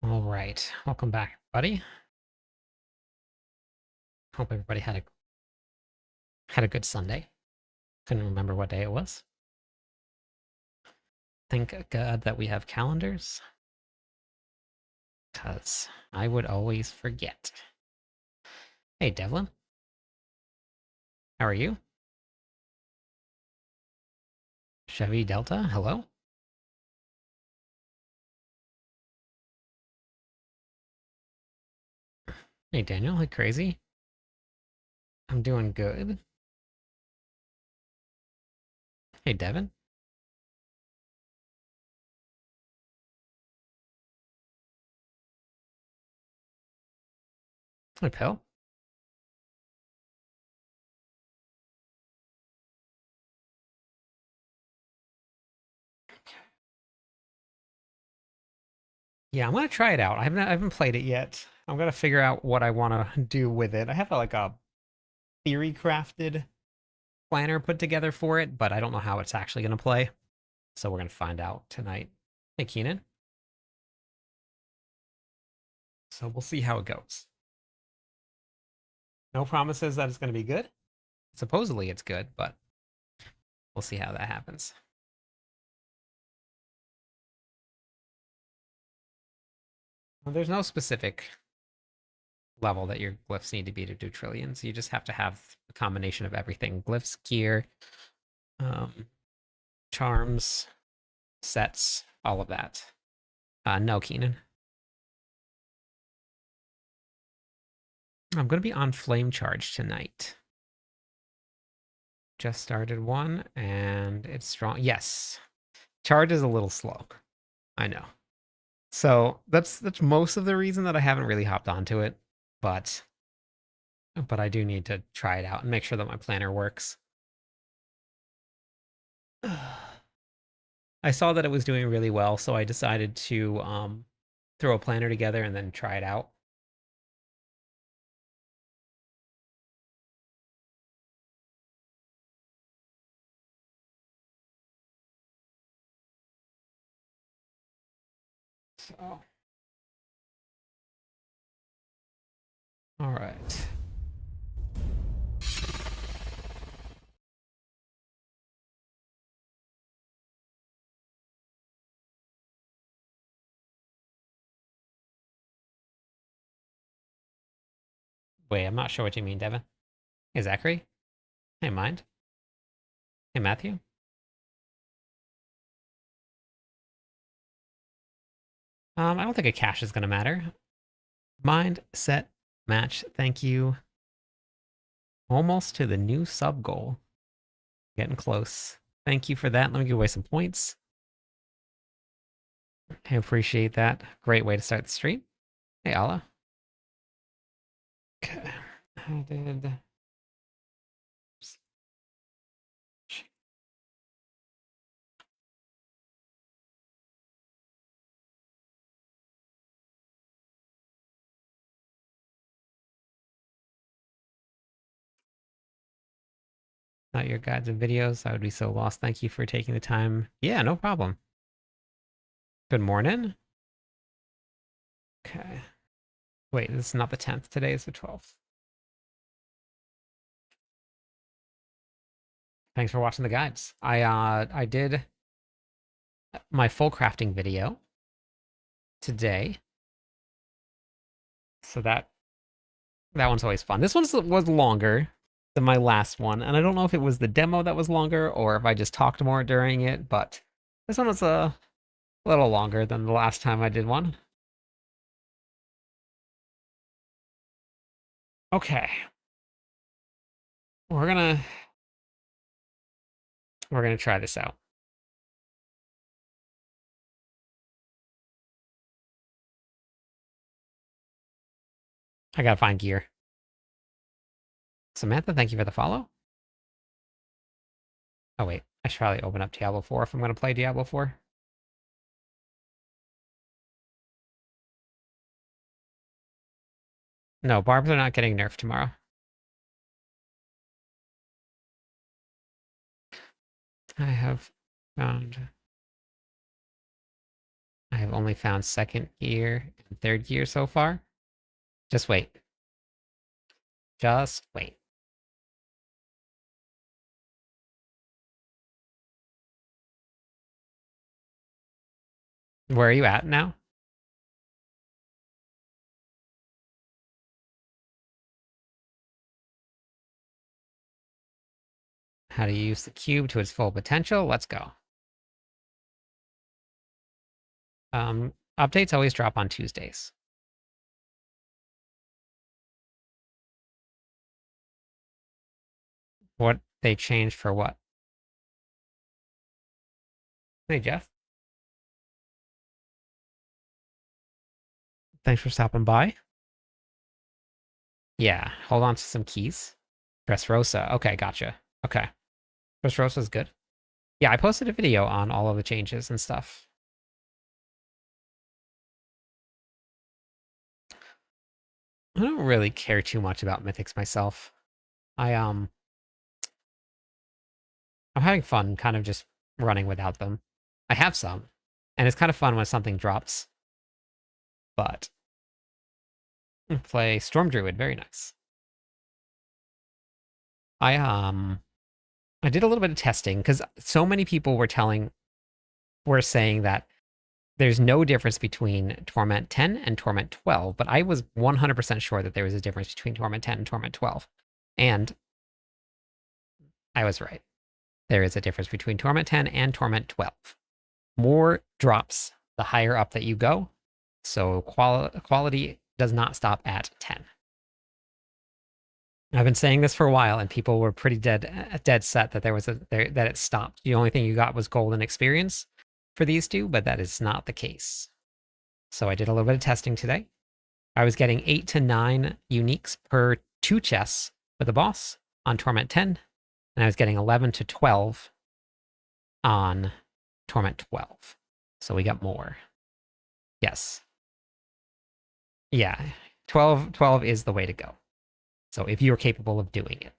All right, welcome back, buddy. Hope everybody had a good Sunday. Couldn't remember what day it was. Thank God that we have calendars, because I would always forget. Hey, Devlin, how are you? Chevy Delta, hello. Hey, Daniel, hey, crazy. I'm doing good. Hey, Devin. Hey, Pill. Yeah, I'm gonna try it out. I haven't played it yet. I'm gonna figure out what I want to do with it. I have like a theory crafted planner put together for it, but I don't know how it's actually gonna play. So we're gonna find out tonight. Hey, Keenan. So we'll see how it goes. No promises that it's going to be good. Supposedly it's good, but we'll see how that happens. Well, there's no specific level that your glyphs need to be to do trillions. You just have to have a combination of everything: glyphs, gear, um, charms, sets, all of that. No, Keenan. I'm going to be on flame charge tonight. Just started one, and it's strong. Yes, charge is a little slow. I know. So that's most of the reason that I haven't really hopped onto it, but I do need to try it out and make sure that my planner works. I saw that it was doing really well, so I decided to throw a planner together and then try it out. So, all right. Wait, I'm not sure what you mean, Devin. Hey, Zachary. Hey, Mind. Hey, Matthew. I don't think a cache is going to matter. Mind, set, match. Thank you. Almost to the new sub goal. Getting close. Thank you for that. Let me give away some points. I appreciate that. Great way to start the stream. Hey, Allah. Okay. I did. Not your guides and videos. I would be so lost. Thank you for taking the time. Yeah, no problem. Good morning. Okay. Wait, this is not the 10th. Today is the 12th. Thanks for watching the guides. I did my full crafting video today. So that one's always fun. This one was longer than my last one, and I don't know if it was the demo that was longer or if I just talked more during it, but this one was a little longer than the last time I did one. Okay. We're gonna try this out. I gotta find gear. Samantha, thank you for the follow. Oh wait, I should probably open up Diablo 4 if I'm gonna play Diablo 4. No, barbs are not getting nerfed tomorrow. I have found I have only found second gear and third gear so far. Just wait. Just wait. Where are you at now? How to use the cube to its full potential? Let's go. Updates always drop on Tuesdays. What they changed for what? Hey, Jeff. Thanks for stopping by. Yeah, hold on to some keys. Dressrosa. Okay, gotcha. Okay. Dressrosa's good. Yeah, I posted a video on all of the changes and stuff. I don't really care too much about mythics myself. I'm having fun kind of just running without them. I have some, and it's kind of fun when something drops. But play Storm Druid, very nice. I did a little bit of testing because so many people were saying that there's no difference between Torment 10 and Torment 12, but I was 100% sure that there was a difference between Torment 10 and Torment 12. And I was right. There is a difference between Torment 10 and Torment 12. More drops the higher up that you go, so quality does not stop at 10. I've been saying this for a while, and people were pretty dead set that that it stopped. The only thing you got was golden experience for these two, but that is not the case. So I did a little bit of testing today. I was getting 8 to 9 uniques per 2 chests with the boss on Torment 10, and I was getting 11 to 12 on Torment 12. So we got more. Yes. Yeah, 12 is the way to go. So if you're capable of doing it.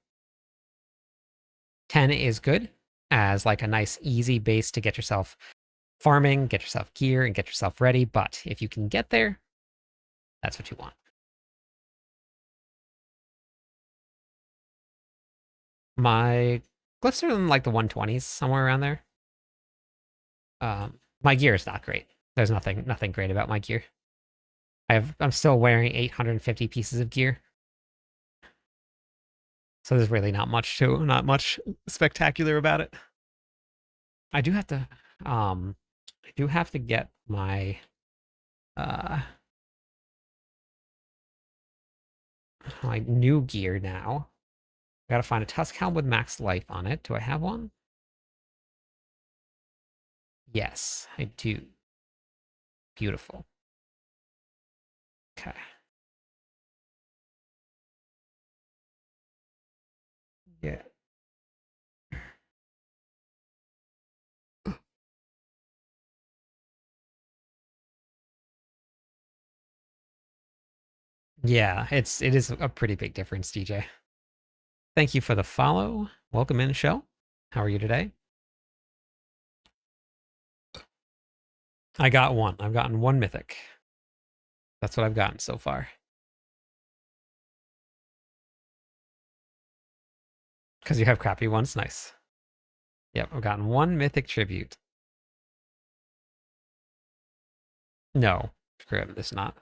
10 is good as like a nice easy base to get yourself farming, get yourself gear, and get yourself ready. But if you can get there, that's what you want. My glyphs are in like the 120s, somewhere around there. My gear is not great. There's nothing great about my gear. I'm still wearing 850 pieces of gear. So there's really not much spectacular about it. I do have to get my my new gear now. I gotta find a Tusk Helm with max life on it. Do I have one? Yes, I do. Beautiful. Okay. Yeah. Yeah, it is a pretty big difference, DJ. Thank you for the follow. Welcome in, show. How are you today? I got one. I've gotten one mythic. That's what I've gotten so far. Because you have crappy ones? Nice. Yep, I've gotten one mythic tribute. No, Grim, it's not.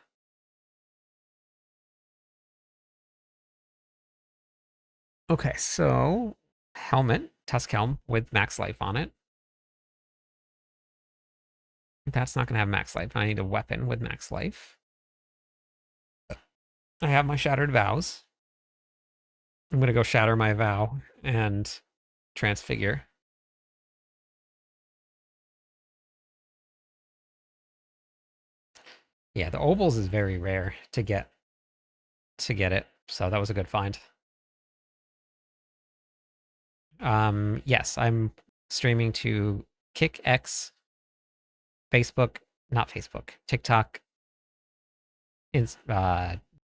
Okay, so helmet, Tusk Helm with max life on it. That's not going to have max life. I need a weapon with max life. I have my Shattered Vows. I'm going to go shatter my vow and transfigure. Yeah, the Obels is very rare to get it. So that was a good find. Yes, I'm streaming to KickX, Facebook, not Facebook, TikTok.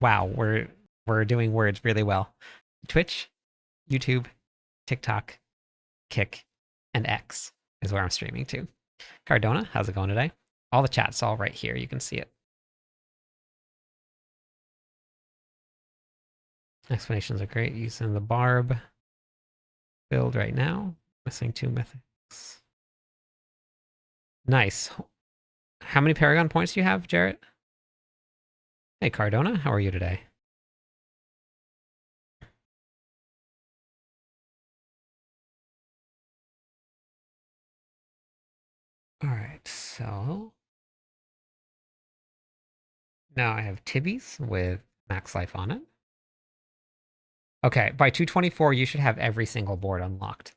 Wow, we're doing words really well. Twitch, YouTube, TikTok, Kick, and X is where I'm streaming to. Cardona, how's it going today? All the chat's all right here. You can see it. Explanations are great. Using the barb build right now. Missing 2 mythics. Nice. How many Paragon points do you have, Jarrett? Hey, Cardona, how are you today? All right, so now I have Tibbies with max life on it. Okay, by 224, you should have every single board unlocked.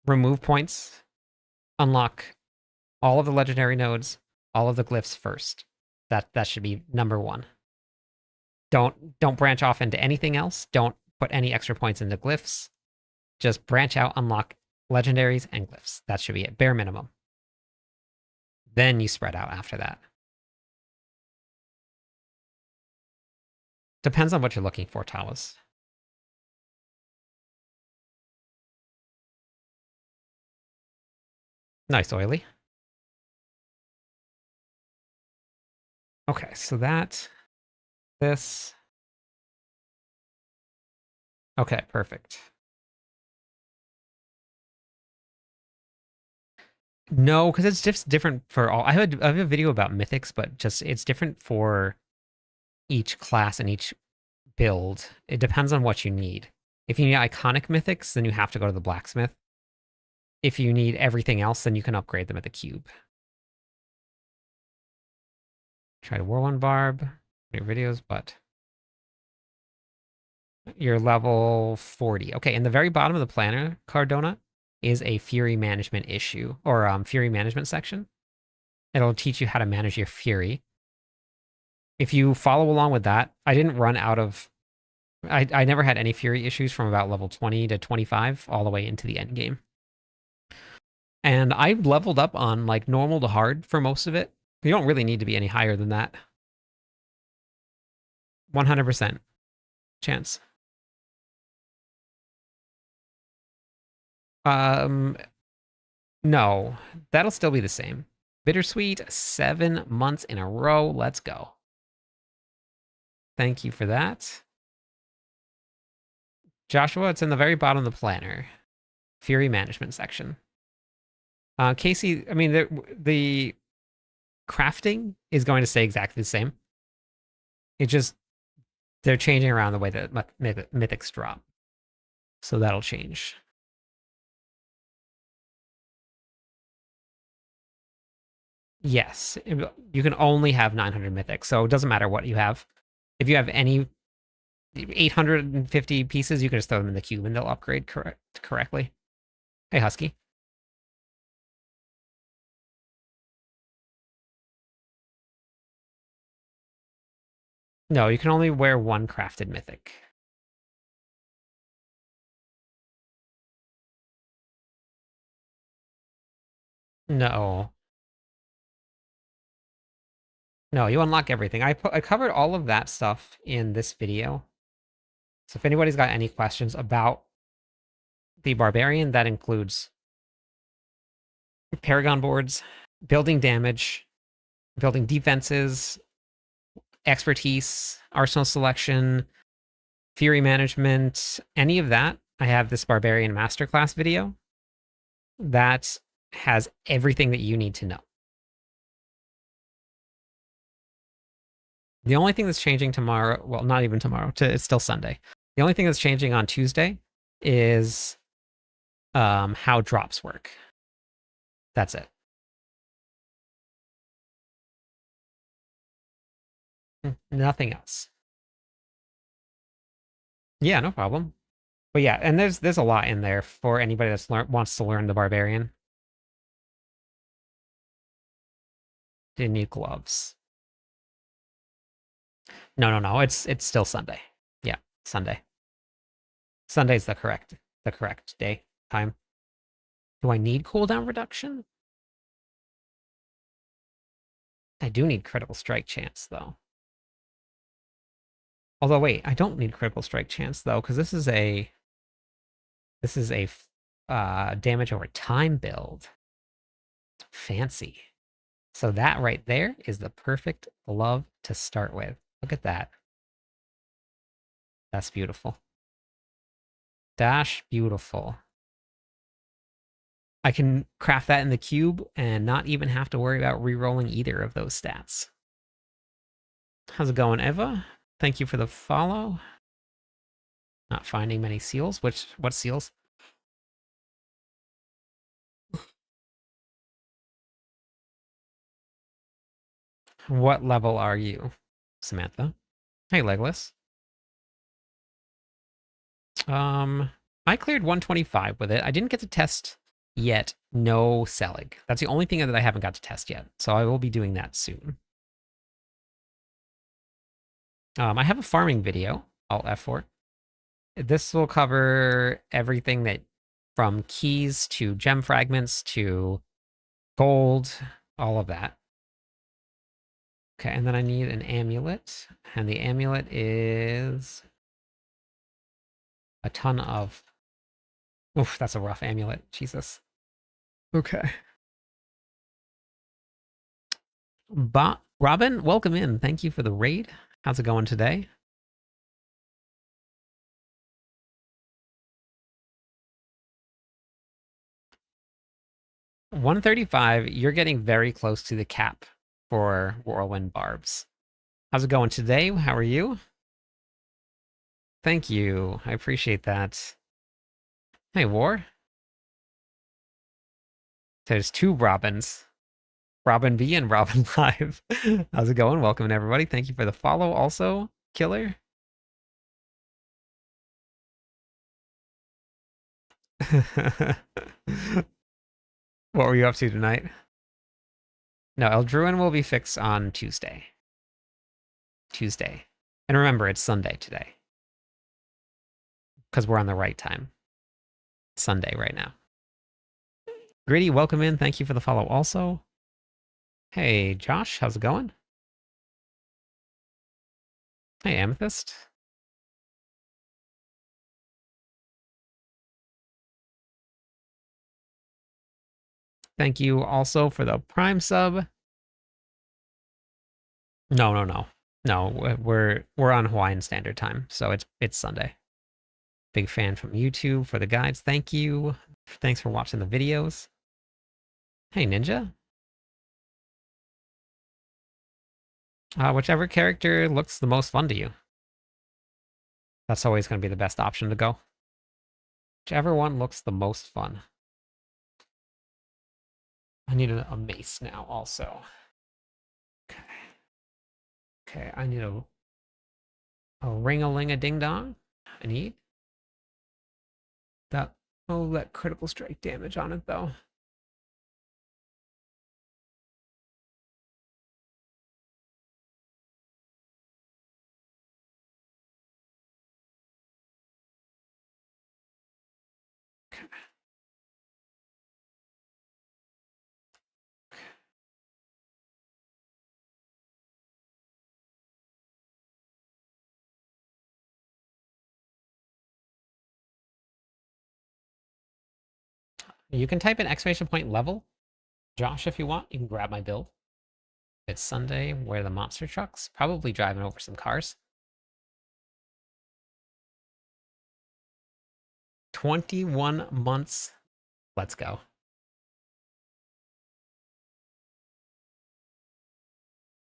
Remove points, unlock all of the legendary nodes, all of the glyphs first. That should be number 1. Don't branch off into anything else. Don't put any extra points into glyphs. Just branch out, unlock legendaries and glyphs. That should be it, bare minimum. Then you spread out after that. Depends on what you're looking for, Tawas. Nice, Oily. Okay, so this. Okay, perfect. No, because it's just different for all. I have a video about mythics, but just it's different for each class and each build. It depends on what you need. If you need iconic mythics, then you have to go to the blacksmith. If you need everything else, then you can upgrade them at the cube. Try to War 1 Barb, your videos, but you're level 40. Okay, in the very bottom of the planner, Cardona, is a Fury management issue, or Fury management section. It'll teach you how to manage your Fury. If you follow along with that, I didn't run out of... I never had any Fury issues from about level 20 to 25 all the way into the end game. And I leveled up on like normal to hard for most of it. You don't really need to be any higher than that. 100% chance. No, that'll still be the same. Bittersweet, 7 months in a row. Let's go. Thank you for that. Joshua, it's in the very bottom of the planner. Fury management section. Casey, I mean, the crafting is going to stay exactly the same. It just, they're changing around the way that mythics drop. So that'll change. Yes, you can only have 900 mythics, so it doesn't matter what you have. If you have any 850 pieces, you can just throw them in the cube and they'll upgrade correctly. Hey, Husky. No, you can only wear 1 crafted mythic. No. No, you unlock everything. I covered all of that stuff in this video. So if anybody's got any questions about the Barbarian, that includes Paragon boards, building damage, building defenses, expertise, arsenal selection, Fury management, any of that. I have this Barbarian Masterclass video that has everything that you need to know. The only thing that's changing tomorrow, well, not even tomorrow, it's still Sunday. The only thing that's changing on Tuesday is how drops work. That's it. Nothing else. Yeah, no problem. But yeah, and there's a lot in there for anybody that's wants to learn the Barbarian. Didn't need gloves. No. It's still Sunday. Yeah, Sunday. Sunday's the correct day time. Do I need cooldown reduction? I do need critical strike chance though. Although wait, I don't need critical strike chance though, because this is a damage over time build. Fancy. So that right there is the perfect glove to start with. Look at that. That's beautiful. Dash beautiful. I can craft that in the cube and not even have to worry about re-rolling either of those stats. How's it going, Eva? Thank you for the follow. Not finding many seals. What seals? What level are you, Samantha? Hey, Legless. I cleared 125 with it. I didn't get to test yet. No Selig. That's the only thing that I haven't got to test yet. So I will be doing that soon. I have a farming video. Alt F4. This will cover everything that from keys to gem fragments to gold, all of that. Okay, and then I need an amulet. And the amulet is a ton of... Oof, that's a rough amulet. Jesus. Okay. Robin, welcome in. Thank you for the raid. How's it going today? $135, you're getting very close to the cap for Whirlwind Barbs. How's it going today? How are you? Thank you. I appreciate that. Hey, War. There's two Robins. Robin B and Robin Live. How's it going? Welcome, everybody. Thank you for the follow also, Killer. What were you up to tonight? No, Eldruin will be fixed on Tuesday. And remember, it's Sunday today. Because we're on the right time. It's Sunday right now. Gritty, welcome in. Thank you for the follow also. Hey, Josh, how's it going? Hey, Amethyst. Thank you also for the Prime sub. No. We're on Hawaiian Standard Time, so it's Sunday. Big fan from YouTube for the guides. Thank you. Thanks for watching the videos. Hey, Ninja. Whichever character looks the most fun to you. That's always going to be the best option to go. Whichever one looks the most fun. I need a mace now also. Okay, I need a ring-a-ling-a-ding-dong. I need that. Oh, that critical strike damage on it though. Okay. You can type in exclamation point level, Josh, if you want. You can grab my build. It's Sunday. Where are the monster trucks? Probably driving over some cars. 21 months. Let's go.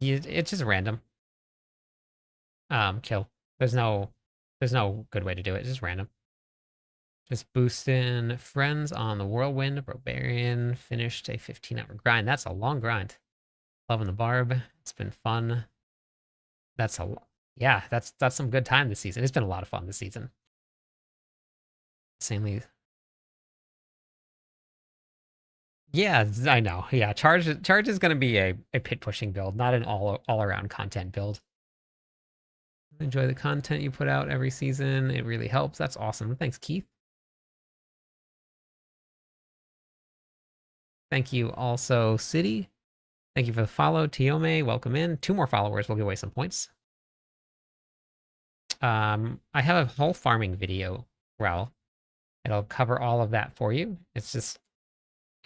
It's just random. Kill. There's no good way to do it. It's just random. Just boosting friends on the Whirlwind. Barbarian finished a 15-hour grind. That's a long grind. Loving the barb. It's been fun. That's some good time this season. It's been a lot of fun this season. Insanely. Yeah, I know. Yeah, charge is going to be a pit pushing build, not an all around content build. Enjoy the content you put out every season. It really helps. That's awesome. Thanks, Keith. Thank you also, City. Thank you for the follow. Tiome, welcome in. 2 more followers will give away some points. I have a whole farming video, Raul. It'll cover all of that for you. It's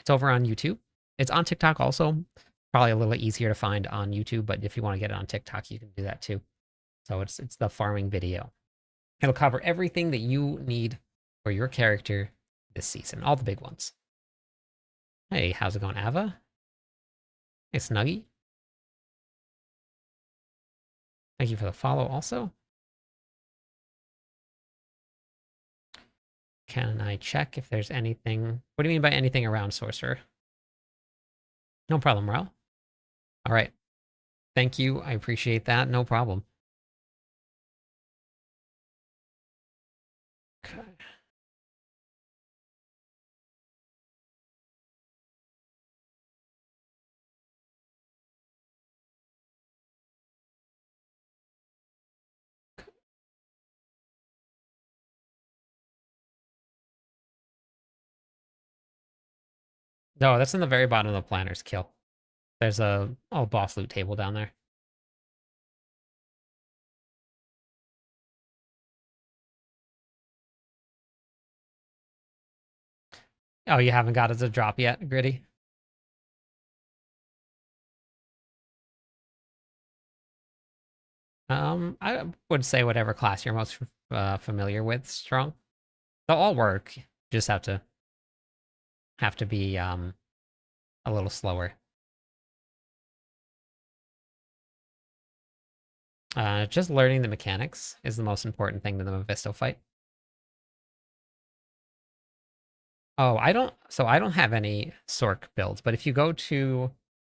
over on YouTube. It's on TikTok also. Probably a little easier to find on YouTube, but if you want to get it on TikTok, you can do that too. So it's the farming video. It'll cover everything that you need for your character this season, all the big ones. Hey, how's it going, Ava? Hey, Snuggy. Thank you for the follow also. Can I check if there's anything? What do you mean by anything around Sorcerer? No problem, Morel. All right. Thank you. I appreciate that. No problem. Okay. No, that's in the very bottom of the planner's kill. There's a boss loot table down there. Oh, you haven't got it to drop yet, Gritty? I would say whatever class you're most familiar with, strong. They'll all work. You just have to be a little slower. Just learning the mechanics is the most important thing to the Mephisto fight. Oh, I don't have any Sorc builds, but if you go to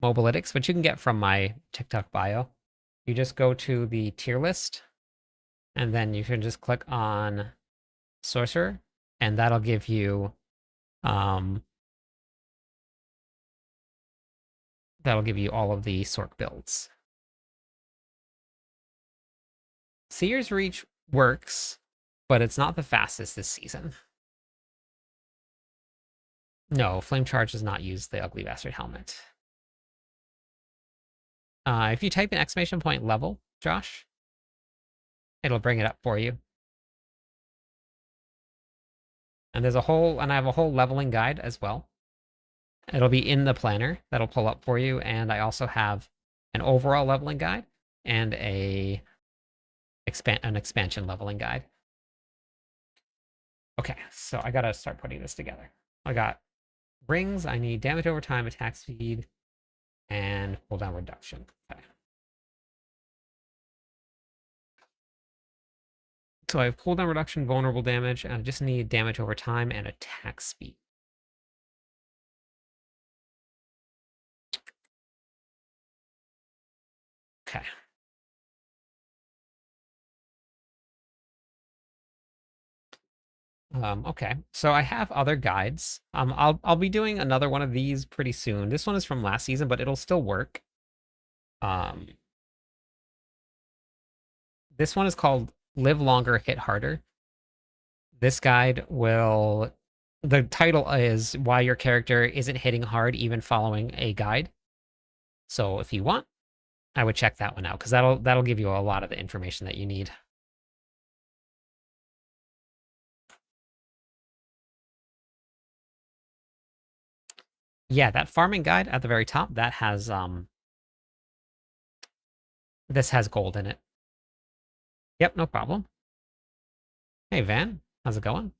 Mobalytics, which you can get from my TikTok bio, you just go to the tier list, and then you can just click on Sorcerer, and that'll give you all of the Sorc builds. Seer's Reach works, but it's not the fastest this season. No, Flame Charge does not use the Ugly Bastard helmet. If you type in exclamation point level, Josh, it'll bring it up for you. And I have a whole leveling guide as well. It'll be in the planner that'll pull up for you, and I also have an overall leveling guide and an expansion leveling guide. Okay, so I gotta start putting this together. I got rings, I need damage over time, attack speed, and cooldown reduction. Okay. So I have cooldown reduction, vulnerable damage, and I just need damage over time and attack speed. Okay. Okay, so I have other guides. I'll be doing another one of these pretty soon. This one is from last season, but it'll still work. This one is called Live Longer, Hit Harder. This guide will... The title is Why Your Character Isn't Hitting Hard Even Following a Guide. So if you want, I would check that one out, because that'll give you a lot of the information that you need. Yeah, that farming guide at the very top, that has this has gold in it. Yep, no problem. Hey Van, how's it going?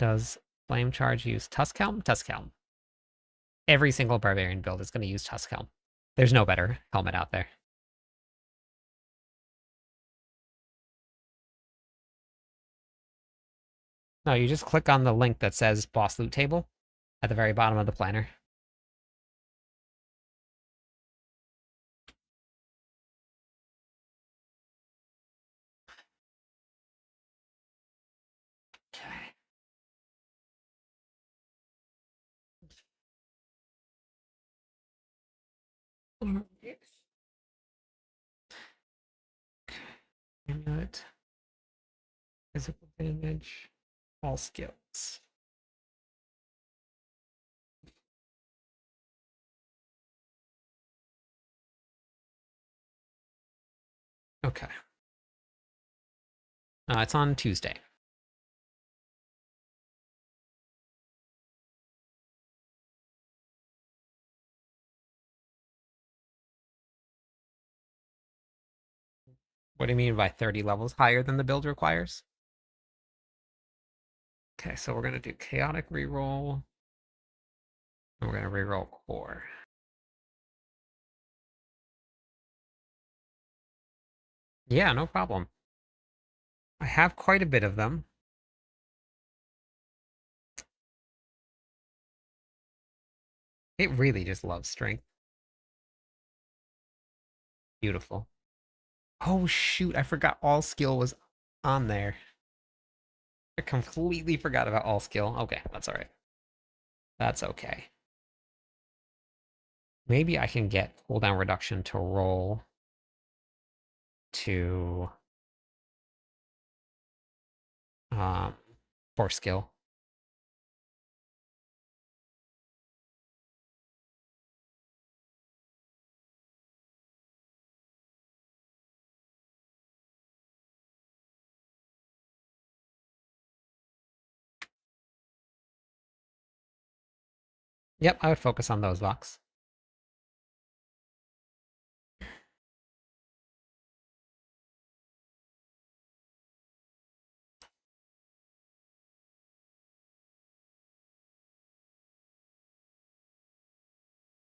Does Flame Charge use Tuskhelm? Tuskhelm. Every single barbarian build is going to use Tuskhelm. There's no better helmet out there. No, you just click on the link that says Boss Loot Table at the very bottom of the planner. Okay. Amulet. Physical damage. All skills. Okay. It's on Tuesday. What do you mean by 30 levels higher than the build requires? Okay, so we're gonna do chaotic reroll. And we're gonna reroll core. Yeah, no problem. I have quite a bit of them. It really just loves strength. Beautiful. Oh shoot, I forgot all skill was on there. I completely forgot about all skill. Okay, that's all right. That's okay. Maybe I can get cooldown reduction to roll to um for skill. Yep, I would focus on those blocks.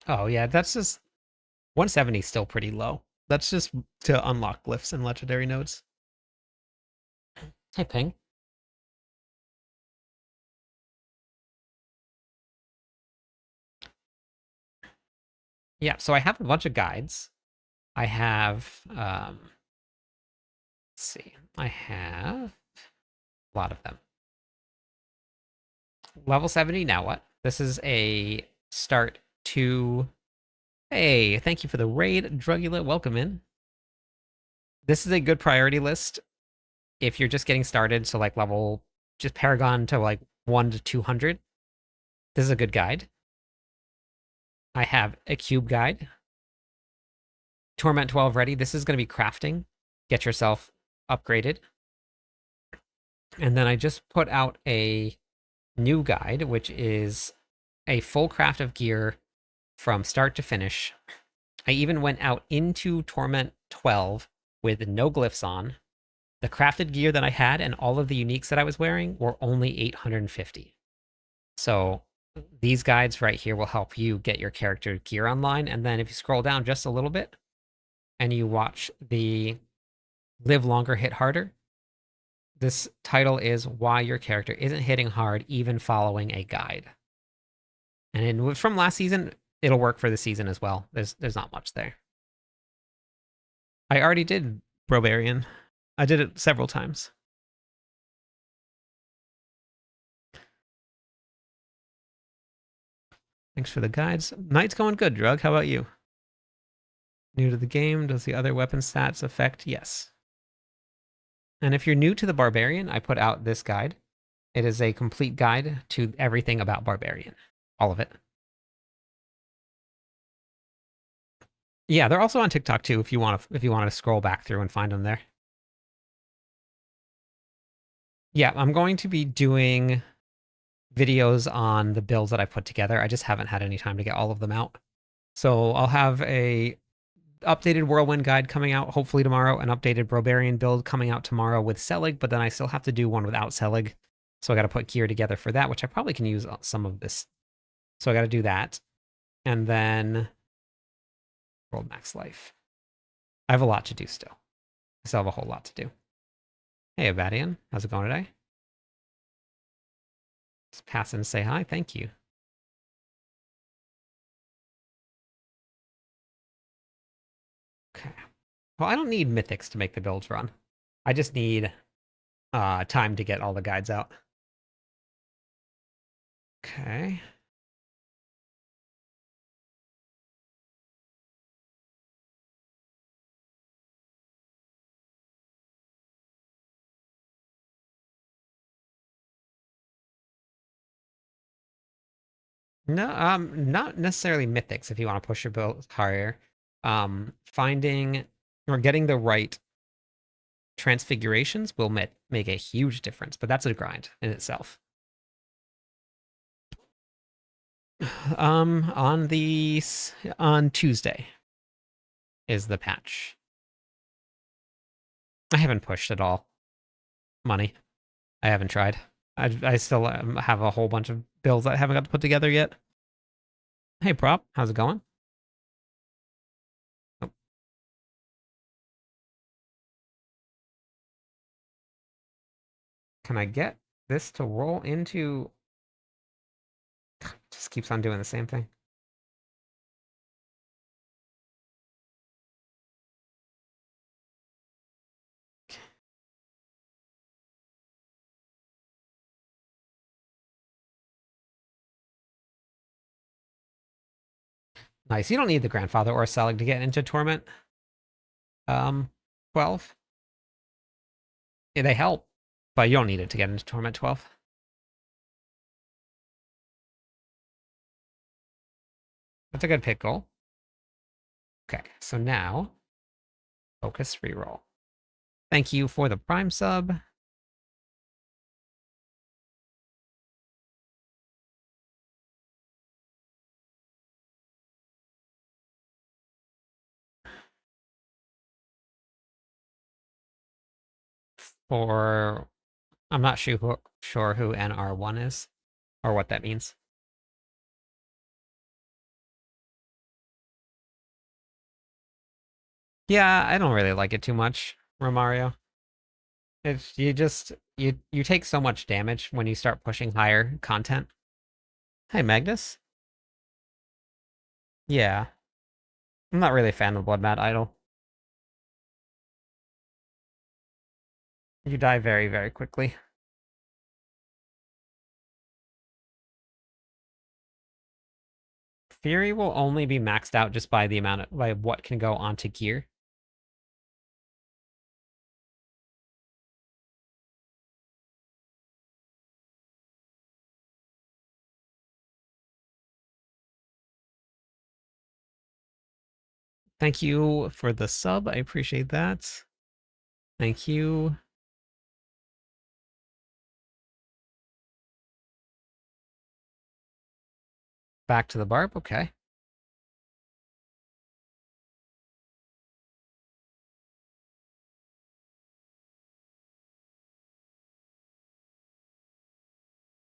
Oh yeah, that's just 170 is still pretty low. That's just to unlock glyphs and legendary nodes. Hey Ping. Yeah, so I have a bunch of guides. I have let's see. I have a lot of them. Level 70, now what? This is a start to... Hey, thank you for the raid, Drugula. Welcome in. This is a good priority list if you're just getting started. So like level, just Paragon to like 1 to 200. This is a good guide. I have a cube guide. Torment 12 ready. This is going to be crafting. Get yourself upgraded. And then I just put out a new guide, which is a full craft of gear from start to finish. I even went out into Torment 12 with no glyphs on. The crafted gear that I had and all of the uniques that I was wearing were only 850. So these guides right here will help you get your character gear online. And then if you scroll down just a little bit and you watch the Live Longer, Hit Harder, this title is Why Your Character Isn't Hitting Hard Even Following a Guide. And from last season, it'll work for the season as well. There's not much there. I already did Brobarian. I did it several times. Thanks for the guides. Night's going good, Drug. How about you? New to the game, does the other weapon stats affect? Yes. And if you're new to the Barbarian, I put out this guide. It is a complete guide to everything about Barbarian. All of it. Yeah, they're also on TikTok too if you want to scroll back through and find them there. Yeah, I'm going to be doing videos on the builds that I put together. I just haven't had any time to get all of them out. So I'll have a updated Whirlwind guide coming out hopefully tomorrow, an updated Brobarian build coming out tomorrow with Selig, but then I still have to do one without Selig. So I got to put gear together for that, which I probably can use some of this. So I got to do that. And then World Max Life. I have a lot to do still. I still have a whole lot to do. Hey, Abadian. How's it going today? Just pass in and say hi. Thank you. Okay. Well, I don't need mythics to make the builds run. I just need time to get all the guides out. Okay. No, not necessarily mythics if you want to push your build higher. Finding or getting the right transfigurations will make a huge difference, but that's a grind in itself. On Tuesday is the patch. I haven't pushed at all. Money. I haven't tried. I still have a whole bunch of bills that I haven't got to put together yet. Hey, Prop. How's it going? Oh, can I get this to roll into... Just keeps on doing the same thing. Nice. You don't need the grandfather or Selig to get into Torment. 12. Yeah, they help, but you don't need it to get into Torment 12. That's a good pick goal. Okay, so now focus reroll. Thank you for the Prime sub. For I'm not sure who NR1 is or what that means. Yeah, I don't really like it too much, Romario. It's you take so much damage when you start pushing higher content. Hey, Magnus. Yeah, I'm not really a fan of Blood Mad Idol. You die very, very quickly. Fury will only be maxed out just by the amount of by what can go onto gear. Thank you for the sub. I appreciate that. Thank you. Back to the barb. Okay.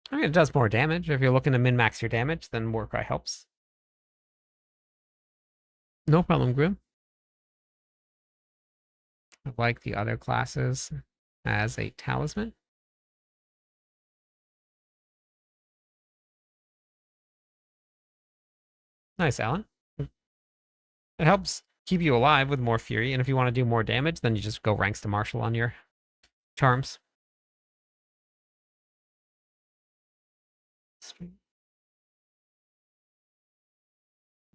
I mean, it does more damage. If you're looking to min-max your damage, then Warcry helps. No problem, Grim. Like the other classes as a talisman. Nice, Alan. It helps keep you alive with more fury, and if you want to do more damage, then you just go ranks to martial on your charms.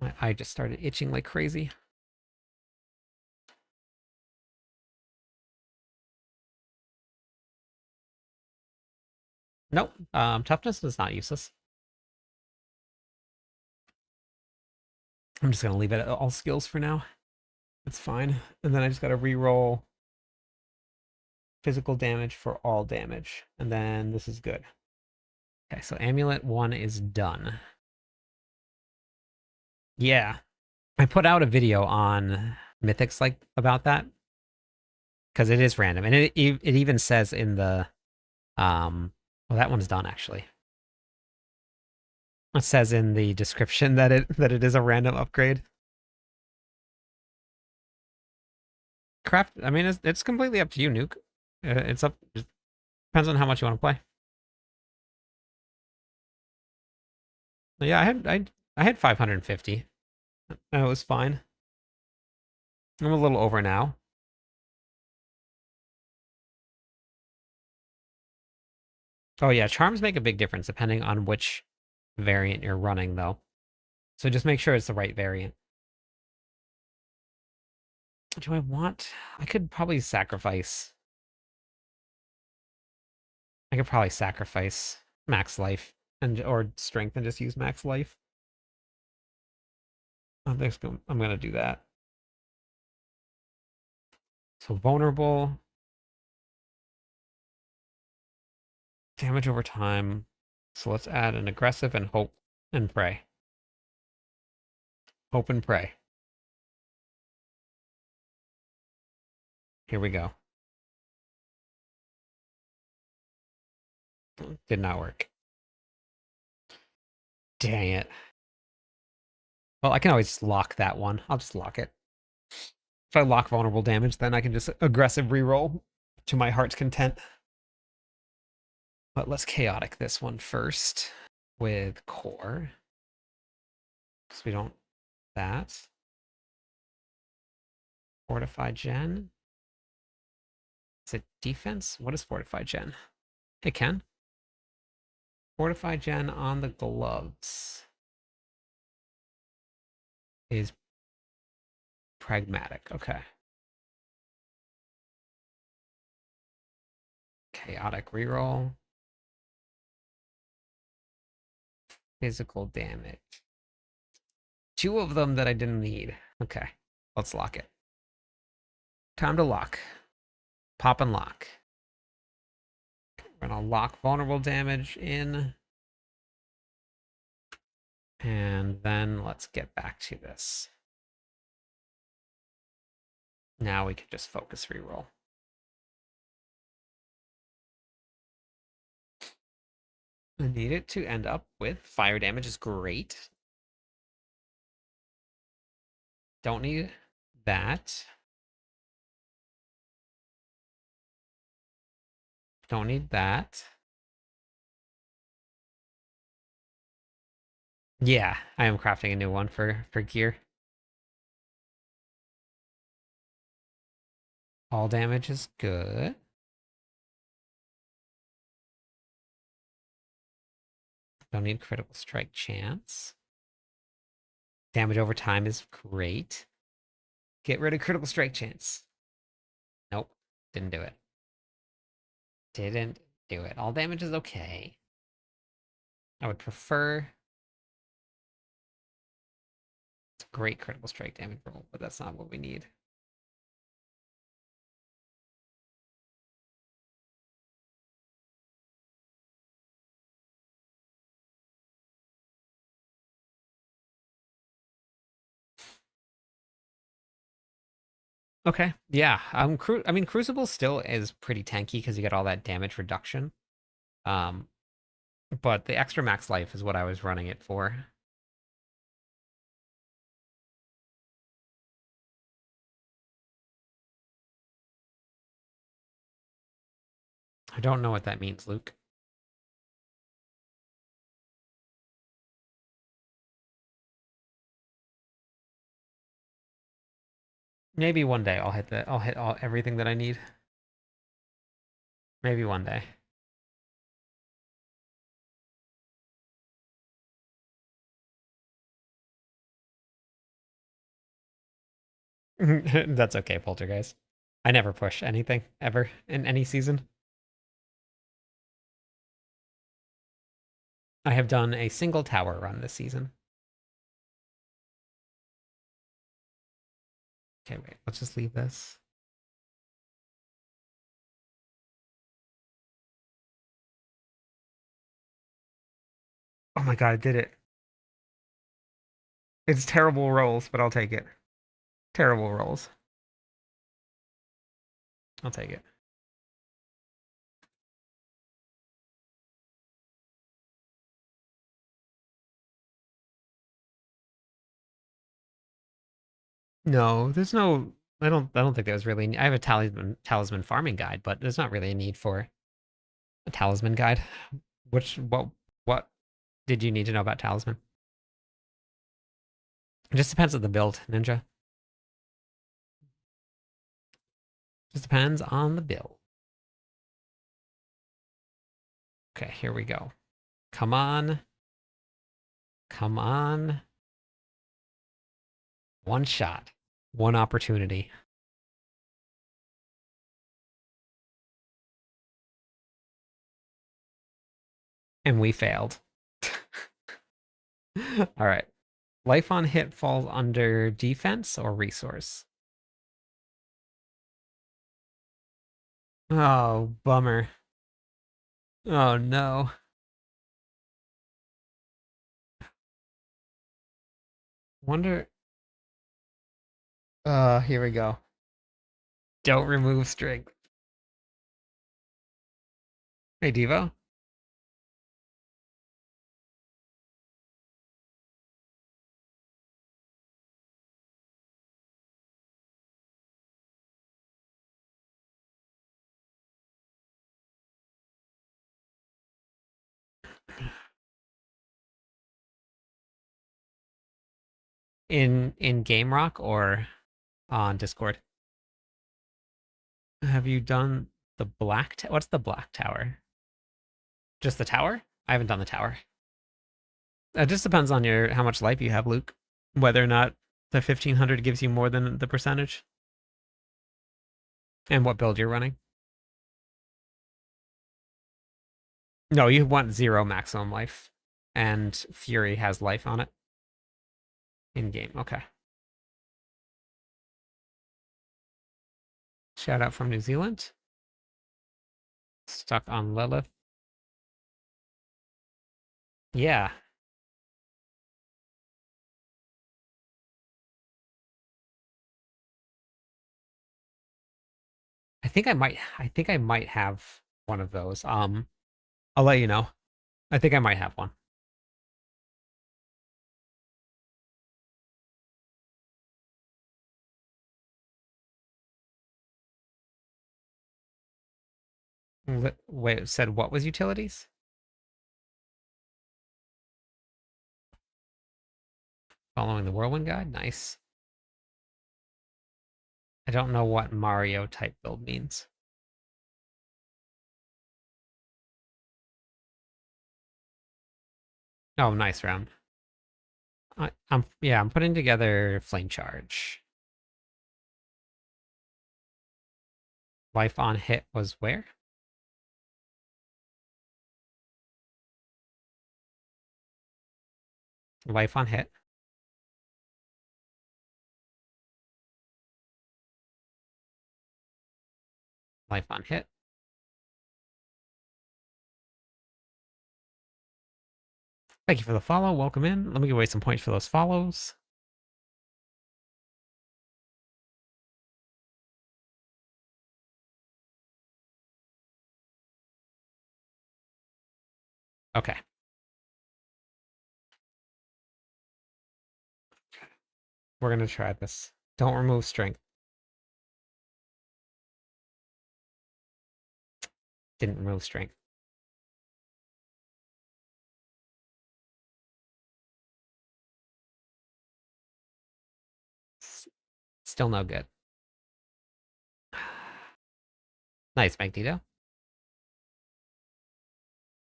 My eye just started itching like crazy. Nope. Toughness is not useless. I'm just gonna leave it at all skills for now. It's fine. And then I just gotta re-roll physical damage for all damage. And then this is good. Okay, so Amulet 1 is done. Yeah. I put out a video on Mythics like about that. Because it is random. And it even says in the well, that one's done actually. It says in the description that it is a random upgrade. Craft, I mean, it's completely up to you, Nuke. It's up, it depends on how much you want to play. Yeah, I had 550. That was fine. I'm a little over now. Oh yeah, charms make a big difference depending on which variant you're running, though. So just make sure it's the right variant. Do I want... I could probably sacrifice... I could probably sacrifice max life and or strength and just use max life. I'm gonna do that. So vulnerable. Damage over time. So let's add an aggressive and hope and pray. Hope and pray. Here we go. Did not work. Dang it. Well, I can always just lock that one. I'll just lock it. If I lock vulnerable damage, then I can just aggressive reroll to my heart's content. But let's chaotic this one first with core. Because we don't that. Fortify gen. Is it defense? What is fortify gen? It can. Fortify gen on the gloves is pragmatic. Okay. Chaotic reroll. Physical damage. Two of them that I didn't need. Okay. Let's lock it. Time to lock. Pop and lock. We're gonna lock vulnerable damage in. And then let's get back to this. Now we can just focus reroll. I need it to end up with fire damage is great. Don't need that. Don't need that. Yeah, I am crafting a new one for gear. All damage is good. Don't need critical strike chance. Damage over time is great. Get rid of critical strike chance. Nope, didn't do it. Didn't do it. All damage is okay. I would prefer. It's a great critical strike damage roll, but that's not what we need. Okay, yeah. I mean, Crucible still is pretty tanky because you get all that damage reduction. Um, but the extra max life is what I was running it for. I don't know what that means, Luke. Maybe one day I'll hit everything that I need. Maybe one day. That's okay, Poltergeist. I never push anything ever in any season. I have done a single tower run this season. Okay, wait, let's just leave this. Oh my god, I did it. It's terrible rolls, but I'll take it. Terrible rolls. I'll take it. No, there's no. I don't think there's really. I have a talisman farming guide, but there's not really a need for a talisman guide. What did you need to know about talisman? It just depends on the build, Ninja. Just depends on the build. Okay, here we go. Come on. Come on. One shot. One opportunity. And we failed. All right. Life on hit falls under defense or resource. Oh, bummer. Oh no. Wonder. Here we go. Don't remove strength. Hey, Devo. In Game Rock or on Discord? Have you done the what's the black tower? Just the tower? I haven't done the tower. It just depends on your how much life you have, Luke. Whether or not the 1500 gives you more than the percentage. And what build you're running. No, you want 0 maximum life. And Fury has life on it. In game. Okay. Shout out from New Zealand. Stuck on Lilith. Yeah. I think I might have one of those. I'll let you know. I think I might have one. Wait, it said what was utilities? Following the Whirlwind Guide? Nice. I don't know what Mario type build means. Oh, nice round. I'm putting together Flame Charge. Life on hit was where? Life on hit. Life on hit. Thank you for the follow. Welcome in. Let me give away some points for those follows. Okay. We're going to try this. Don't remove strength. Didn't remove strength. Still no good. Nice, Magneto.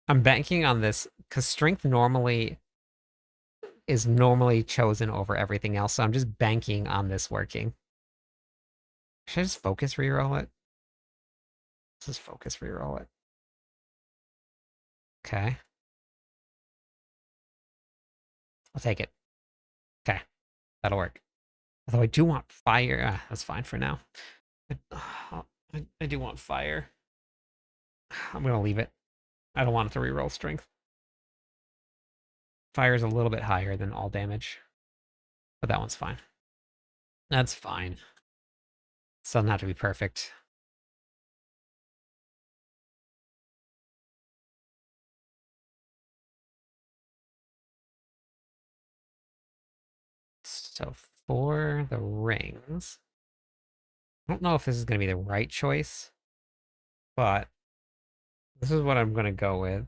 I'm banking on this because strength is normally chosen over everything else, so I'm just banking on this working. Should I just focus reroll it? Let's just focus reroll it. Okay. I'll take it. Okay. That'll work. Although I do want fire. That's fine for now. I do want fire. I'm going to leave it. I don't want it to reroll strength. Fire is a little bit higher than all damage. But that one's fine. That's fine. It doesn't have to be perfect. So for the rings, I don't know if this is going to be the right choice, but this is what I'm going to go with.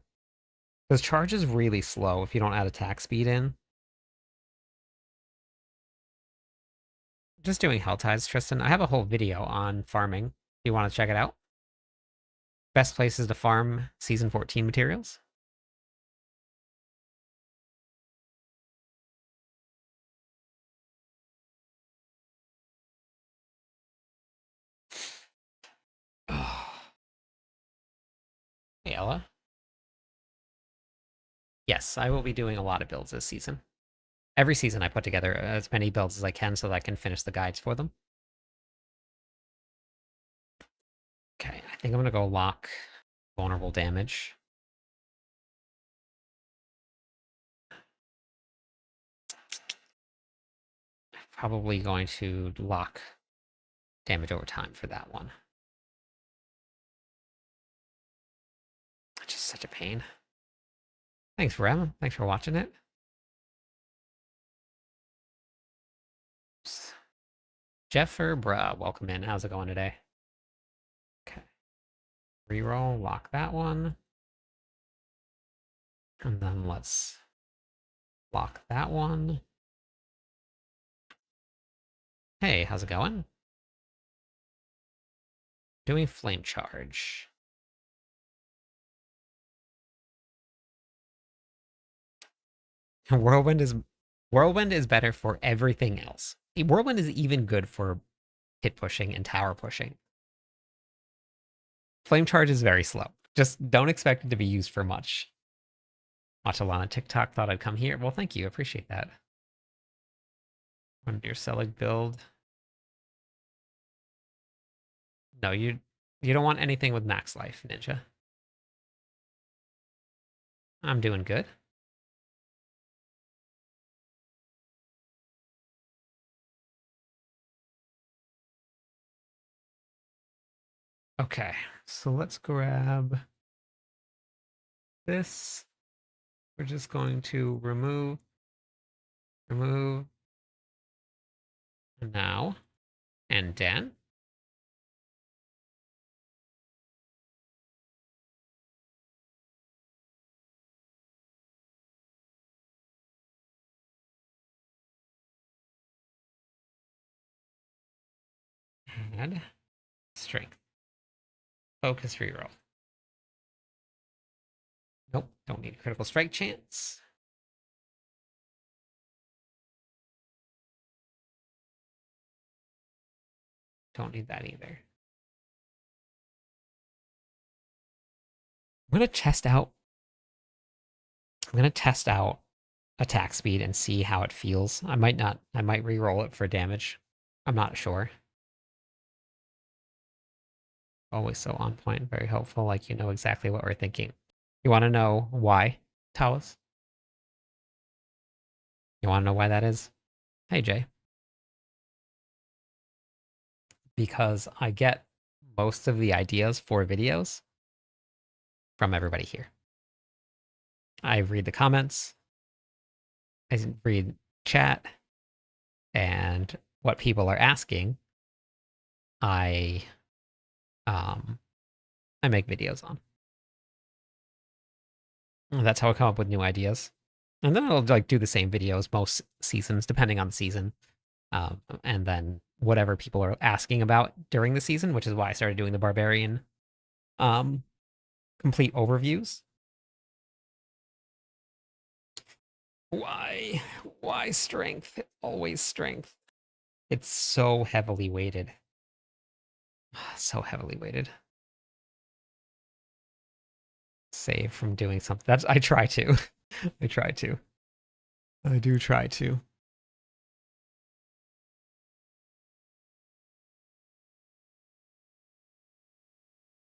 Because charge is really slow if you don't add attack speed in. Just doing Hell Tides, Tristan. I have a whole video on farming. If you want to check it out. Best places to farm Season 14 materials. Hey, Ella. Yes, I will be doing a lot of builds this season. Every season I put together as many builds as I can so that I can finish the guides for them. Okay, I think I'm going to go lock vulnerable damage. Probably going to lock damage over time for that one. Just such a pain. Thanks, Rem. Thanks for watching it. Jeffer, bruh, welcome in. How's it going today? Okay. Reroll, lock that one. And then let's lock that one. Hey, how's it going? Doing flame charge. Whirlwind is Whirlwind is better for everything else. Whirlwind is even good for hit pushing and tower pushing. Flame charge is very slow. Just don't expect it to be used for much. Watch a lot on TikTok. Thought I'd come here. Well, thank you. Appreciate that. On your Selig build. No, you don't want anything with max life, Ninja. I'm doing good. Okay, so let's grab this. We're just going to remove now, and then add strength. Focus reroll. Nope, don't need a critical strike chance. Don't need that either. I'm gonna test out. I'm gonna test out attack speed and see how it feels. I might not. I might re-roll it for damage. I'm not sure. Always so on point, very helpful. Like you know exactly what we're thinking. You want to know why, Tawas? You want to know why that is? Hey Jay, because I get most of the ideas for videos from everybody here. I read the comments, I read chat, and what people are asking, I um I make videos on. And that's how I come up with new ideas. And then I'll like do the same videos most seasons, depending on the season. And then whatever people are asking about during the season, which is why I started doing the barbarian um complete overviews. Why? Why strength? Always strength. It's so heavily weighted. So heavily weighted. Save from doing something. That's I try to. I try to. I do try to.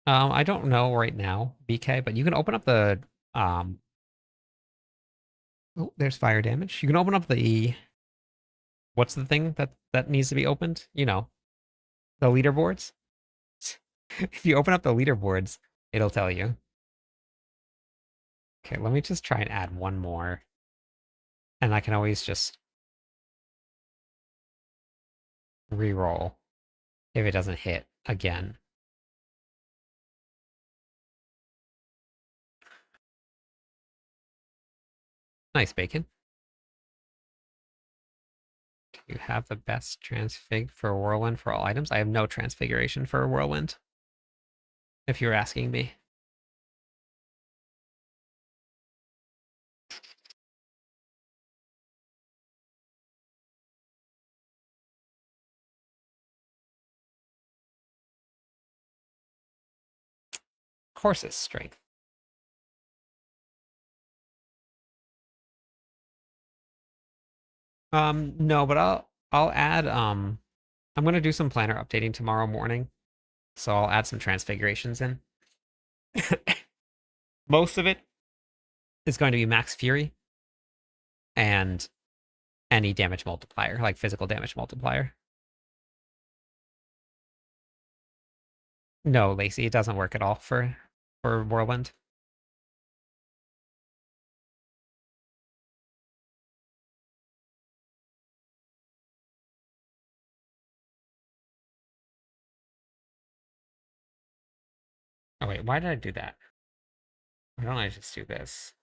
I don't know right now, BK, but you can open up the um oh, there's fire damage. You can open up the what's the thing that needs to be opened? You know, the leaderboards. If you open up the leaderboards, it'll tell you. Okay, let me just try and add one more. And I can always just re-roll if it doesn't hit again. Nice, Bacon. Do you have the best transfig for a whirlwind for all items? I have no transfiguration for a whirlwind, if you're asking me. Of course it's strength. No, but I'll add I'm gonna do some planner updating tomorrow morning, so I'll add some transfigurations in. Most of it is going to be max fury and any damage multiplier, like physical damage multiplier. No, Lacey, it doesn't work at all for Whirlwind. Oh wait, why did I do that? Why don't I just do this?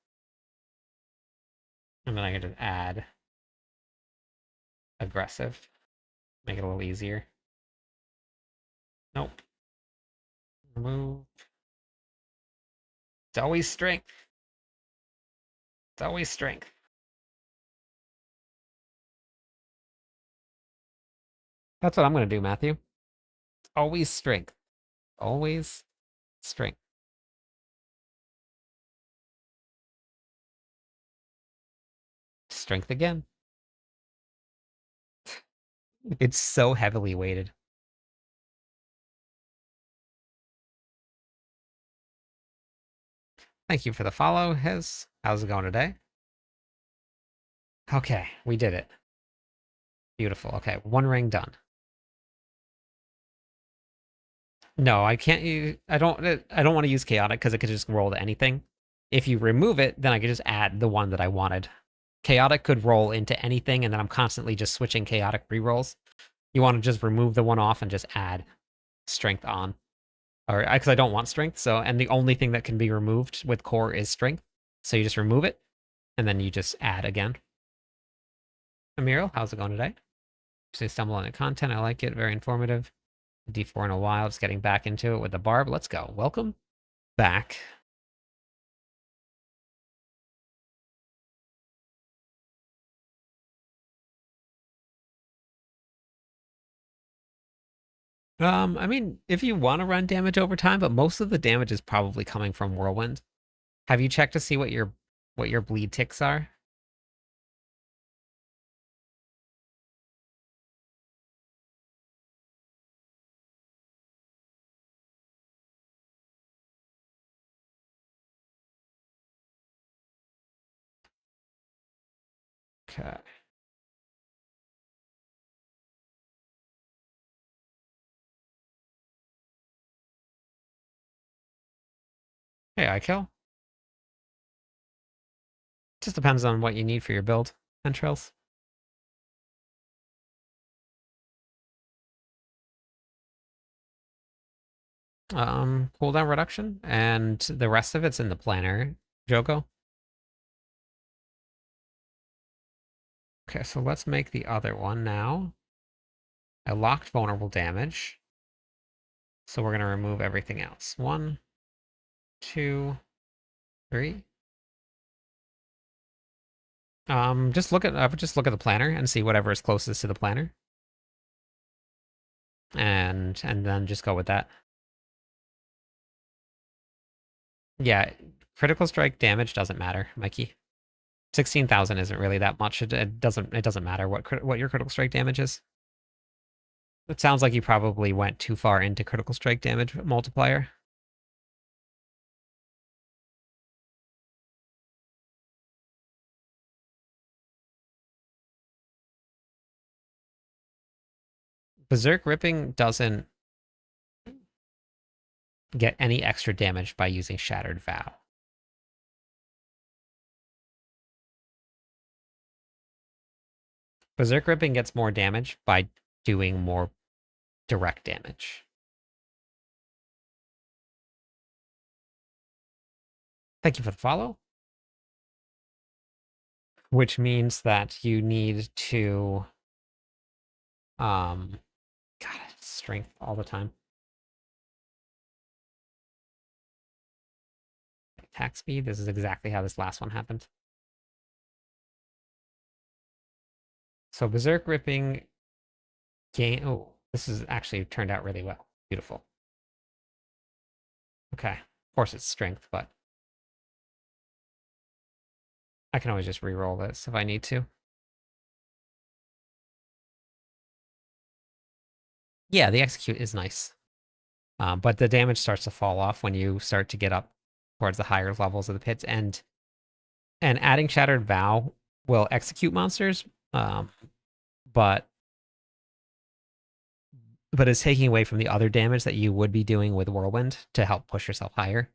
And then I can just add aggressive. Make it a little easier. Nope. Remove. It's always strength. It's always strength. That's what I'm going to do, Matthew. Always strength. Always strength. Strength again. It's so heavily weighted. Thank you for the follow, Hez. How's it going today? Okay, we did it. Beautiful. Okay, one ring done. No, I can't use. I don't want to use chaotic because it could just roll to anything. If you remove it, then I could just add the one that I wanted. Chaotic could roll into anything, and then I'm constantly just switching chaotic rerolls. You want to just remove the one off and just add strength on, or because I don't want strength. So, and the only thing that can be removed with core is strength. So you just remove it, and then you just add again. Amiral, how's it going today? Just stumble on the content. I like it. Very informative. D4 in a while. Just getting back into it with the barb. Let's go. Welcome back. I mean, if you want to run damage over time, but most of the damage is probably coming from Whirlwind. Have you checked to see what your bleed ticks are? Okay. Hey, I kill. Just depends on what you need for your build, entrails. Cooldown reduction, and the rest of it's in the planner, Joko. Okay, so let's make the other one now. I locked vulnerable damage. So we're gonna remove everything else. 1, 2, 3. Just look at the planner and see whatever is closest to the planner. And then just go with that. Yeah, critical strike damage doesn't matter, Mikey. 16,000 isn't really that much. It doesn't matter what your critical strike damage is. It sounds like you probably went too far into critical strike damage multiplier. Berserk Ripping doesn't get any extra damage by using Shattered Vow. Berserk Ripping gets more damage by doing more direct damage. Thank you for the follow. Which means that you need to God, strength all the time. Attack speed. This is exactly how this last one happened. So Berserk Ripping gain. Oh, this is actually turned out really well. Beautiful. Okay. Of course it's strength, but I can always just re-roll this if I need to. Yeah, the execute is nice. But the damage starts to fall off when you start to get up towards the higher levels of the pits, and adding Shattered Vow will execute monsters, but it's taking away from the other damage that you would be doing with Whirlwind to help push yourself higher.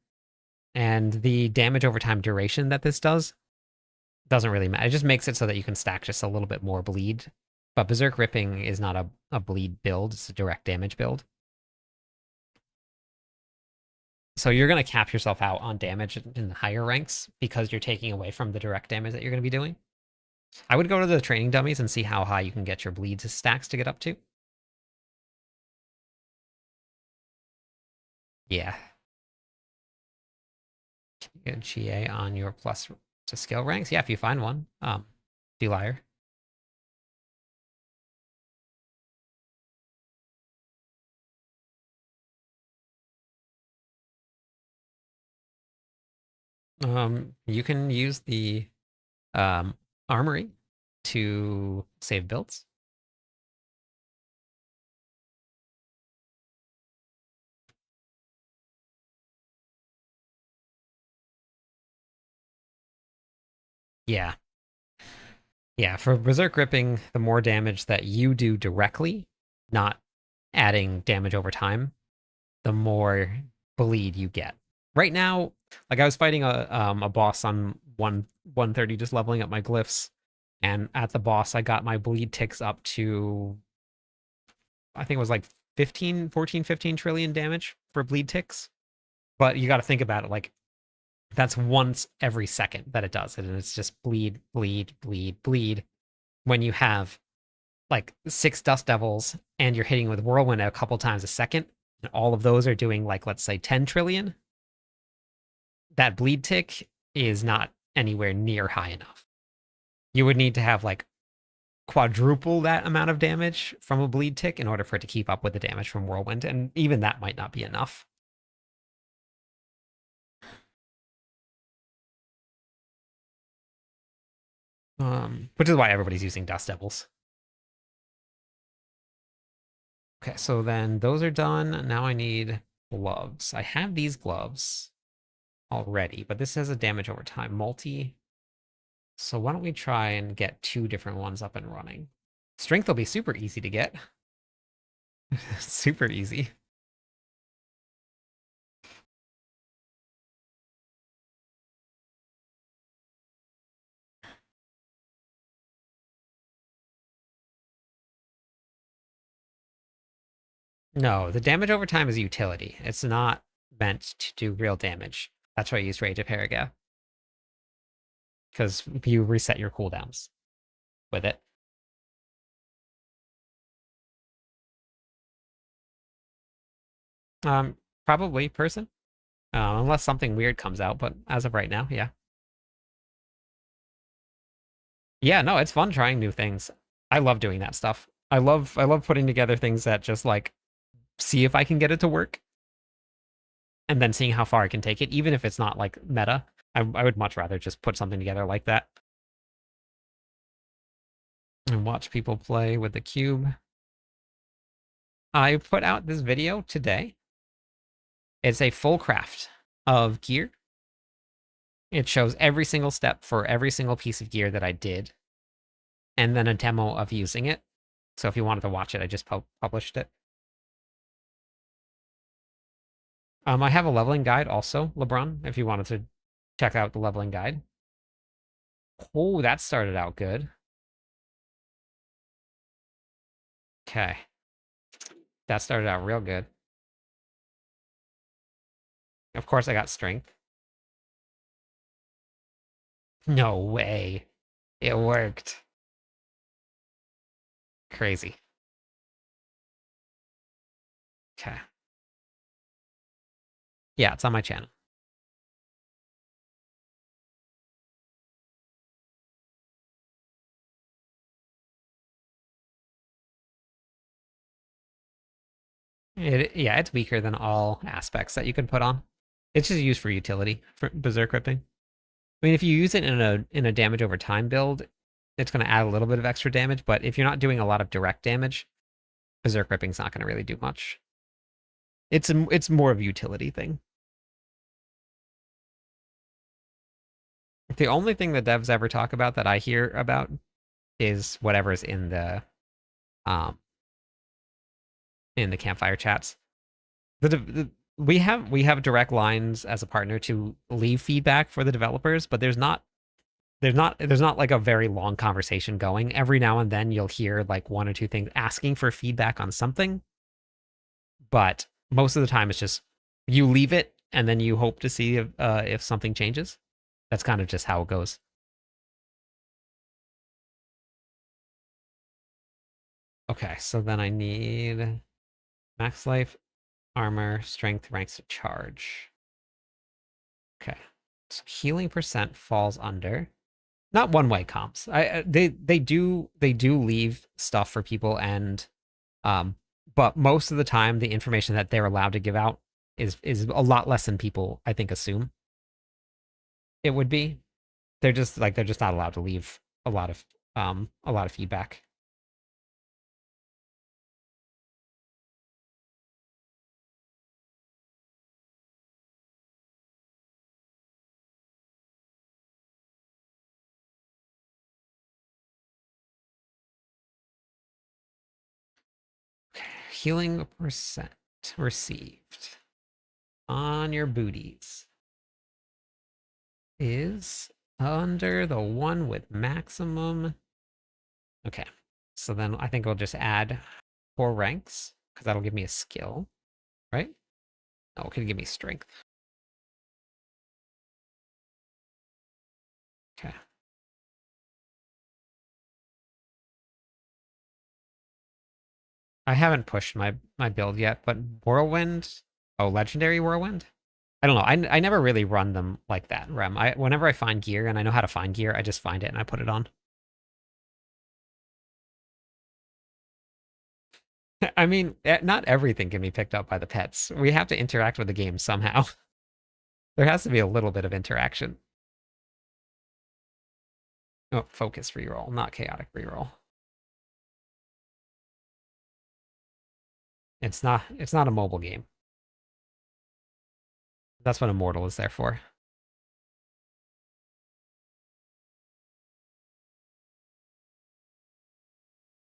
And the damage over time duration that this doesn't really matter. It just makes it so that you can stack just a little bit more bleed. But Berserk Ripping is not a bleed build, it's a direct damage build. So you're going to cap yourself out on damage in the higher ranks because you're taking away from the direct damage that you're going to be doing. I would go to the training dummies and see how high you can get your bleeds stacks to get up to. Yeah. Get GA on your plus to skill ranks. Yeah, if you find one. Deliar. You can use the armory to save builds. Yeah. Yeah, for Berserk Ripping, the more damage that you do directly, not adding damage over time, the more bleed you get. Right now, like I was fighting a boss on 130, just leveling up my glyphs, and at the boss I got my bleed ticks up to, I think it was like 15 trillion damage for bleed ticks. But you got to think about it, like that's once every second that it does it, and it's just bleed, bleed, bleed, bleed. When you have like 6 Dust Devils and you're hitting with Whirlwind a couple times a second, and all of those are doing like, let's say 10 trillion, that bleed tick is not anywhere near high enough. You would need to have like quadruple that amount of damage from a bleed tick in order for it to keep up with the damage from Whirlwind, and even that might not be enough. Which is why everybody's using Dust Devils. Okay, so then those are done. Now I need gloves. I have these gloves already, but this has a damage over time multi. So why don't we try and get 2 different ones up and running? Strength will be super easy to get. Super easy. No, the damage over time is a utility. It's not meant to do real damage. That's why I use Rage of Paraga. Because you reset your cooldowns with it. Probably person. Unless something weird comes out, but as of right now, yeah. Yeah, no, it's fun trying new things. I love doing that stuff. I love putting together things that just like see if I can get it to work and then seeing how far I can take it, even if it's not like meta. I would much rather just put something together like that and watch people play with the cube. I put out this video today. It's a full craft of gear. It shows every single step for every single piece of gear that I did, and then a demo of using it. So if you wanted to watch it, I just published it. I have a leveling guide also, LeBron, if you wanted to check out the leveling guide. Oh, that started out good. Okay. That started out real good. Of course, I got strength. No way. It worked. Crazy. Okay. Yeah, it's on my channel. Yeah, it's weaker than all aspects that you can put on. It's just used for utility for Berserk Ripping. I mean, if you use it in a damage over time build, it's going to add a little bit of extra damage. But if you're not doing a lot of direct damage, Berserk Ripping's not going to really do much. It's more of a utility thing. The only thing that devs ever talk about that I hear about is whatever's um in the campfire chats. We have direct lines as a partner to leave feedback for the developers, but there's not like a very long conversation going. Every now and then you'll hear like 1 or 2 things asking for feedback on something, but most of the time it's just you leave it and then you hope to see if something changes. That's kind of just how it goes. Okay, so then I need max life. Armor, strength, ranks to charge. Okay. So healing percent falls under. Not one-way comps. They do leave stuff for people, and but most of the time the information that they're allowed to give out is a lot less than people I think assume it would be. They're just not allowed to leave a lot of feedback. Healing percent received on your booties is under the one with maximum. Okay, so then I think I'll just add 4 ranks because that'll give me a skill, right? Oh, it could give me strength. Okay. I haven't pushed my build yet, but Whirlwind, oh, Legendary Whirlwind? I don't know. I never really run them like that, Rem. Whenever I find gear and I know how to find gear, I just find it and I put it on. I mean, not everything can be picked up by the pets. We have to interact with the game somehow. There has to be a little bit of interaction. Oh, focus reroll, not chaotic reroll. It's not a mobile game. That's what Immortal is there for.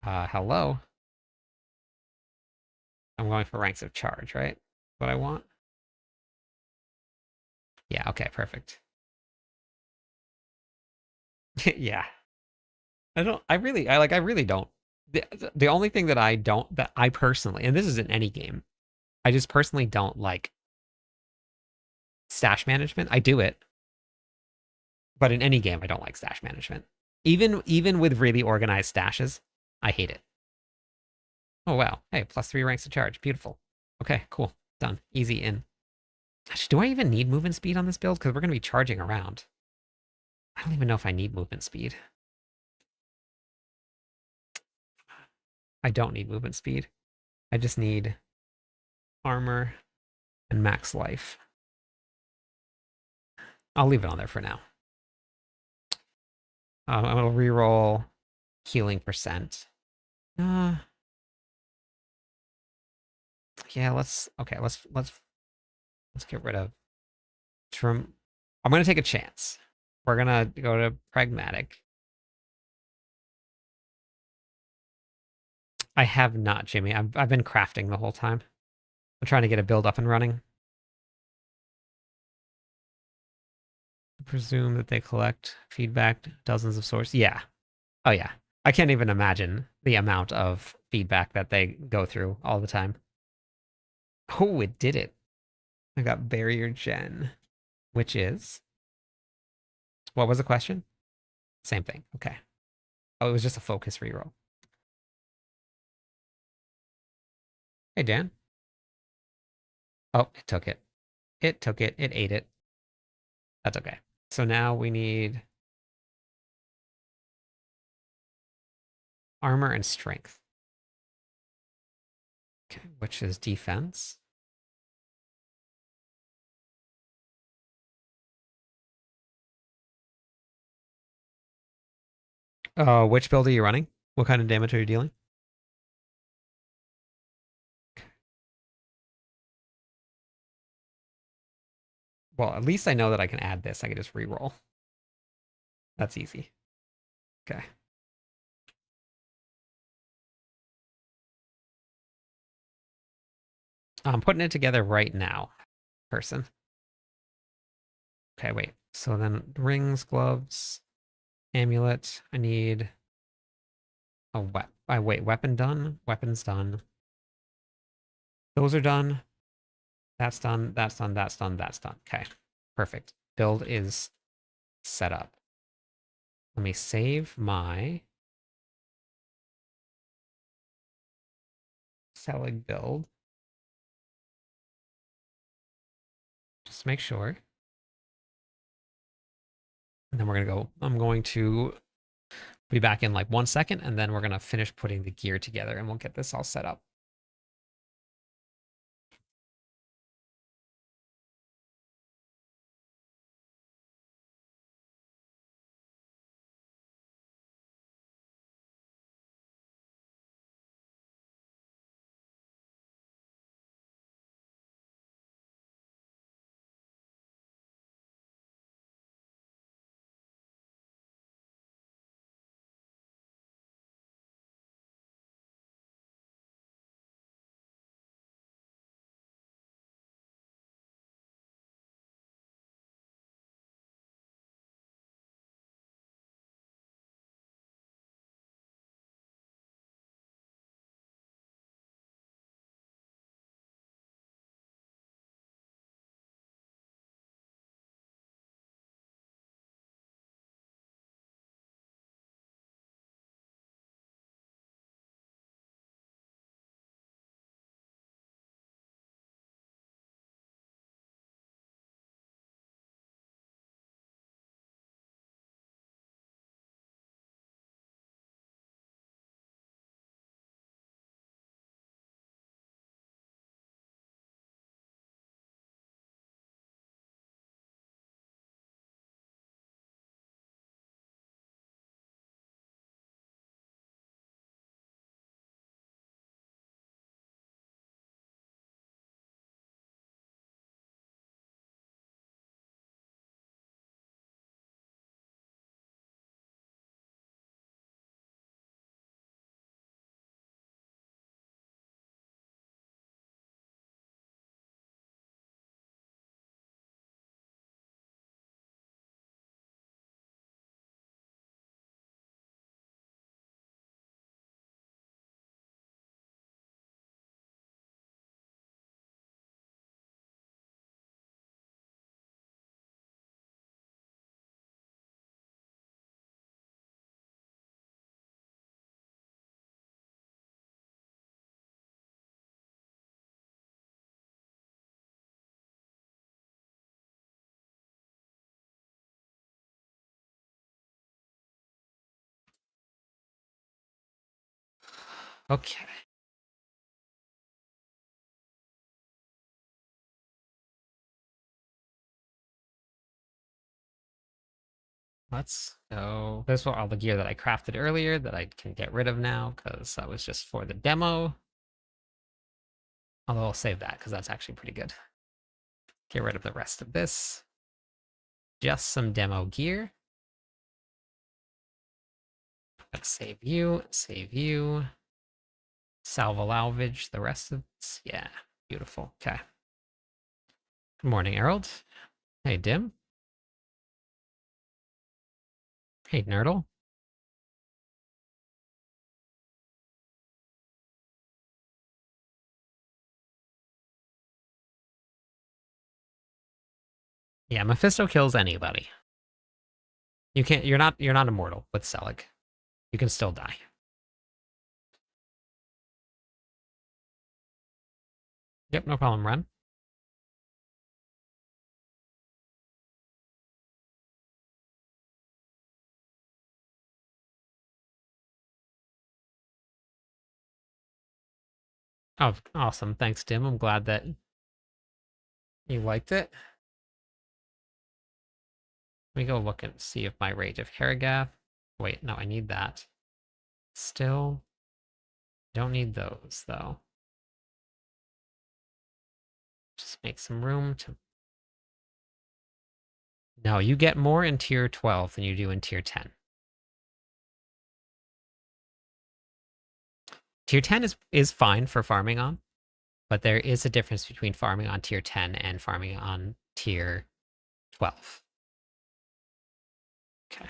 Hello. I'm going for ranks of charge, right? What I want? Yeah, okay, perfect. Yeah. I really don't. The only thing that I personally, and this isn't any game, I just personally don't like stash management. I do it, but in any game, I don't like stash management. Even with really organized stashes, I hate it. Oh wow. Hey, +3 ranks to charge. Beautiful. Okay, cool. Done. Easy in. Gosh, do I even need movement speed on this build? Because we're gonna be charging around. I don't even know if I need movement speed. I don't need movement speed. I just need armor and max life. I'll leave it on there for now. I'm gonna reroll healing percent. Yeah, let's get rid of Trim. I'm gonna take a chance. We're gonna go to pragmatic. I have not, Jimmy. I've been crafting the whole time. I'm trying to get a build up and running. I presume that they collect feedback, dozens of sources. Yeah. Oh yeah. I can't even imagine the amount of feedback that they go through all the time. Oh, it did it. I got barrier gen, which is what was the question? Same thing. Okay. Oh, it was just a focus reroll. Hey, Dan. Oh, it took it. It took it. It ate it. That's okay. So now we need armor and strength. Okay, which is defense. Which build are you running? What kind of damage are you dealing? Well, at least I know that I can add this. I can just reroll. That's easy. Okay. I'm putting it together right now, person. Okay, wait. So then rings, gloves, amulet. I need a wait, weapon done. Weapons done. Those are done. That's done. That's done. That's done. That's done. Okay, perfect. Build is set up. Let me save my selling build. Just make sure. And then we're gonna go. I'm going to be back in like 1 second, and then we're gonna finish putting the gear together, and we'll get this all set up. Okay. Let's go. This is all the gear that I crafted earlier that I can get rid of now because that was just for the demo. Although I'll save that because that's actually pretty good. Get rid of the rest of this. Just some demo gear. Let's save you, save you. Salvo salvage the rest of this. Yeah, beautiful. Okay. Good morning, Harold. Hey, Dim. Hey, Nerdle. Yeah, Mephisto kills anybody. You can't. You're not immortal with Selig. You can still die. Yep, no problem. Run. Oh, awesome. Thanks, Dim. I'm glad that you liked it. Let me go look and see if my Rage of Karagath. Wait, no, I need that. Still don't need those though. Just make some room to. No, you get more in tier 12 than you do in tier 10. Tier 10 is fine for farming on, but there is a difference between farming on tier 10 and farming on tier 12. Okay.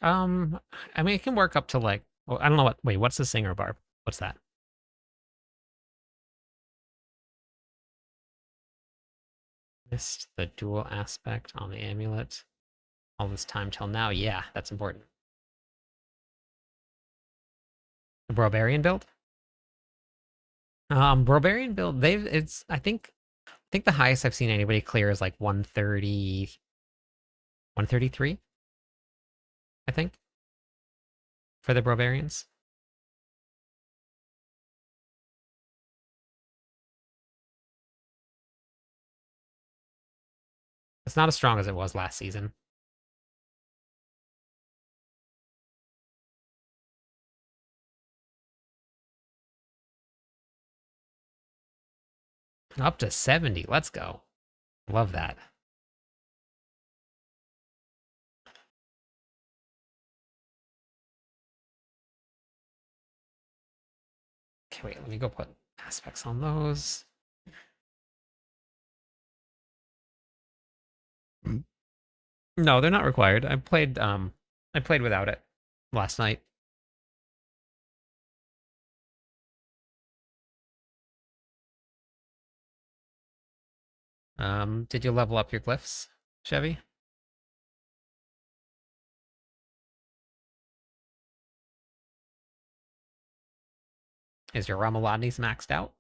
Um, I mean, it can work up to like, well, I don't know what. Wait, what's the Singer Barb? What's that? Missed the dual aspect on the amulet all this time till now. Yeah, that's important. The Brobarian build. Brobarian build. They've it's. I think the highest I've seen anybody clear is like 130, 133. I think for the Brobarians. It's not as strong as it was last season. Up to 70. Let's go. Love that. Okay, wait, let me go put aspects on those. No, they're not required. I played without it last night. Did you level up your glyphs, Chevy? Is your Ramalodni's maxed out?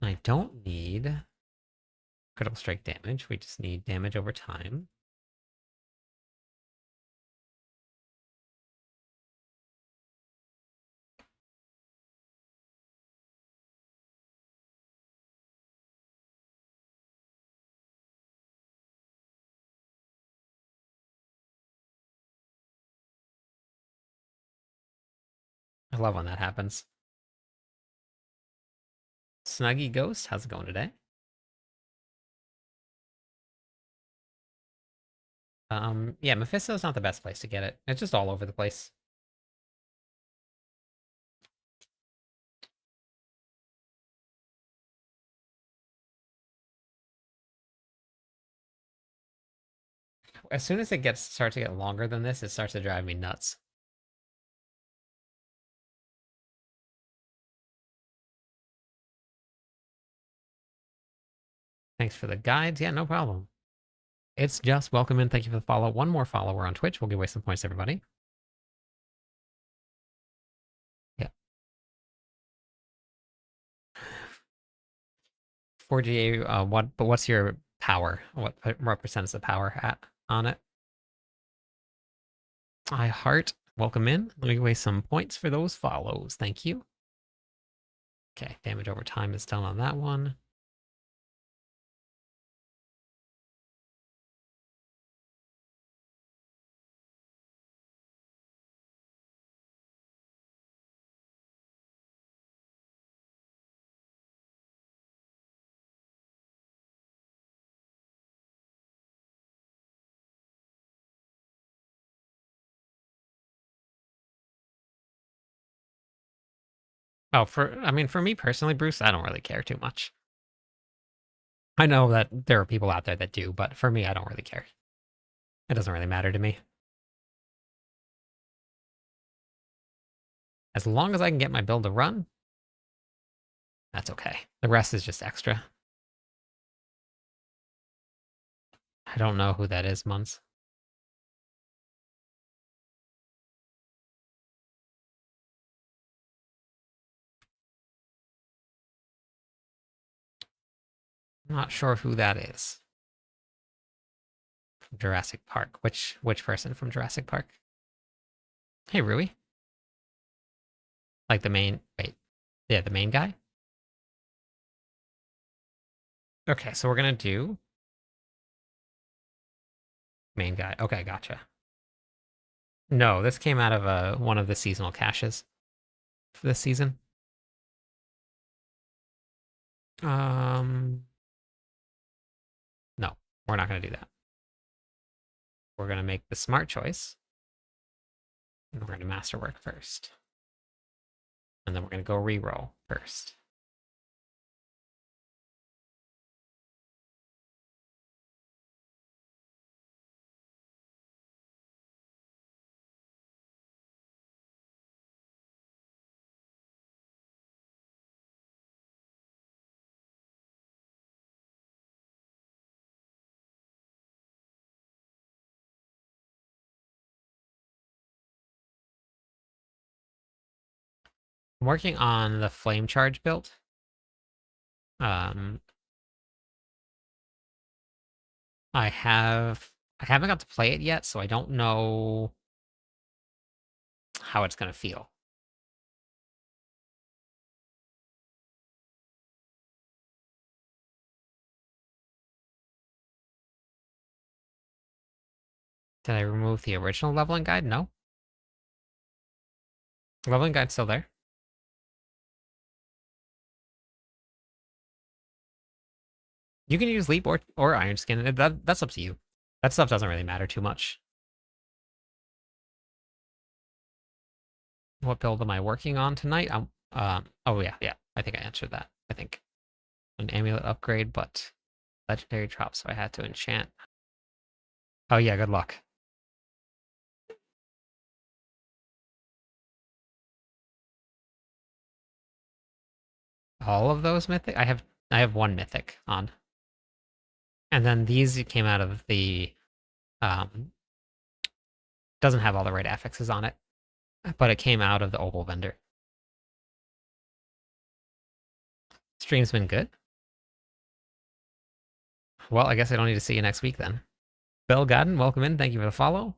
I don't need critical strike damage. We just need damage over time. I love when that happens. Snuggy Ghost, how's it going today? Yeah, Mephisto's not the best place to get it. It's just all over the place. As soon as it starts to get longer than this, it starts to drive me nuts. Thanks for the guides. Yeah, no problem. It's just welcome in. Thank you for the follow. One more follower on Twitch. We'll give away some points, everybody. Yeah. 4GA, what's your power? What percent is the power at on it? I heart. Welcome in. Let me give away some points for those follows. Thank you. Okay, damage over time is done on that one. Oh, for me personally, Bruce, I don't really care too much. I know that there are people out there that do, but for me, I don't really care. It doesn't really matter to me. As long as I can get my build to run, that's okay. The rest is just extra. I don't know who that is, Muns. I'm not sure who that is. From Jurassic Park. Which person from Jurassic Park? Hey, Rui. Like the main, wait. Yeah, the main guy? Okay, so we're gonna do main guy. Okay, gotcha. No, this came out of one of the seasonal caches for this season. No, we're not gonna do that. We're gonna make the smart choice And we're going to masterwork first. And then we're going to go reroll first. I'm working on the flame charge build. I haven't got to play it yet, so I don't know how it's gonna feel. Did I remove the original leveling guide? No. Leveling guide's still there. You can use Leap or Iron Skin. That's up to you. That stuff doesn't really matter too much. What build am I working on tonight? Oh yeah. I think I answered that. I think an amulet upgrade, but legendary drop, so I had to enchant. Oh yeah, good luck. All of those mythic? I have one mythic on. And then these came out of the doesn't have all the right affixes on it, but it came out of the Opal vendor. Stream's been good. Well, I guess I don't need to see you next week then. Bell Godden, welcome in. Thank you for the follow.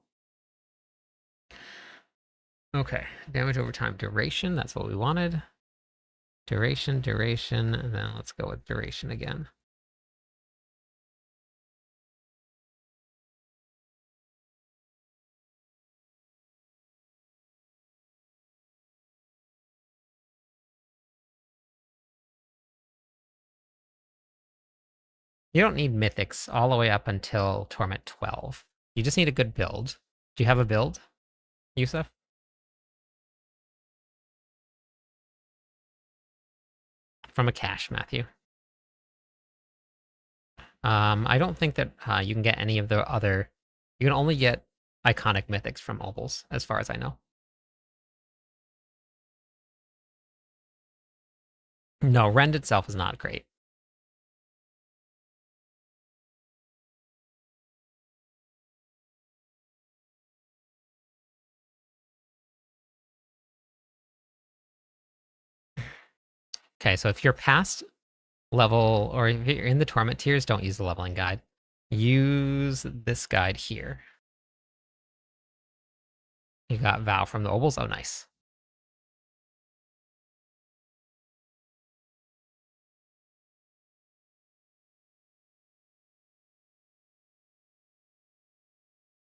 Okay, damage over time duration. That's what we wanted. Duration, and then let's go with duration again. You don't need mythics all the way up until Torment 12. You just need a good build. Do you have a build, Yusuf? From a cache, Matthew. I don't think that you can get any of the other... You can only get iconic mythics from Opals, as far as I know. No, Rend itself is not great. Okay, so if you're past level, or if you're in the Torment tiers, don't use the leveling guide. Use this guide here. You got Vow from the Opals. Oh, nice.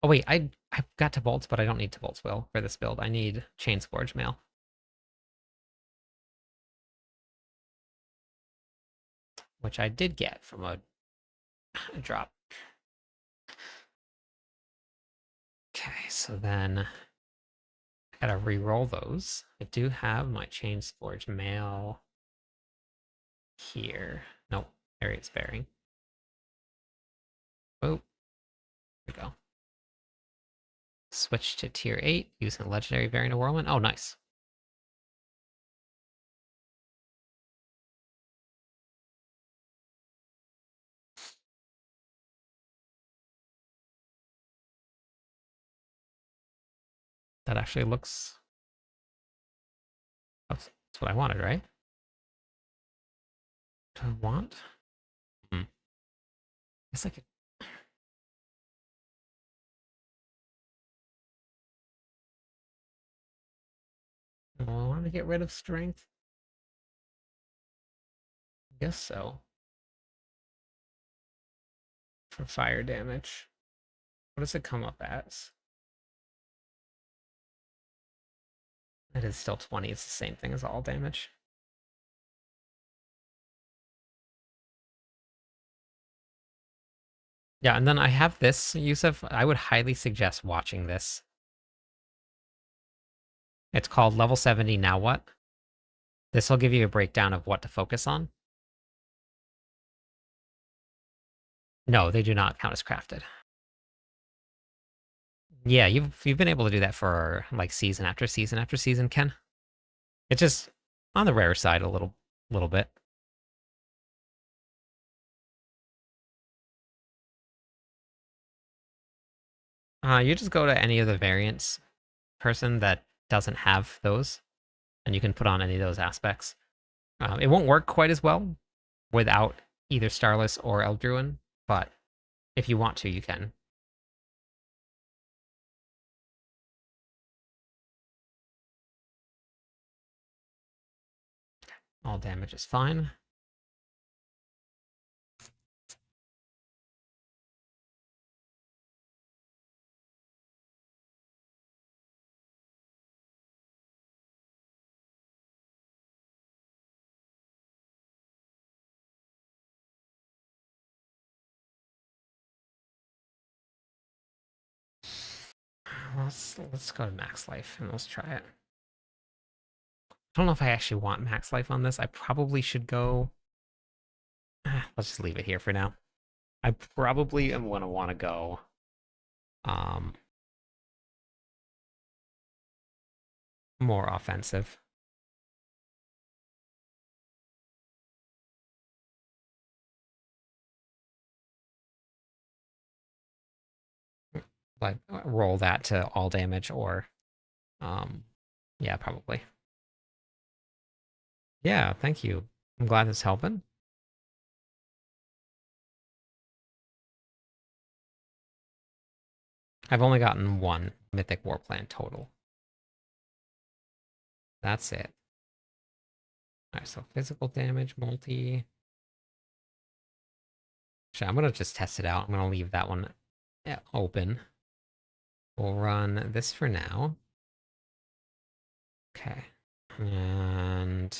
Oh wait, I got to bolts, but I don't need to bolts will for this build. I need Chainscourge Mail. Which I did get from a drop. Okay, so then I gotta re-roll those. I do have my Chainscourge Mail here. Nope, Arius Bearing. Oh, there we go. Switch to tier 8 using legendary variant of Whirlwind. Oh, nice. That actually looks... That's what I wanted, right? Do I want? I guess I could... I want to get rid of strength. I guess so. For fire damage. What does it come up as? It is still 20. It's the same thing as all damage. Yeah, and then I have this, Yusuf. I would highly suggest watching this. It's called Level 70 Now What? This will give you a breakdown of what to focus on. No, they do not count as crafted. Yeah, you've been able to do that for like season after season after season, Ken. It's just on the rare side a little bit. You just go to any of the variants person that doesn't have those, and you can put on any of those aspects. It won't work quite as well without either Starless or Eldruin, but if you want to, you can. All damage is fine. Let's go to max life and let's try it. I don't know if I actually want max life on this. I probably should go. Let's just leave it here for now. I probably am gonna want to go. More offensive. Like roll that to all damage or, yeah, probably. Yeah, thank you. I'm glad it's helping. I've only gotten one Mythic War Plan total. That's it. Alright, so physical damage, multi. Actually, I'm gonna just test it out. I'm gonna leave that one open. We'll run this for now. Okay. And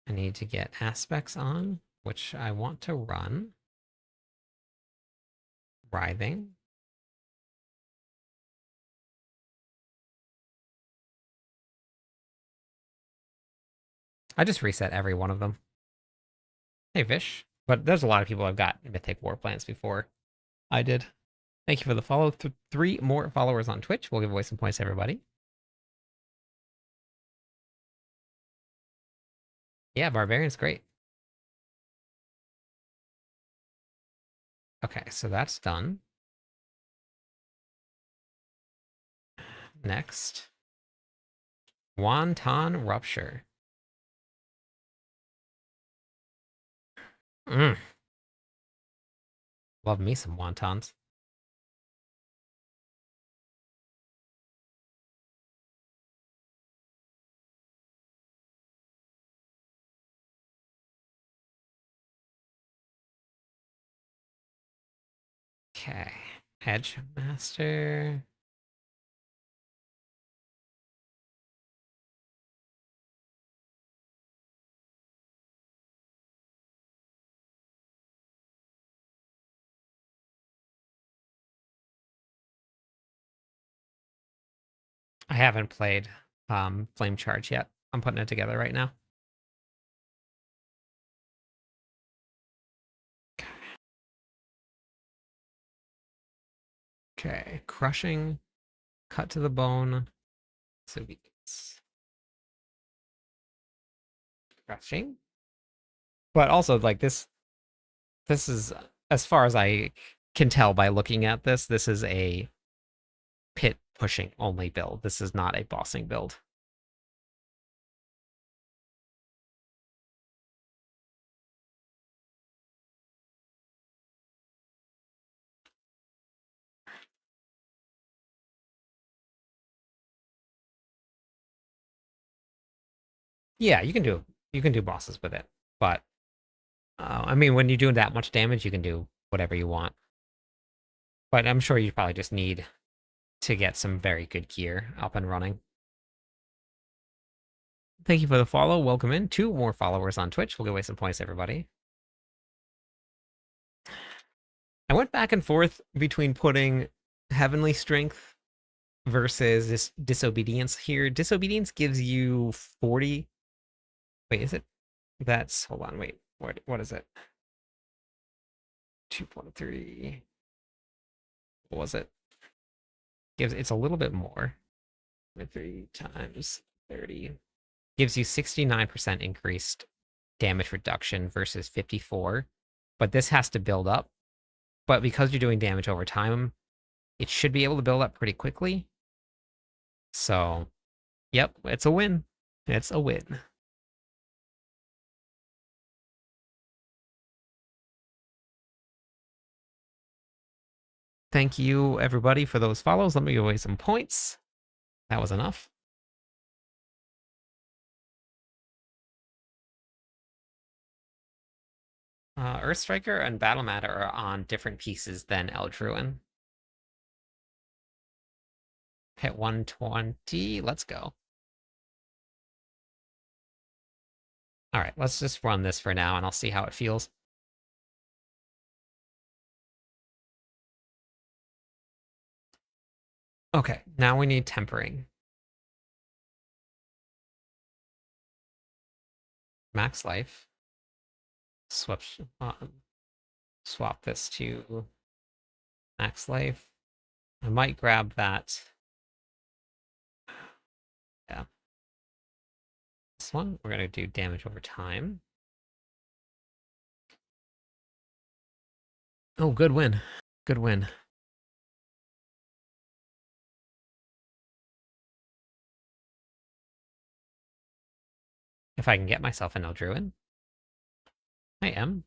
I need to get aspects on, which I want to run. Writhing. I just reset every one of them. Hey, Vish. But there's a lot of people I've got Mythic War Plans before I did. Thank you for the follow. 3 more followers on Twitch. We'll give away some points to everybody. Yeah, Barbarian's great. Okay, so that's done. Next. Wonton Rupture. Love me some wontons. Okay. Hedgemaster. I haven't played Flame Charge yet. I'm putting it together right now. Okay, crushing, cut to the bone. So it's crushing. But also like this is, as far as I can tell by looking at this is a pit pushing only build. This is not a bossing build. Yeah, you can do bosses with it, but I mean, when you're doing that much damage, you can do whatever you want. But I'm sure you probably just need to get some very good gear up and running. Thank you for the follow. Welcome in. 2 more followers on Twitch. We'll give away some points, everybody. I went back and forth between putting Heavenly Strength versus this disobedience here. Disobedience gives you 40. Wait, is it? That's hold on, wait. What is it? 2.3. What was it? Gives it's a little bit more. 3 times 30 gives you 69% increased damage reduction versus 54. But this has to build up. But because you're doing damage over time, it should be able to build up pretty quickly. So, yep, it's a win. It's a win. Thank you, everybody, for those follows. Let me give away some points. That was enough. Earthstriker and Battle Matter are on different pieces than Eldruin. Hit 120. Let's go. All right, let's just run this for now, and I'll see how it feels. Okay, now we need tempering. Max life. Swap this to max life. I might grab that. Yeah. This one, we're going to do damage over time. Oh, good win. Good win. If I can get myself an Eldruin. I am.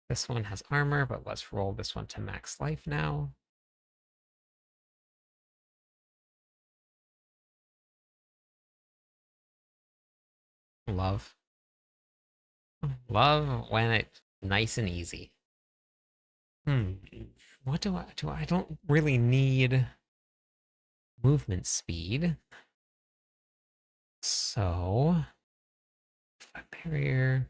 This one has armor, but let's roll this one to max life now. Love. Love when it's nice and easy. What do I don't really need movement speed. So barrier.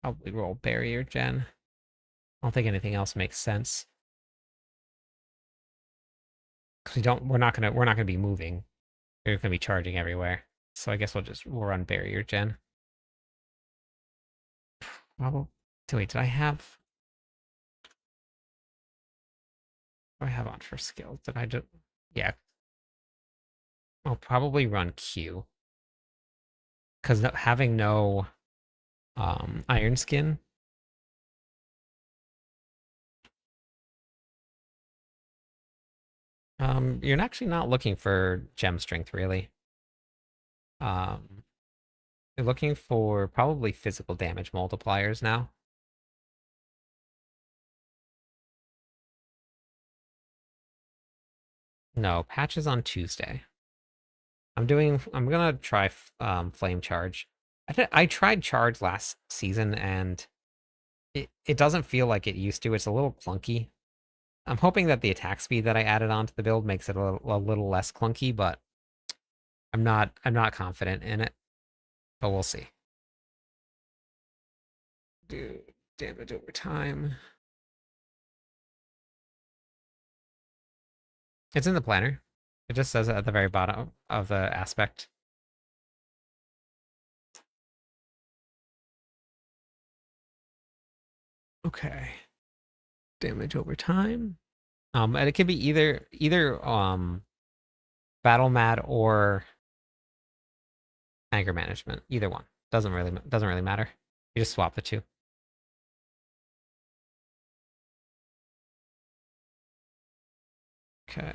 Probably roll barrier gen. I don't think anything else makes sense. Cause we're not gonna be moving. We're gonna be charging everywhere. So I guess we'll run barrier gen. Probably. Wait, did I have? What do I have on for skills? Did I just? Yeah. I'll probably run Q. Because having no iron skin. You're actually not looking for gem strength really. You're looking for probably physical damage multipliers now. No, patches on Tuesday. I'm gonna try flame charge. I tried charge last season and it doesn't feel like it used to. It's a little clunky. I'm hoping that the attack speed that I added onto the build makes it a little less clunky, but I'm not confident in it. But we'll see. Do damage over time. It's in the planner. It just says it at the very bottom of the aspect. Okay. Damage over time. And it can be either battle mad or anger management. Either one. Doesn't really matter. You just swap the two. Okay.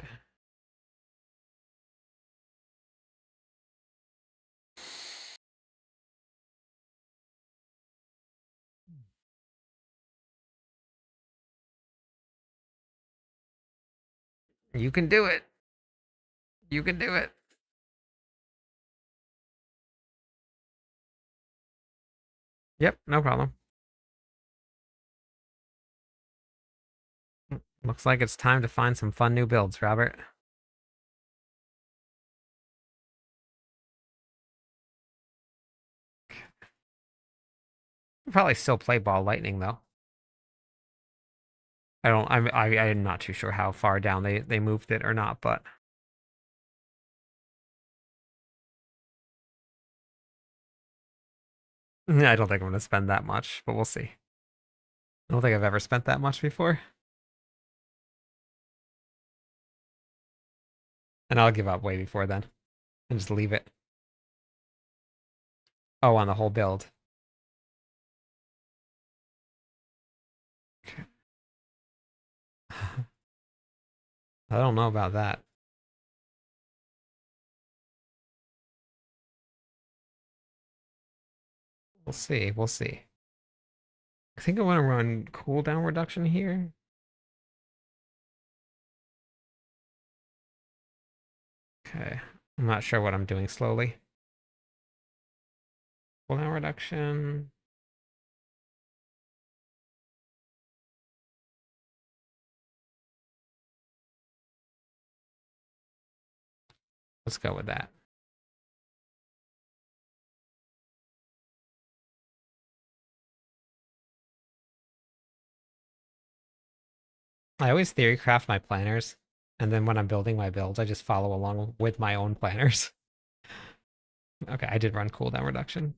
You can do it. You can do it. Yep, no problem. Looks like it's time to find some fun new builds, Robert. I'll probably still play Ball Lightning, though. I'm not too sure how far down they moved it or not, but I don't think I'm gonna spend that much, but we'll see. I don't think I've ever spent that much before. And I'll give up way before then and just leave it. Oh, on the whole build. Okay. I don't know about that. We'll see. We'll see. I think I want to run cooldown reduction here. Okay. I'm not sure what I'm doing slowly. Cooldown reduction. Let's go with that. I always theory craft my planners, and then when I'm building my builds, I just follow along with my own planners. Okay, I did run cooldown reduction.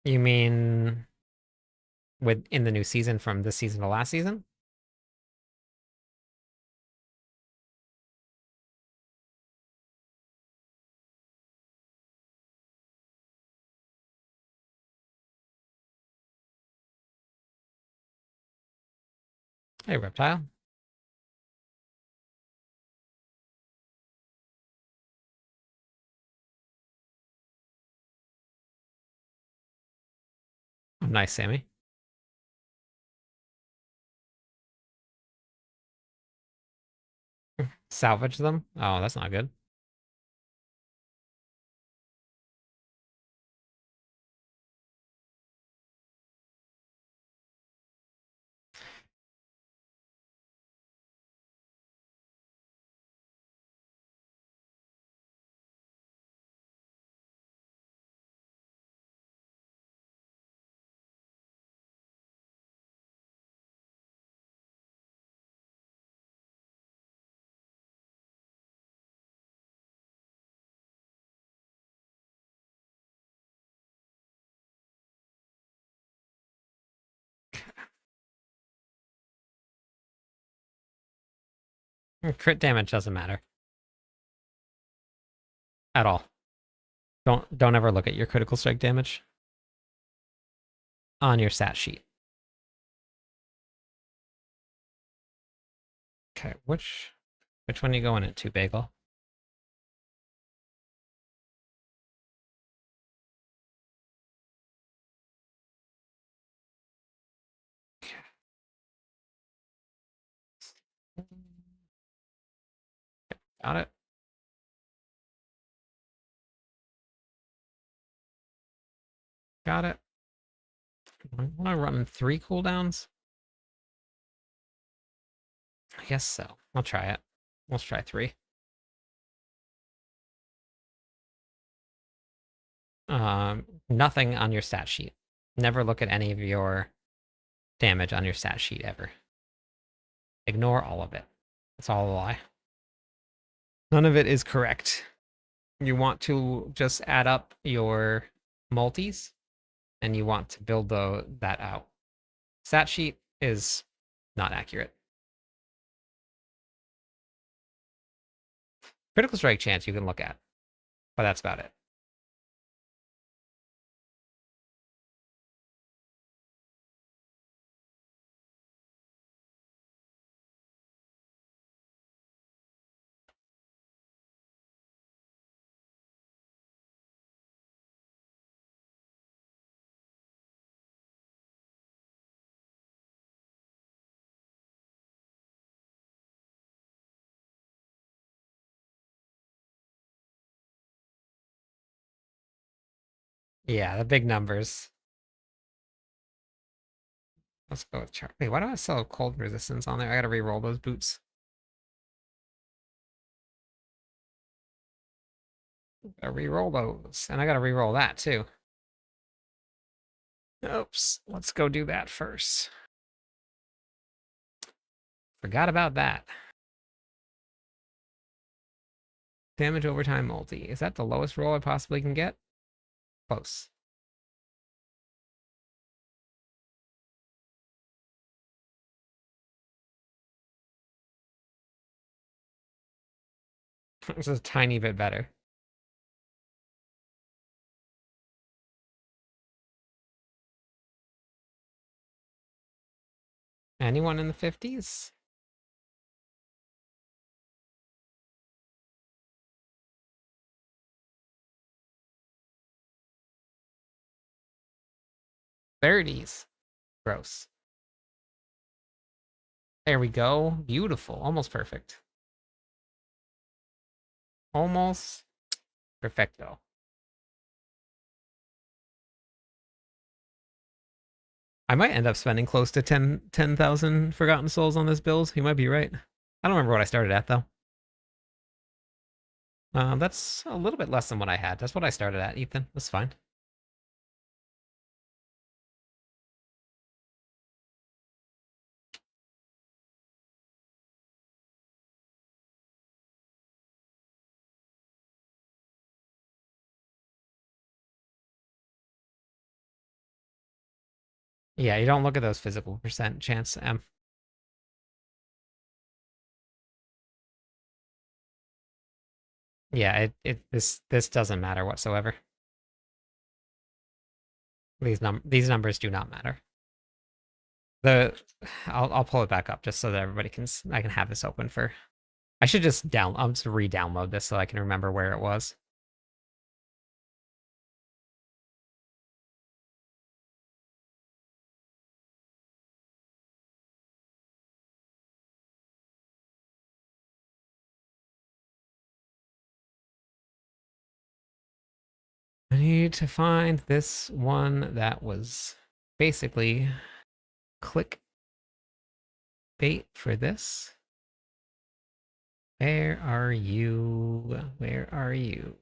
You mean with in the new season from this season to last season? Hey, Reptile. Oh, nice, Sammy. Salvage them? Oh, that's not good. Crit damage doesn't matter at all. Don't ever look at your critical strike damage on your stat sheet. Okay, which one are you going into, Bagel? Got it. Got it. I want to run 3 cooldowns. I guess so. I'll try it. Let's try 3. Nothing on your stat sheet. Never look at any of your damage on your stat sheet ever. Ignore all of it. It's all a lie. None of it is correct. You want to just add up your multis, and you want to build that out. Stat sheet is not accurate. Critical strike chance you can look at, but that's about it. Yeah, the big numbers. Let's go with chart. Wait, why do I still have cold resistance on there? I gotta re-roll those boots. Gotta re-roll those, and I gotta re-roll that too. Oops, let's go do that first. Forgot about that. Damage overtime multi. Is that the lowest roll I possibly can get? Close. This is a tiny bit better. Anyone in the 50s? '30s. Gross. There we go. Beautiful. Almost perfect. Almost perfecto. I might end up spending close to 10,000 Forgotten Souls on this build. You might be right. I don't remember what I started at, though. That's a little bit less than what I had. That's what I started at, Ethan. That's fine. Yeah, you don't look at those physical percent chance, M. Yeah, this doesn't matter whatsoever. These numbers do not matter. The I'll pull it back up just so that everybody can I can have this open for. I should just I'll just re-download this so I can remember where it was. I need to find this one that was basically click bait for this. Where are you? Where are you?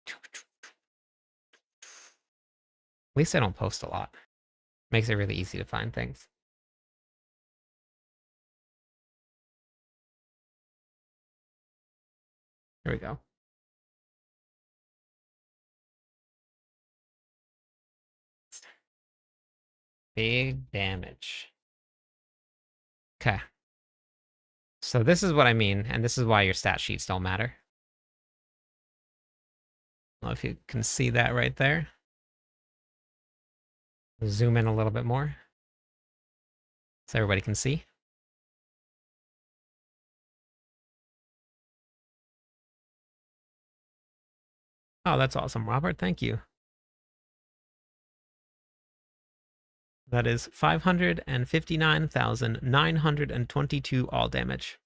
At least I don't post a lot. Makes it really easy to find things. Here we go. Big damage. Okay. So this is what I mean, and this is why your stat sheets don't matter. I don't know if you can see that right there. Zoom in a little bit more so everybody can see. Oh, that's awesome, Robert. Thank you. That is 559,922 all damage.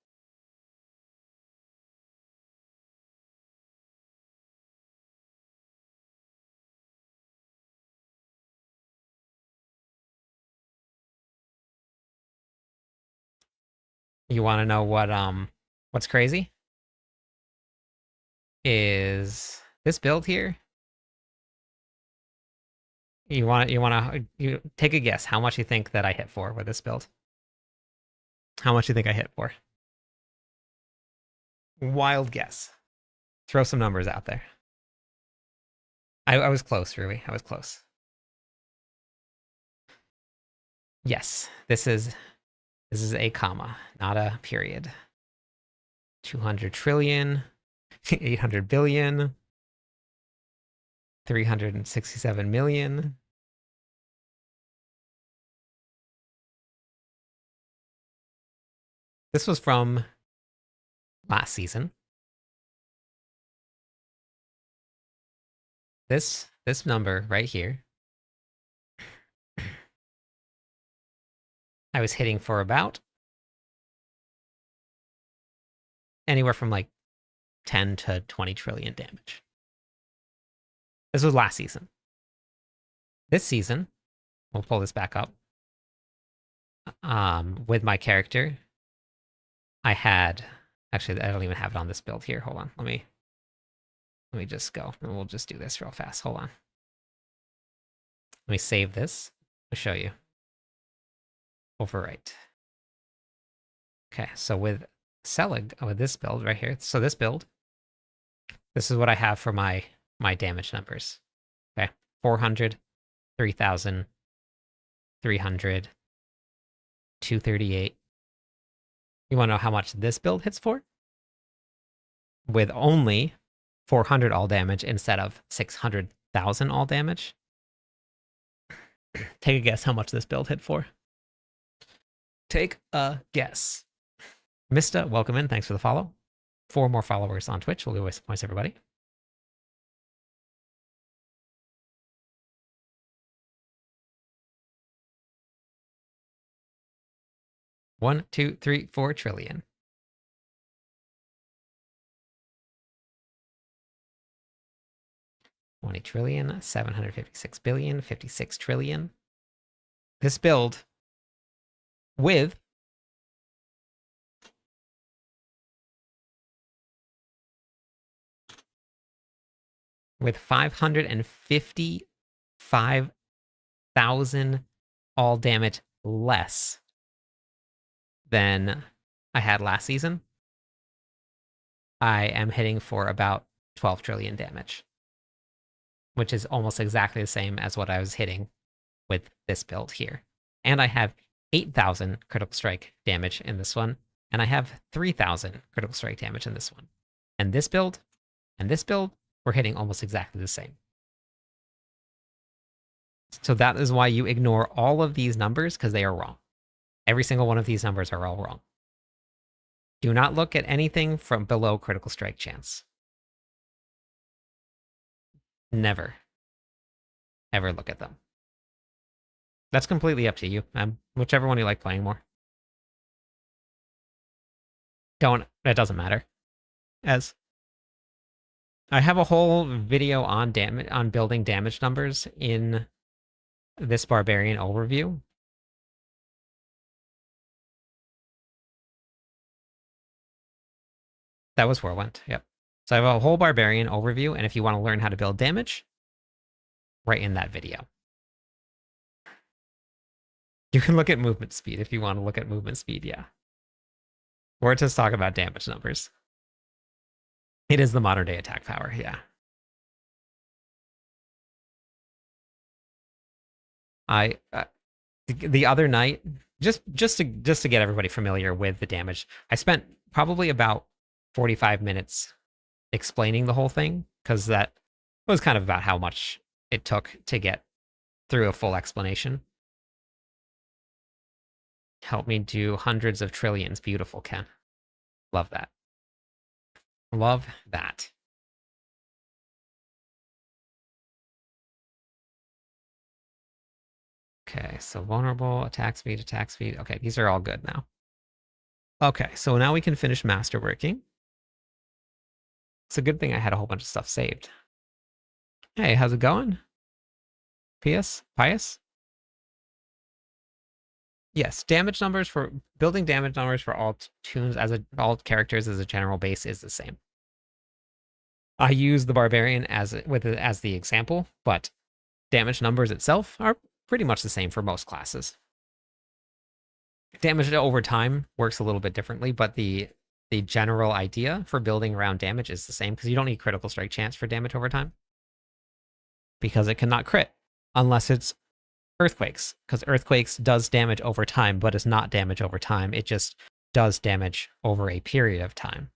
You want to know what's crazy? Is this build here? You take a guess how much you think that I hit for with this build? How much you think I hit for? Wild guess. Throw some numbers out there. I was close, Rui. I was close. Yes, this is a comma, not a period. 200 trillion, 800 billion, 367 million. This was from last season. This number right here, I was hitting for about anywhere from like 10 to 20 trillion damage. This was last season. This season, we'll pull this back up. With my character, I had actually I don't even have it on this build here. Hold on, let me just go and we'll just do this real fast. Hold on. Let me save this. I'll show you. Overwrite. Okay, so with Selig, with this build right here, so this build, this is what I have for my damage numbers. Okay, 400, 3,000, 300, 238. You want to know how much this build hits for? With only 400 all damage instead of 600,000 all damage. Take a guess how much this build hit for. Take a guess. Mista, welcome in. Thanks for the follow. 4 more followers on Twitch. We'll give away some points, everybody. One, 2, 3, 4 trillion. $20 trillion, 756 billion, 56 trillion. This build with with 555,000 all damage less than I had last season, I am hitting for about 12 trillion damage, which is almost exactly the same as what I was hitting with this build here. And I have 8,000 critical strike damage in this one, and I have 3,000 critical strike damage in this one. And this build and this build, we're hitting almost exactly the same. So that is why you ignore all of these numbers, because they are wrong. Every single one of these numbers are all wrong. Do not look at anything from below critical strike chance. Never, ever look at them. That's completely up to you. Whichever one you like playing more. It doesn't matter. As I have a whole video on building damage numbers in this Barbarian overview. That was Whirlwind, yep. So I have a whole Barbarian overview, and if you want to learn how to build damage, right in that video. You can look at movement speed if you want to look at movement speed, yeah. Or just talk about damage numbers. It is the modern day attack power, yeah. The other night, just to get everybody familiar with the damage, I spent probably about 45 minutes explaining the whole thing, because that was kind of about how much it took to get through a full explanation. Help me do hundreds of trillions. Beautiful, Ken. Love that. Love that. Okay, so vulnerable, attack speed. Okay, these are all good now. Okay, so now we can finish masterworking. It's a good thing I had a whole bunch of stuff saved. Hey, how's it going? Pius? Yes, damage numbers for building damage numbers for all tunes all characters as a general base is the same. I use the Barbarian as the example, but damage numbers itself are pretty much the same for most classes. Damage over time works a little bit differently, but the general idea for building around damage is the same, because you don't need critical strike chance for damage over time, because it cannot crit unless it's Earthquakes, because Earthquakes does damage over time, but it's not damage over time. It just does damage over a period of time.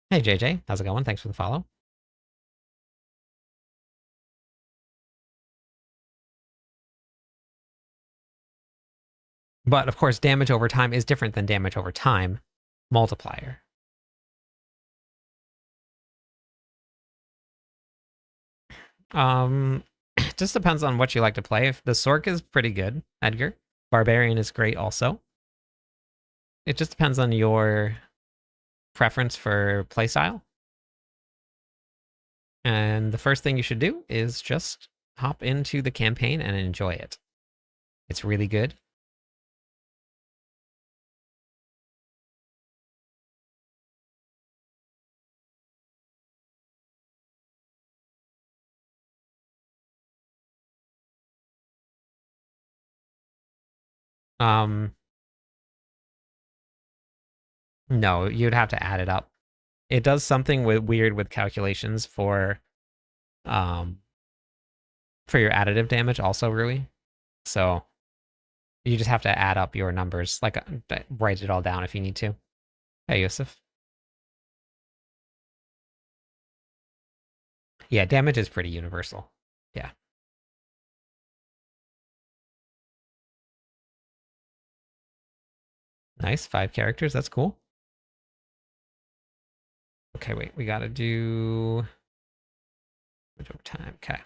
Hey, JJ. How's it going? Thanks for the follow. But, of course, damage over time is different than damage over time multiplier. It just depends on what you like to play. If the Sork is pretty good, Edgar. Barbarian is great also. It just depends on your preference for playstyle. And the first thing you should do is just hop into the campaign and enjoy it. It's really good. Um, no, you'd have to add it up. It does something weird with calculations um for your additive damage also, Rui. So you just have to add up your numbers, like write it all down if you need to. Hey, Yusuf. Yeah, damage is pretty universal. Yeah. Nice. 5 characters. That's cool. Okay, wait. We gotta do time. Okay.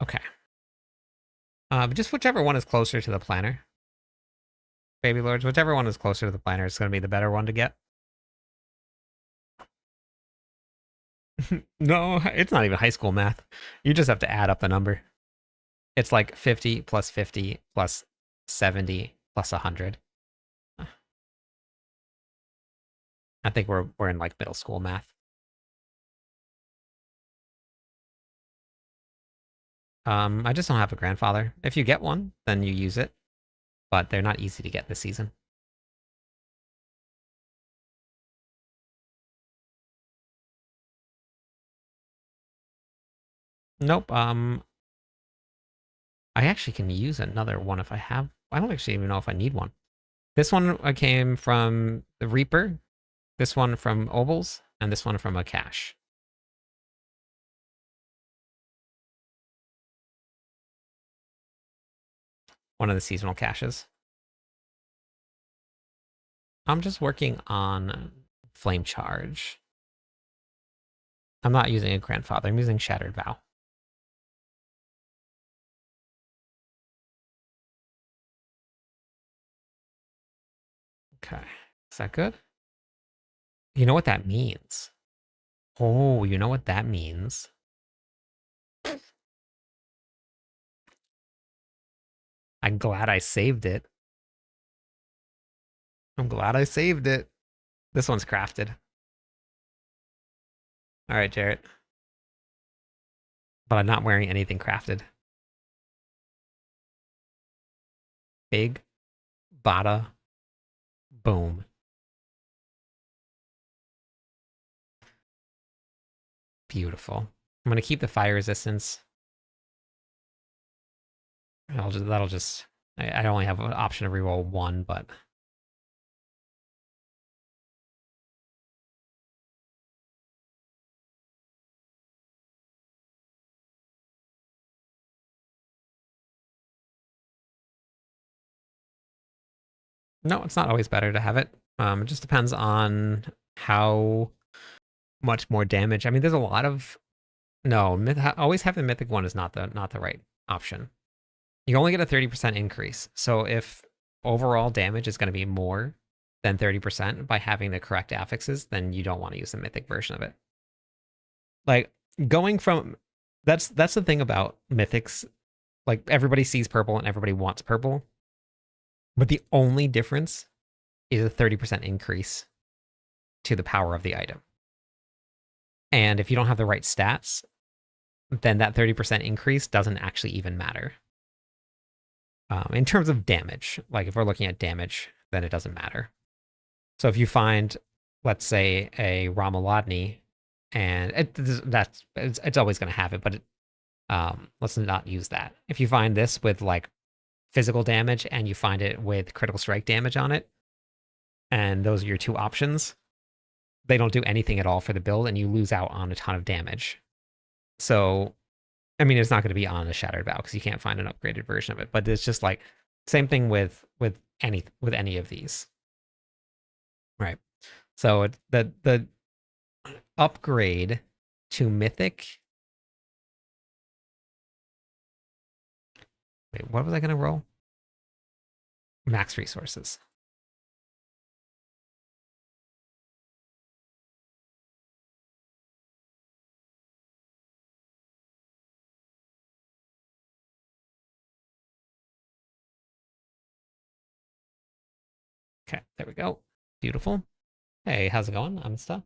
Okay. Just whichever one is closer to the planner. Baby Lords, whichever one is closer to the planner is going to be the better one to get. No, it's not even high school math. You just have to add up the number. It's like 50 plus 50 plus 70 plus 100. I think we're in like middle school math. I just don't have a grandfather. If you get one, then you use it, but they're not easy to get this season. Nope. I actually can use another one if I have. I don't actually even know if I need one. This one came from the Reaper, this one from Obols, and this one from a cache. One of the seasonal caches. I'm just working on Flame Charge. I'm not using a Grandfather. I'm using Shattered Vow. Okay. Is that good? You know what that means? Oh, you know what that means? I'm glad I saved it. I'm glad I saved it. This one's crafted. All right, Jarrett. But I'm not wearing anything crafted. Big, bada, boom. Beautiful. I'm gonna keep the fire resistance. That'll just. I only have an option to reroll one, but no, it's not always better to have it. It just depends on how much more damage. I mean, there's a lot of no. Always have the mythic one is not the right option. You only get a 30% increase. So if overall damage is going to be more than 30% by having the correct affixes, then you don't want to use the mythic version of it. Like going from that's the thing about mythics. Like everybody sees purple and everybody wants purple, but the only difference is a 30% increase to the power of the item. And if you don't have the right stats, then that 30% increase doesn't actually even matter. In terms of damage, like if we're looking at damage, then it doesn't matter. So if you find, let's say, a Ramalodni, and it's always going to have it, but let's not use that. If you find this with like physical damage and you find it with critical strike damage on it, and those are your two options, they don't do anything at all for the build, and you lose out on a ton of damage. So, I mean, it's not going to be on a Shattered Vow because you can't find an upgraded version of it. But it's just like same thing with any of these, right? So the upgrade to Mythic. Wait, what was I going to roll? Max resources. Okay, there we go. Beautiful. Hey, how's it going? I'm Stuff.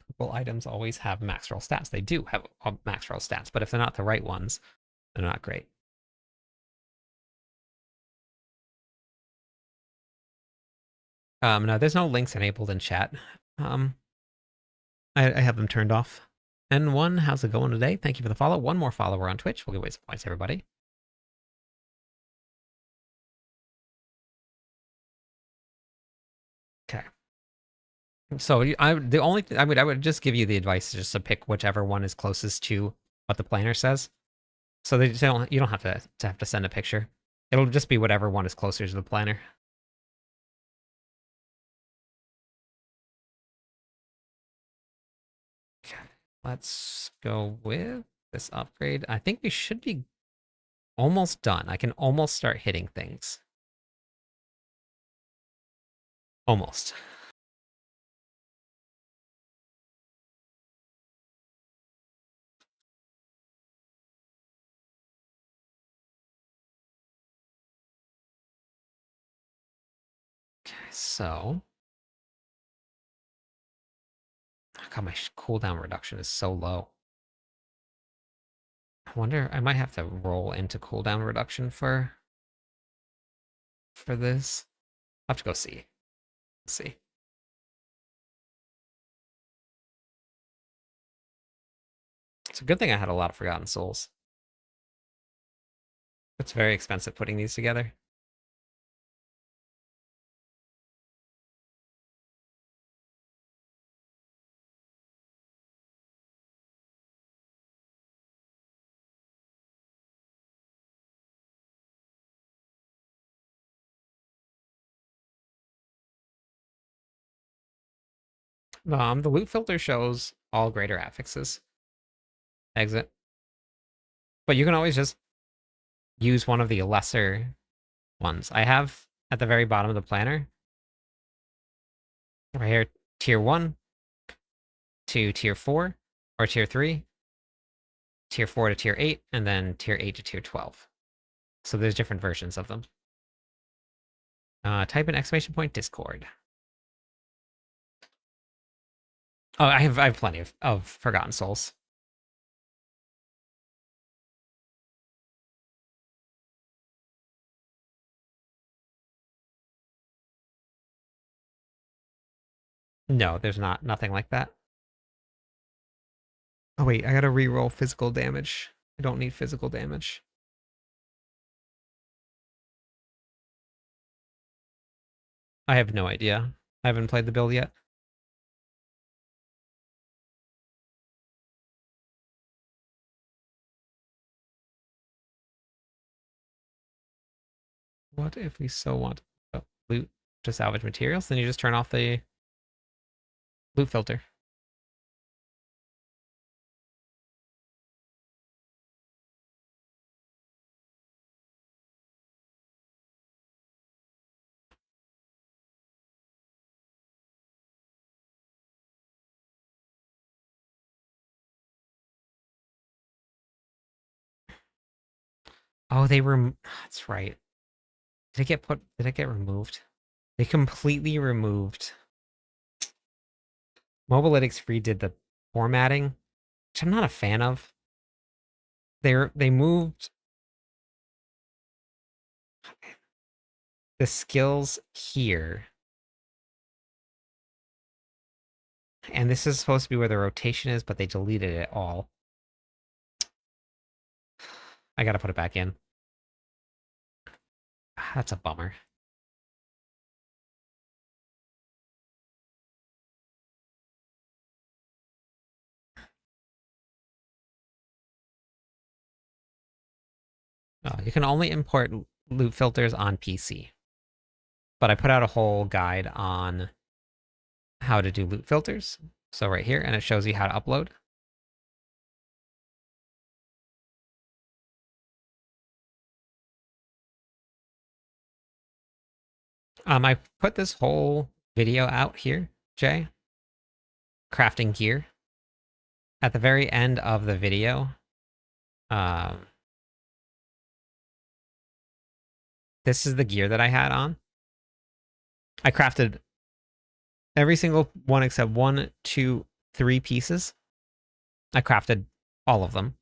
Purple items always have max roll stats. They do have max roll stats, but if they're not the right ones, they're not great. No, there's no links enabled in chat. I have them turned off. N1, how's it going today? Thank you for the follow. One more follower on Twitch. We'll give away some points, everybody. Okay. So I would just give you the advice just to pick whichever one is closest to what the planner says. So they just don't, you don't have to send a picture. It'll just be whatever one is closer to the planner. Okay. Let's go with this upgrade. I think we should be almost done. I can almost start hitting things. Almost. Okay, so God, my cooldown reduction is so low. I wonder, I might have to roll into cooldown reduction for this. I'll have to go see. Let's see. It's a good thing I had a lot of Forgotten Souls. It's very expensive putting these together. The loot filter shows all greater affixes. Exit. But you can always just use one of the lesser ones. I have at the very bottom of the planner, right here, tier 1 to tier 4, or tier 3, tier 4 to tier 8, and then tier 8 to tier 12. So there's different versions of them. Type in exclamation point Discord. Oh, I have plenty of Forgotten Souls. No, there's nothing like that. Oh wait, I gotta re-roll physical damage. I don't need physical damage. I have no idea. I haven't played the build yet. What if we so want loot to salvage materials? Then you just turn off the loot filter. Oh, that's right. Did it get removed? They completely removed. Mobalytics redid the formatting, which I'm not a fan of. They moved the skills here. And this is supposed to be where the rotation is, but they deleted it all. I gotta put it back in. That's a bummer. You can only import loot filters on PC. But I put out a whole guide on how to do loot filters. So right here, and it shows you how to upload. I put this whole video out here, Jay. Crafting gear. At the very end of the video, this is the gear that I had on. I crafted every single one except 1, 2, 3 pieces. I crafted all of them.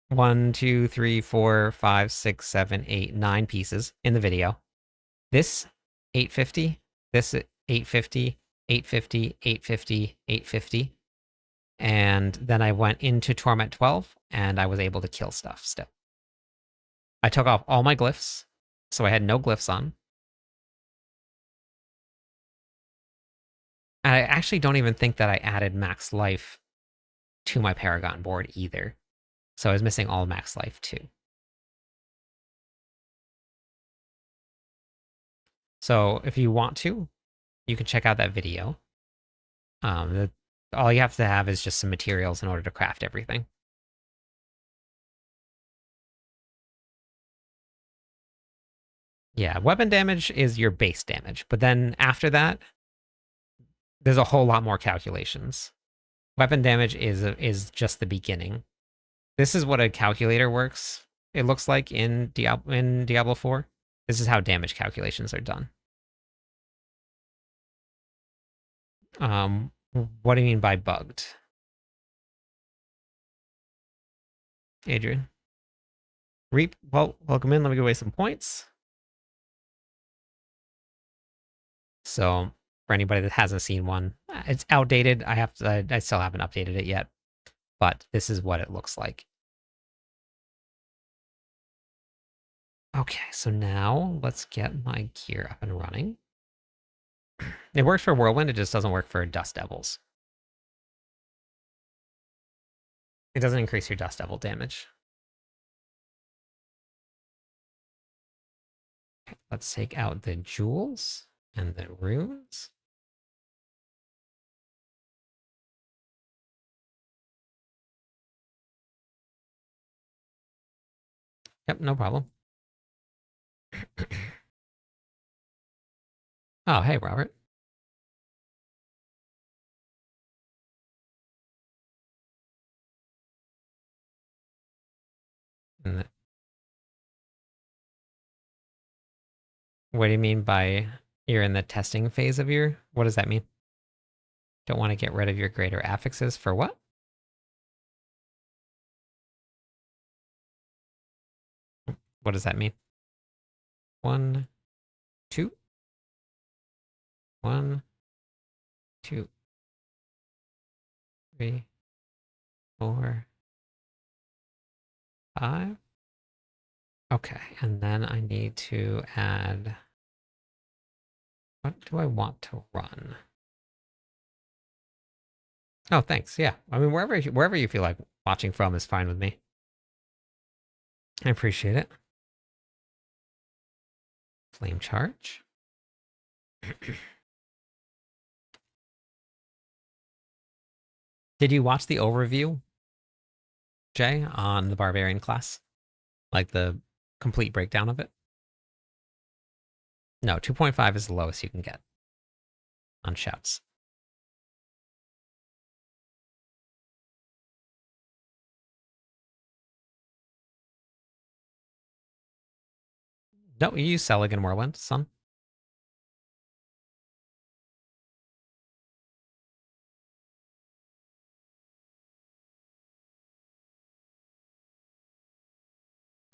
1, 2, 3, 4, 5, 6, 7, 8, 9 pieces in the video. This 850, this 850, 850, 850, 850. And then I went into Torment 12 and I was able to kill stuff still. I took off all my glyphs, so I had no glyphs on. I actually don't even think that I added max life to my Paragon board either. So I was missing all max life too. So if you want to, you can check out that video. All you have to have is just some materials in order to craft everything. Yeah, weapon damage is your base damage, but then after that, there's a whole lot more calculations. Weapon damage is just the beginning. This is what a calculator works. It looks like in Diablo 4. This is how damage calculations are done. What do you mean by bugged? Adrian. Reap, well, welcome in. Let me give away some points. So for anybody that hasn't seen one, it's outdated. I still haven't updated it yet, but this is what it looks like. Okay, so now let's get my gear up and running. It works for Whirlwind, it just doesn't work for Dust Devils. It doesn't increase your Dust Devil damage. Okay, let's take out the jewels and the runes. Yep, no problem. Oh, hey, Robert. What do you mean by you're in the testing phase of your... What does that mean? Don't want to get rid of your greater affixes for what? What does that mean? 1, 2. 1, 2, 3, 4, 5. Okay, and then I need to add... What do I want to run? Oh, thanks. Yeah, I mean, wherever you feel like watching from is fine with me. I appreciate it. Flame charge. Did you watch the overview, Jay, on the Barbarian class? Like the complete breakdown of it? No, 2.5 is the lowest you can get on shouts. No, you use Selig and Whirlwind, son.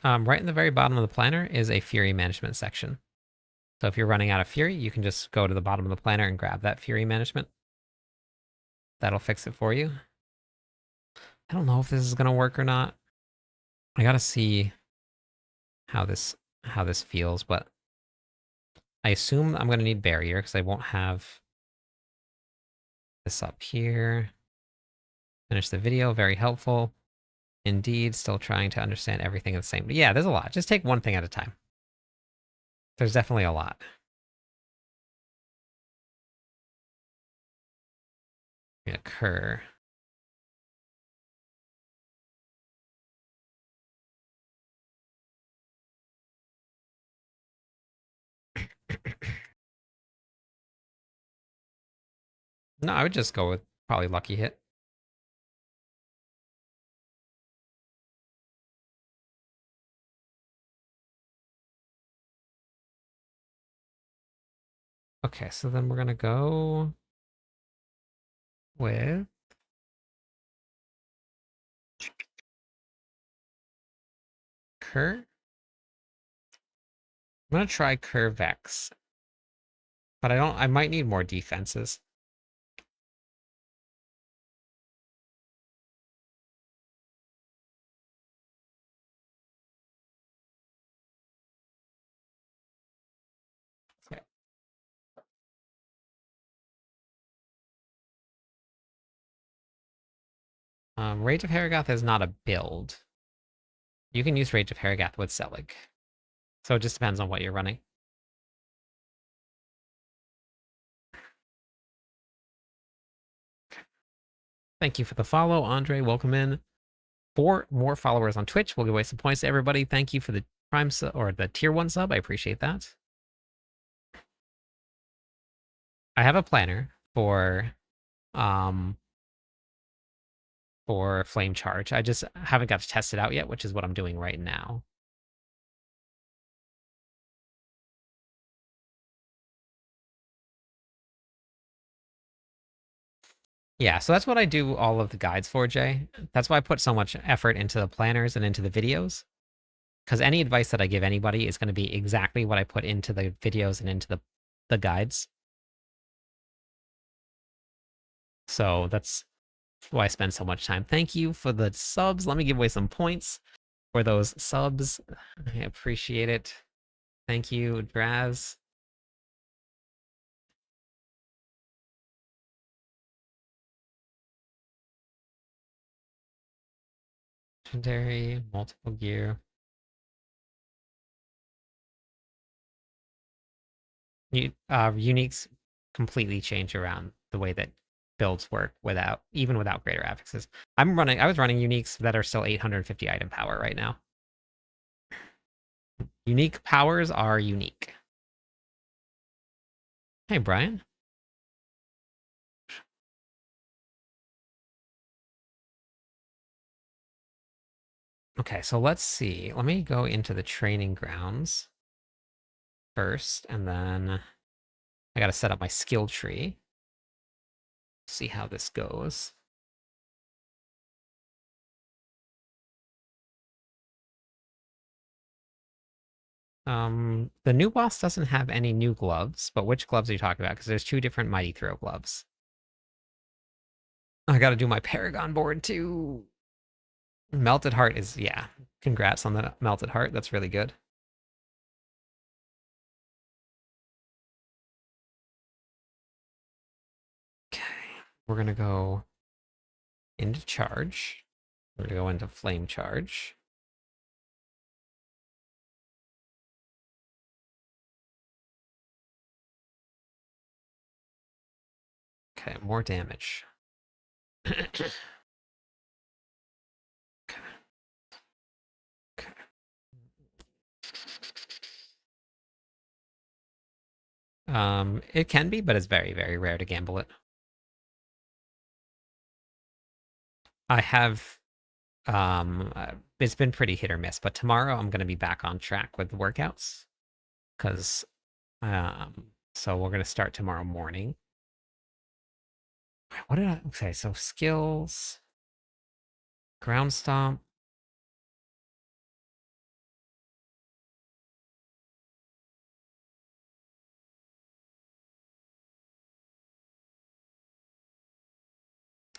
Right in the very bottom of the planner is a Fury management section. So if you're running out of Fury, you can just go to the bottom of the planner and grab that Fury management. That'll fix it for you. I don't know if this is going to work or not. I gotta see how this feels, but I assume I'm going to need barrier because I won't have this up here. Finish the video, very helpful. Indeed, still trying to understand everything at the same. Yeah, there's a lot. Just take one thing at a time. There's definitely a lot. Occur. No, I would just go with probably lucky hit. Okay, so then we're gonna go with Cur. I'm gonna try Curvex, but I might need more defenses. Okay. Rage of Harrogath is not a build. You can use Rage of Harrogath with Selig. So it just depends on what you're running. Thank you for the follow, Andre. Welcome in. 4 more followers on Twitch. We'll give away some points to everybody. Thank you for the Prime sub or the Tier 1 sub. I appreciate that. I have a planner for Flame Charge. I just haven't got to test it out yet, which is what I'm doing right now. Yeah, so that's what I do all of the guides for, Jay. That's why I put so much effort into the planners and into the videos. Because any advice that I give anybody is going to be exactly what I put into the videos and into the guides. So that's why I spend so much time. Thank you for the subs. Let me give away some points for those subs. I appreciate it. Thank you, Draz. Legendary, multiple gear. Uniques completely change around the way that builds work even without greater affixes. I was running uniques that are still 850 item power right now. Unique powers are unique. Hey, Brian. Okay, so let's see. Let me go into the training grounds first, and then I got to set up my skill tree. See how this goes. The new boss doesn't have any new gloves, but which gloves are you talking about? Because there's 2 different Mighty Throw gloves. I got to do my Paragon board too. Melted Heart is, yeah. Congrats on the Melted Heart. That's really good. Okay, we're gonna go into charge. We're gonna go into flame charge. Okay, more damage. Okay. It can be, but it's very, very rare to gamble it. I have, it's been pretty hit or miss, but tomorrow I'm going to be back on track with workouts. Because, so we're going to start tomorrow morning. What did I, okay, so skills, ground stomp.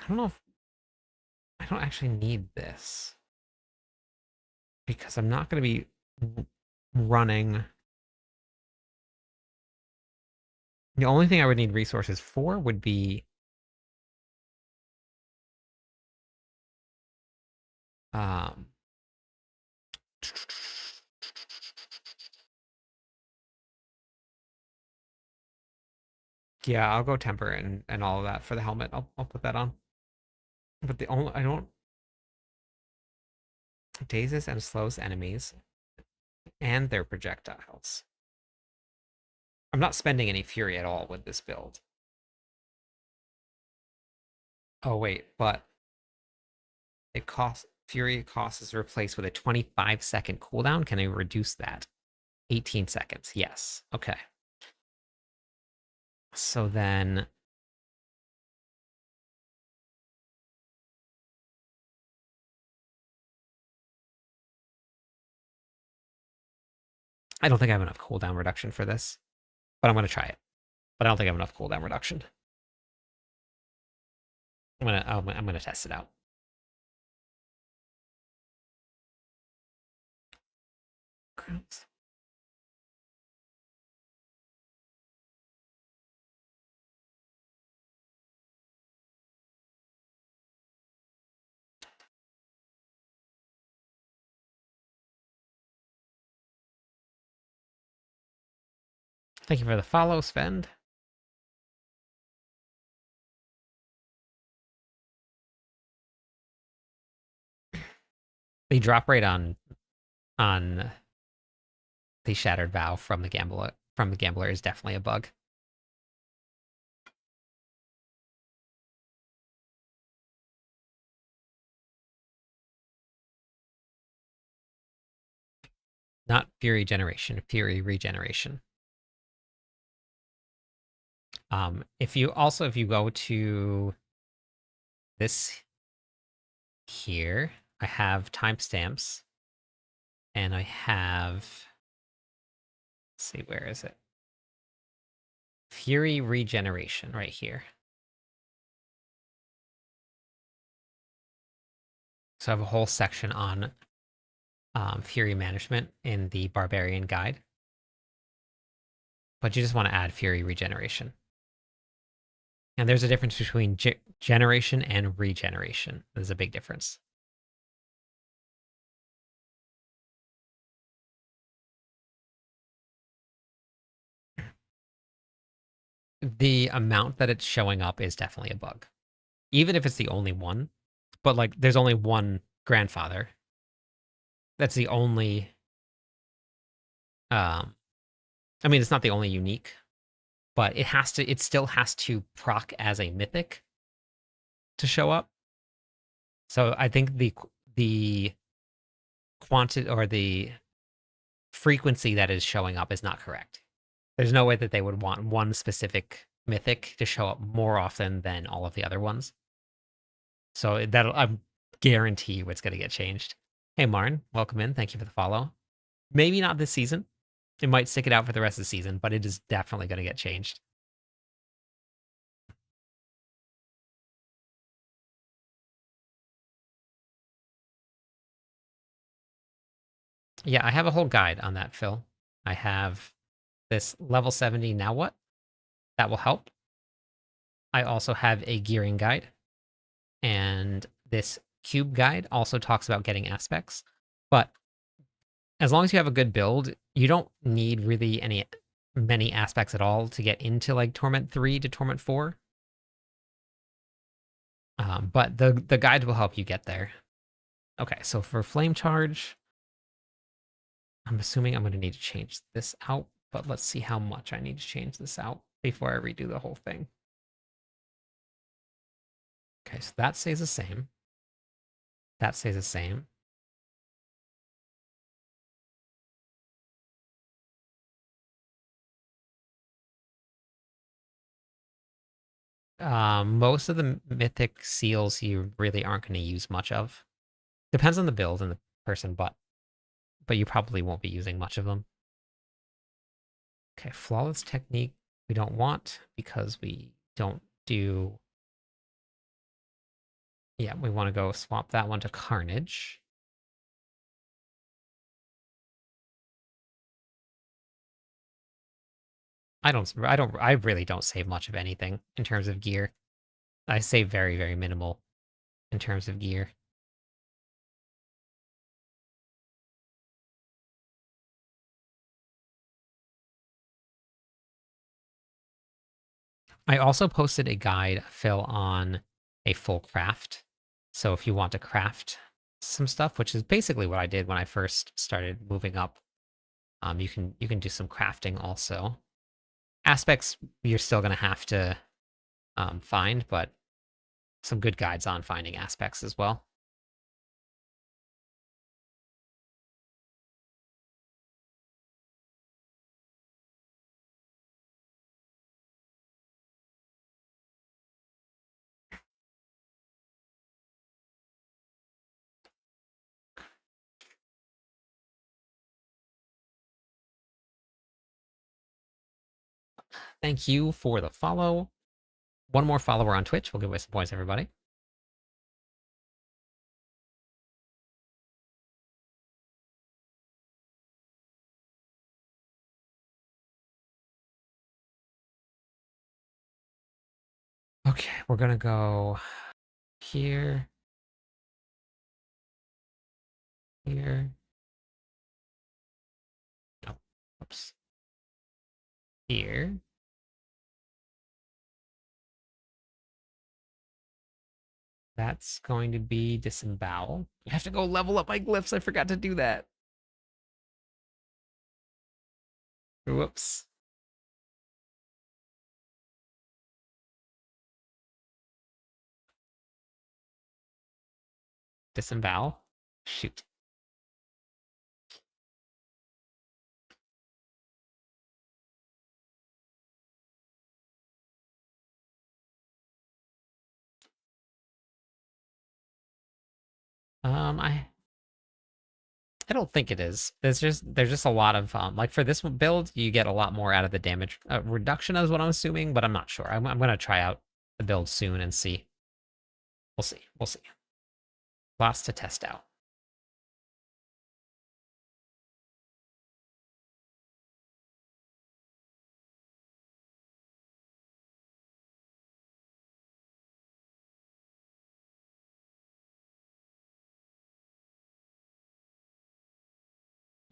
I don't know if I don't actually need this because I'm not going to be running. The only thing I would need resources for would be um yeah, I'll go temper and all of that for the helmet. I'll put that on. But the only I don't dazes and slows enemies and their projectiles. I'm not spending any fury at all with this build. Oh wait, but it costs fury cost is replaced with a 25-second cooldown. Can I reduce that? 18 seconds. Yes. Okay. So then I don't think I have enough cooldown reduction for this, but I'm going to try it. But I don't think I have enough cooldown reduction. I'm gonna test it out. Thank you for the follow, Sven. The drop rate on the Shattered Vow from the gambler is definitely a bug. Not Fury Generation, Fury Regeneration. If you go to this here, I have timestamps, and I have, let's see, where is it? Fury Regeneration right here. So I have a whole section on Fury management in the Barbarian Guide. But you just want to add Fury Regeneration. And there's a difference between generation and regeneration. There's a big difference. The amount that it's showing up is definitely a bug. Even if it's the only one. But like there's only one grandfather. That's the only I mean it's not the only unique, but it still has to proc as a mythic to show up. So I think the quantity or the frequency that is showing up is not correct. There's no way that they would want one specific mythic to show up more often than all of the other ones. So I guarantee you it's going to get changed. Hey, Marn, welcome in. Thank you for the follow. Maybe not this season. It might stick it out for the rest of the season, but it is definitely going to get changed. Yeah, I have a whole guide on that, Phil. I have this level 70 now what? That will help. I also have a gearing guide. And this cube guide also talks about getting aspects. But as long as you have a good build, you don't need really many aspects at all to get into like Torment 3 to Torment 4. But the guide will help you get there. Okay, so for Flame Charge, I'm assuming I'm going to need to change this out, but let's see how much I need to change this out before I redo the whole thing. Okay, so that stays the same. That stays the same. Most of the mythic seals you really aren't going to use much of. Depends on the build and the person, but you probably won't be using much of them. Okay, Flawless Technique we don't want because we don't do... Yeah, we want to go swap that one to Carnage. I really don't save much of anything in terms of gear. I save very, very minimal in terms of gear. I also posted a guide, Phil, on a full craft. So if you want to craft some stuff, which is basically what I did when I first started moving up, you can do some crafting also. Aspects you're still going to have to find, but some good guides on finding aspects as well. thank you for the follow. One more follower on Twitch. We'll give away some points, everybody. Okay, we're gonna go here, here. Oh, oops. Here. That's going to be disembowel. I have to go level up my glyphs. I forgot to do that. Whoops. Disembowel. Shoot. I don't think it is. There's just a lot of like for this build, you get a lot more out of the damage reduction is what I'm assuming, but I'm not sure. I'm gonna try out the build soon and see. We'll see. We'll see. Lots to test out.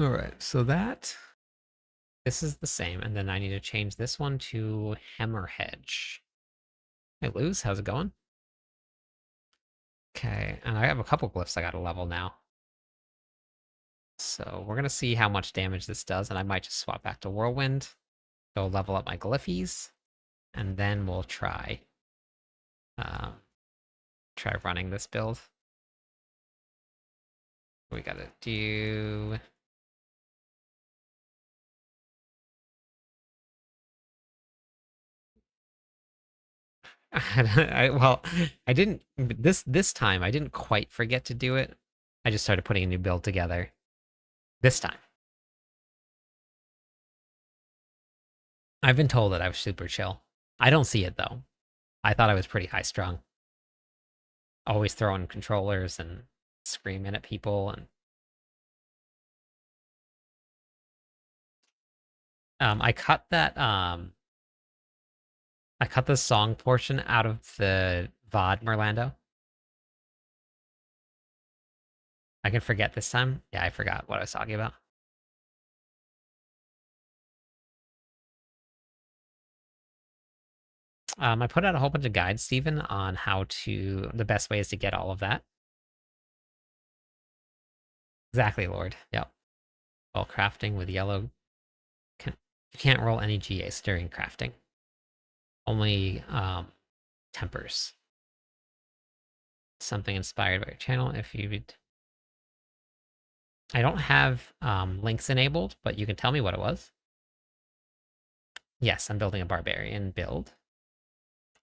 All right, so this is the same, and then I need to change this one to Hammerhedge. Hey, Luz, how's it going? Okay, and I have a couple glyphs I got to level now. So we're gonna see how much damage this does, and I might just swap back to Whirlwind, go level up my glyphies, and then we'll try running this build. We gotta do. Well, I didn't this time I didn't quite forget to do it. I just started putting a new build together this time. I've been told that I was super chill. I don't see it though. I thought I was pretty high strung. Always throwing controllers and screaming at people and I cut the song portion out of the VOD Merlando. I can forget this time. Yeah, I forgot what I was talking about. I put out a whole bunch of guides, Stephen, on the best ways to get all of that. Exactly, Lord. Yep. While crafting with yellow, you can't roll any GAs during crafting. Only tempers. Something inspired by your channel. If you'd, I don't have links enabled, but you can tell me what it was. Yes, I'm building a barbarian build.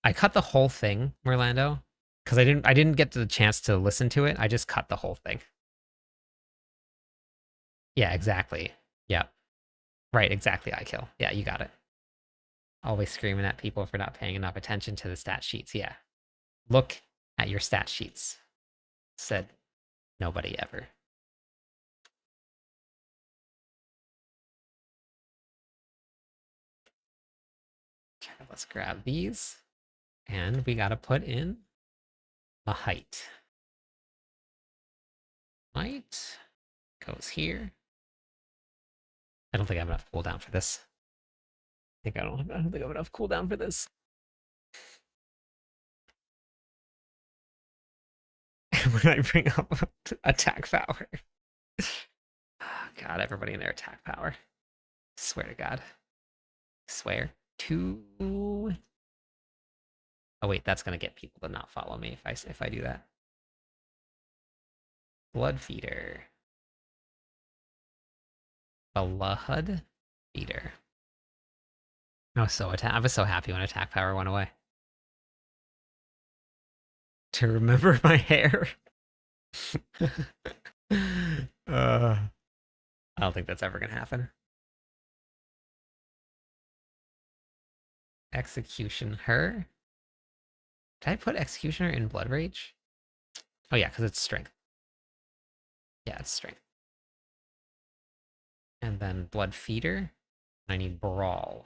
I cut the whole thing, Merlando, because I didn't get the chance to listen to it. I just cut the whole thing. Yeah, exactly. Yep. Right, exactly, I kill. Yeah, you got it. Always screaming at people for not paying enough attention to the stat sheets. Yeah. Look at your stat sheets. Said nobody ever. Okay, let's grab these. And we gotta put in a height. Height goes here. I don't think I have enough cooldown for this. I don't think I have enough cooldown for this. When I bring up attack power. God, everybody in their attack power. Swear to God. Swear to. Oh wait, that's gonna get people to not follow me if I do that. Blood feeder. Blood feeder. I was so happy when attack power went away. To remember my hair. I don't think that's ever gonna happen. Executioner. Did I put Executioner in Blood Rage? Oh yeah, because it's strength. Yeah, it's strength. And then Blood Feeder. I need Brawl.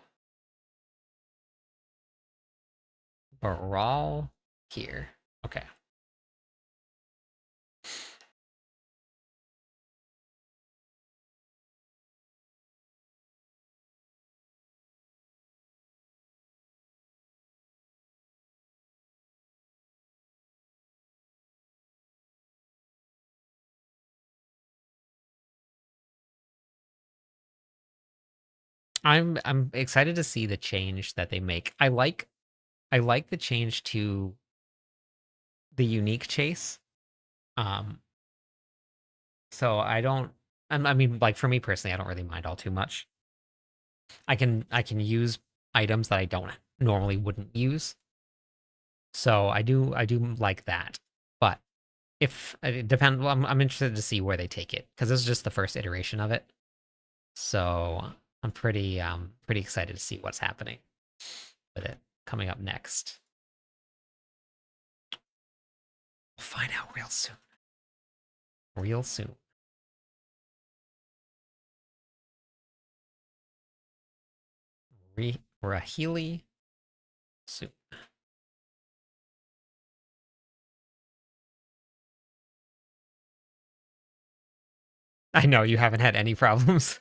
Brawl here. Okay. I'm excited to see the change that they make. I like the change to the unique chase. Um so I don't I mean like for me personally I don't really mind all too much. I can use items that I don't normally wouldn't use. So I do like that. But if it depends, well, I'm interested to see where they take it because this is just the first iteration of it. So I'm pretty excited to see what's happening with it coming up next. We'll find out real soon. Real soon. Rahili soon. I know you haven't had any problems.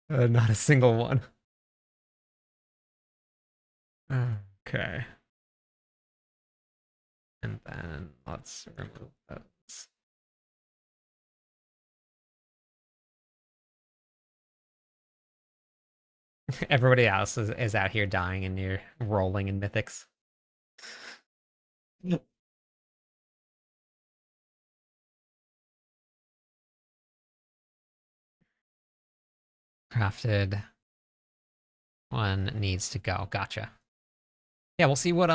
Not a single one. Okay. And then let's remove those. Everybody else is out here dying and you're rolling in mythics. Crafted one needs to go. Gotcha. Yeah, we'll see what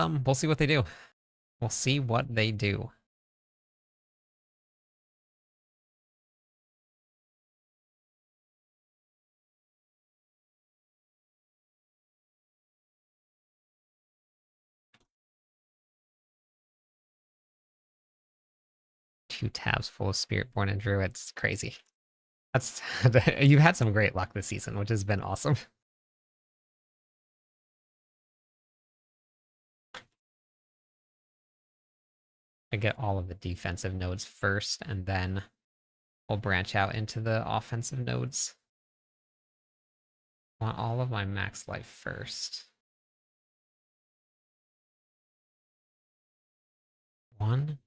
they do. We'll see what they do. Two tabs full of Spiritborn and Druids. Crazy. That's you've had some great luck this season, which has been awesome. I get all of the defensive nodes first, and then we'll branch out into the offensive nodes. I want all of my max life first. 1,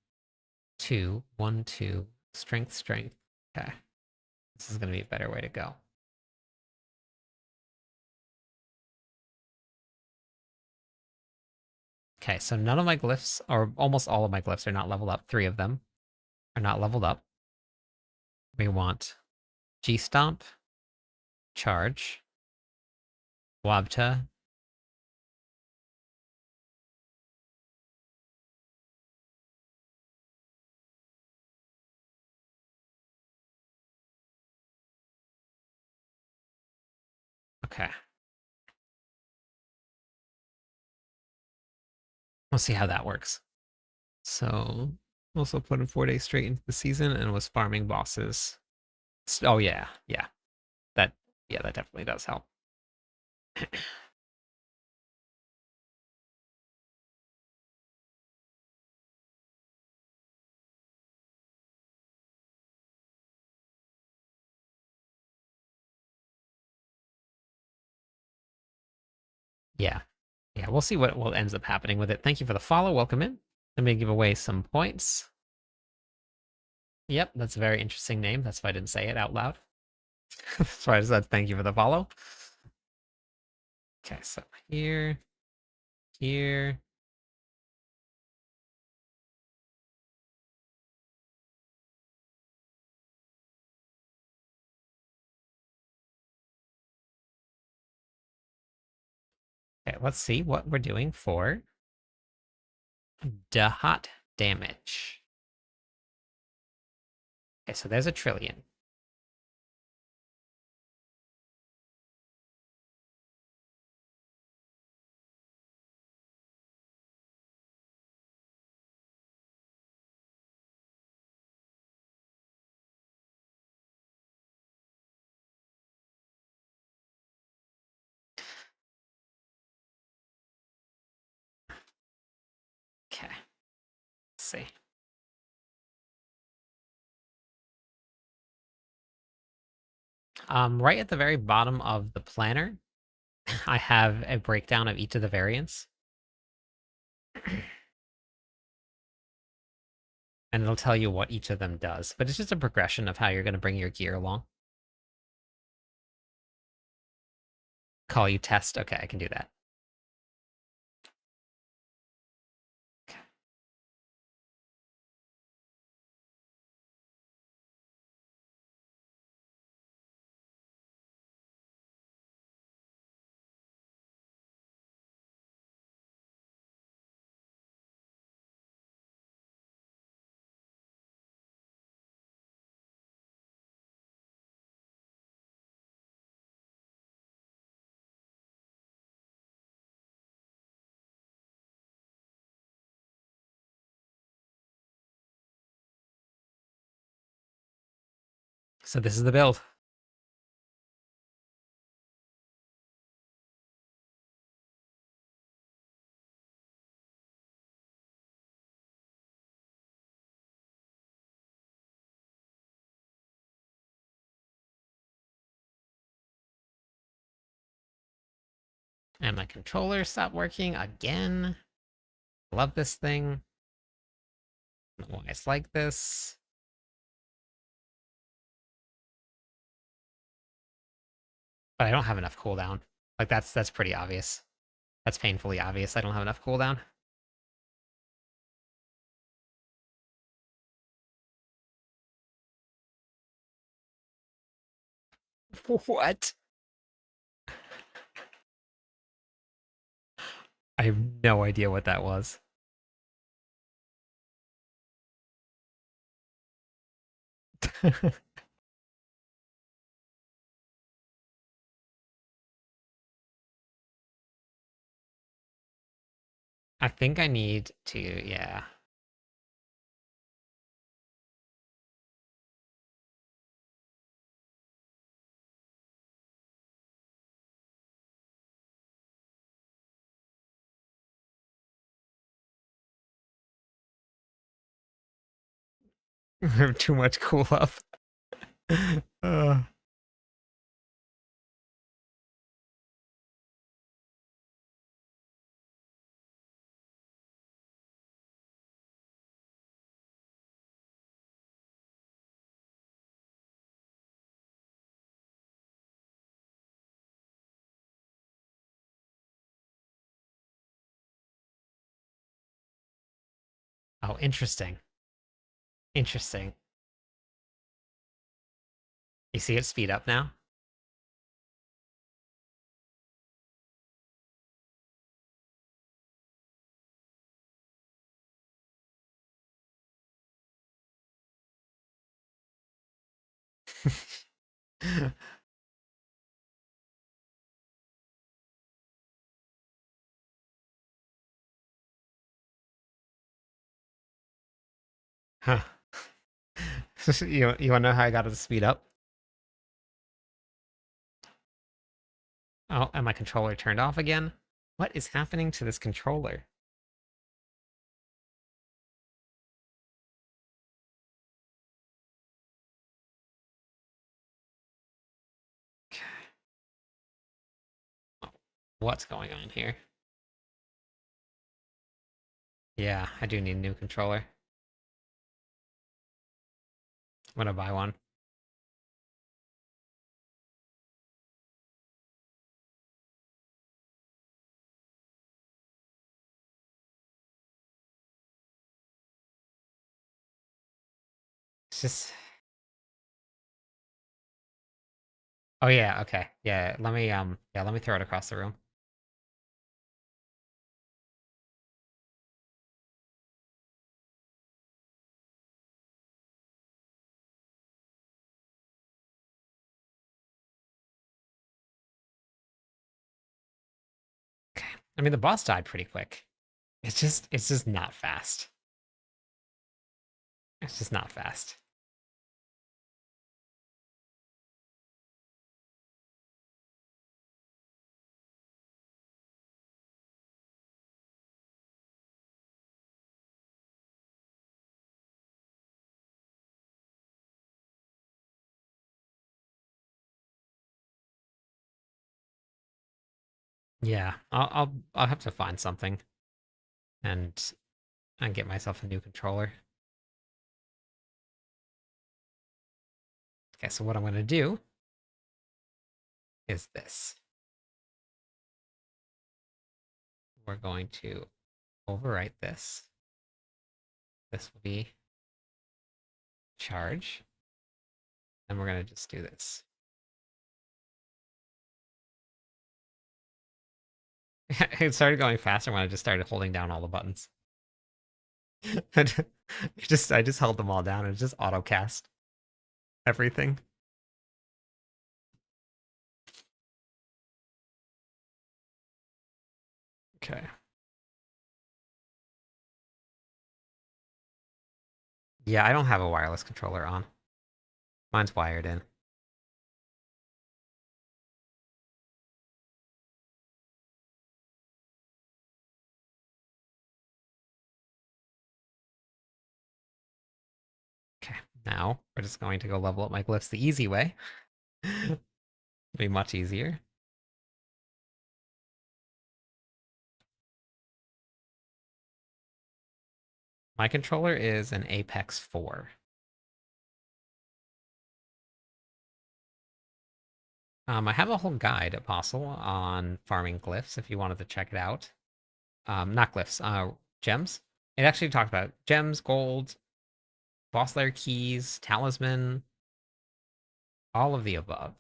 2, 1, 2. Strength, strength. Okay. This is going to be a better way to go. Okay, so none of my glyphs, or almost all of my glyphs, are not leveled up. 3 of them are not leveled up. We want G-Stomp, Charge, Wabta, okay. We'll see how that works. So, also put in 4 days straight into the season and was farming bosses. Oh yeah, yeah. That that definitely does help. Yeah. Yeah, we'll see what ends up happening with it. Thank you for the follow. Welcome in. Let me give away some points. Yep, that's a very interesting name. That's why I didn't say it out loud. That's why I said thank you for the follow. Okay, so here, here. Okay, let's see what we're doing for hot damage. Okay, so there's a trillion. see. Right at the very bottom of the planner, I have a breakdown of each of the variants. And it'll tell you what each of them does, but it's just a progression of how you're going to bring your gear along. Call you test. Okay, I can do that. So this is the build. And my controller stopped working again. Love this thing. I don't know why it's like this. But I don't have enough cooldown. Like that's pretty obvious. That's painfully obvious. I don't have enough cooldown. What? I have no idea what that was. I think I need to, yeah. Too much cool up. uh. Oh, interesting. Interesting. You see it speed up now? Huh. You wanna know how I got it to speed up? Oh, and my controller turned off again? What is happening to this controller? What's going on here? Yeah, I do need a new controller. I'm gonna buy one. It's just Oh yeah, okay. Yeah, let me throw it across the room. Okay. I mean the boss died pretty quick. It's just not fast. It's just not fast. Yeah, I'll have to find something and get myself a new controller. Okay, so what I'm gonna do is this. We're going to overwrite this. This will be charge. And we're gonna just do this. It started going faster when I just started holding down all the buttons. I just held them all down and just auto cast everything. Okay. Yeah, I don't have a wireless controller on. Mine's wired in. Okay, now we're just going to go level up my glyphs the easy way. Be much easier. My controller is an Apex 4. I have a whole guide, Apostle, on farming glyphs if you wanted to check it out. Not glyphs, gems. It actually talked about gems, gold, boss layer keys, talisman, all of the above.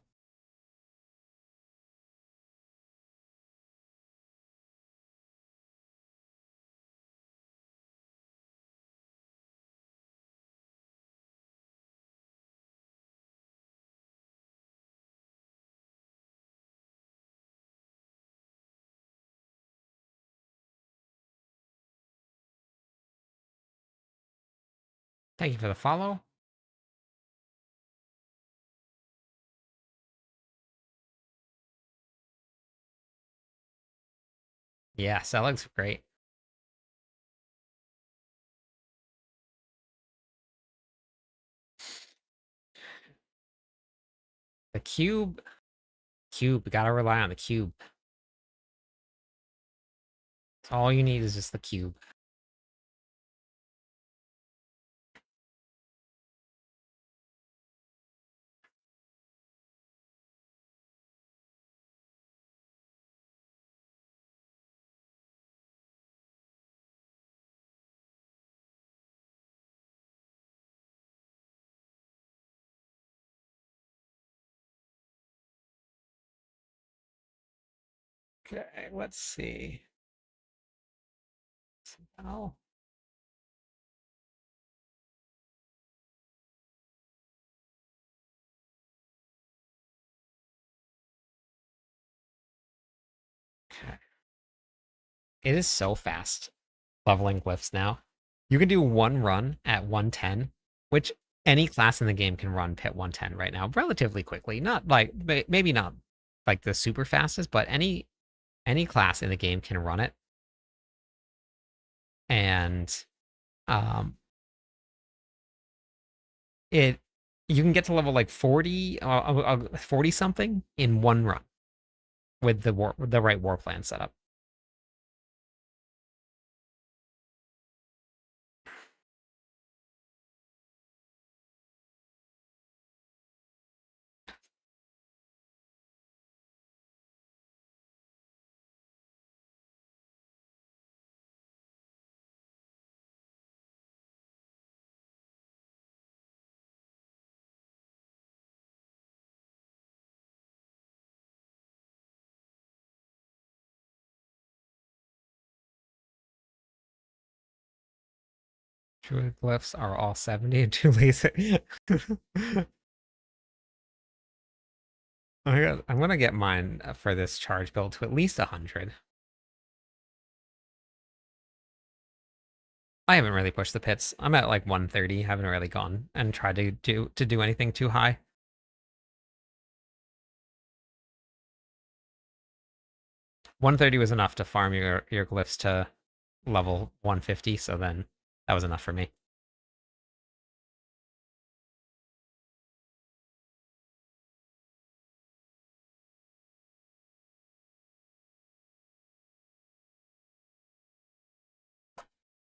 Thank you for the follow. Yeah, Celeg's great. The cube, gotta rely on the cube. All you need is just the cube. Okay, let's see. Oh, okay. It is so fast leveling glyphs now. You can do one run at 110, which any class in the game can run pit 110 right now relatively quickly. Not like maybe not like the super fastest, but any class in the game can run it. And um it you can get to level like 40 something in one run with the right war plan setup. Druid glyphs are all 70 and too lazy. I'm gonna get mine for this charge build to at least 100. I haven't really pushed the pits. I'm at like 130. Haven't really gone and tried to do anything too high. 130 was enough to farm your glyphs to level 150, so then that was enough for me.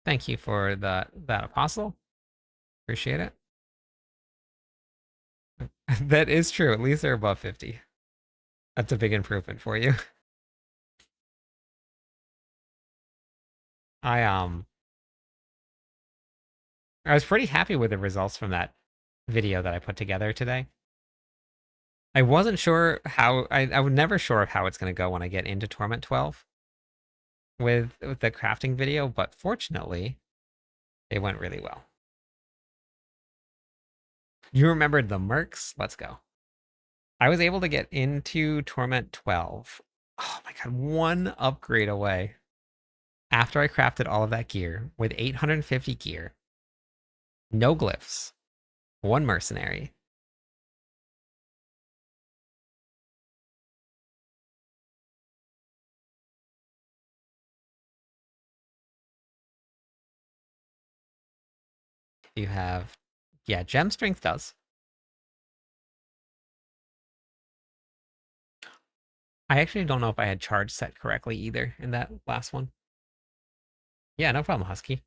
Thank you for that apostle. Appreciate it. That is true. At least they're above 50. That's a big improvement for you. I I was pretty happy with the results from that video that I put together today. I wasn't sure how I was never sure of how it's going to go when I get into Torment 12 with the crafting video, but fortunately, it went really well. You remembered the mercs? Let's go. I was able to get into Torment 12. Oh my god, one upgrade away. After I crafted all of that gear with 850 gear, no glyphs, one mercenary. You have, yeah, gem strength does. I actually don't know if I had charge set correctly either in that last one. Yeah, no problem, Husky.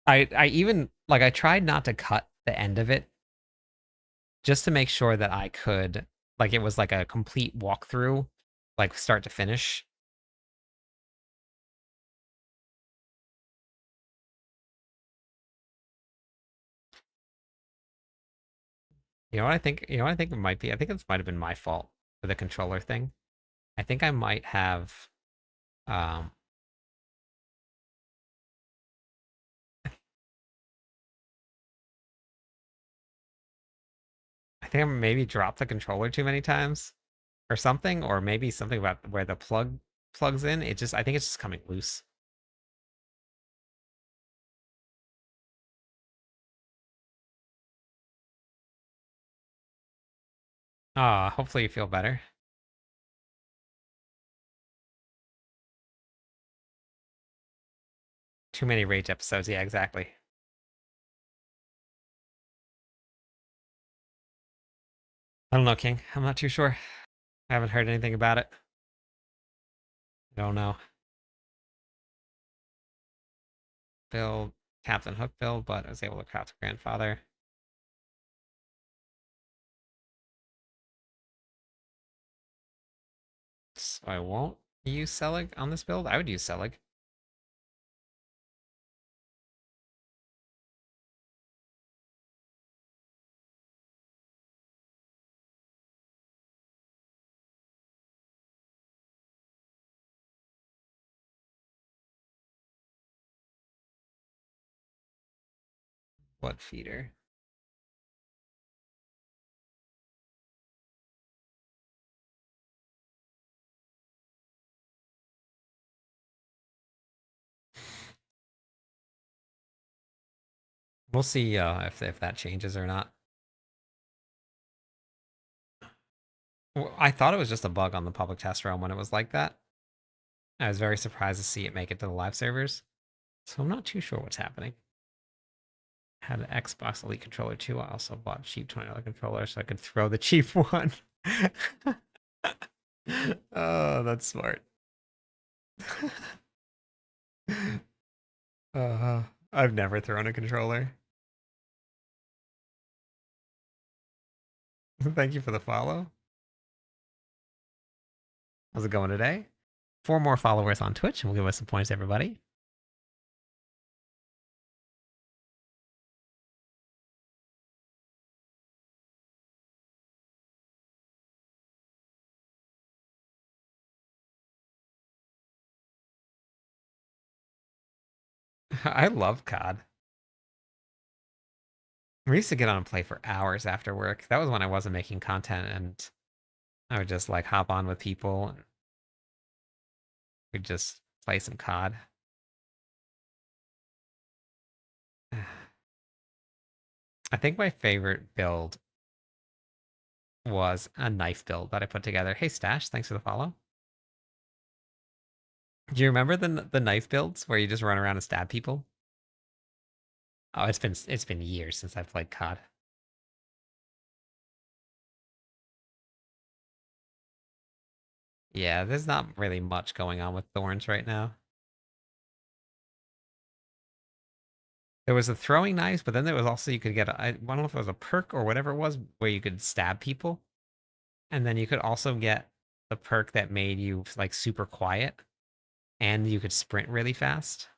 I even like I tried not to cut the end of it just to make sure that I could like it was like a complete walkthrough, like start to finish. You know what I think? You know what I think it might be? I think this might have been my fault for the controller thing. I think I might have um I think I maybe dropped the controller too many times or something, or maybe something about where the plug plugs in. It just I think it's just coming loose. Ah, hopefully you feel better. Too many rage episodes. Yeah, exactly. I don't know, King. I'm not too sure. I haven't heard anything about it. I don't know. Build Captain Hook build, but I was able to craft Grandfather. So I won't use Selig on this build. I would use Selig. Blood Feeder. We'll see if that changes or not. Well, I thought it was just a bug on the public test realm when it was like that. I was very surprised to see it make it to the live servers. So I'm not too sure what's happening. Had an Xbox Elite controller too. I also bought a cheap $20 controller so I could throw the cheap one. Oh, that's smart. I've never thrown a controller. Thank you for the follow. How's it going today? 4 more followers on Twitch, and we'll give us some points, everybody. I love COD. We used to get on and play for hours after work. That was when I wasn't making content, and I would just like hop on with people, and we'd just play some COD. I think my favorite build was a knife build that I put together. Hey Stash, thanks for the follow. Do you remember the knife builds where you just run around and stab people? Oh, it's been years since I've played COD. Yeah, there's not really much going on with Thorns right now. There was the throwing knives, but then there was also you could get I don't know if it was a perk or whatever it was where you could stab people, and then you could also get the perk that made you like super quiet, and you could sprint really fast.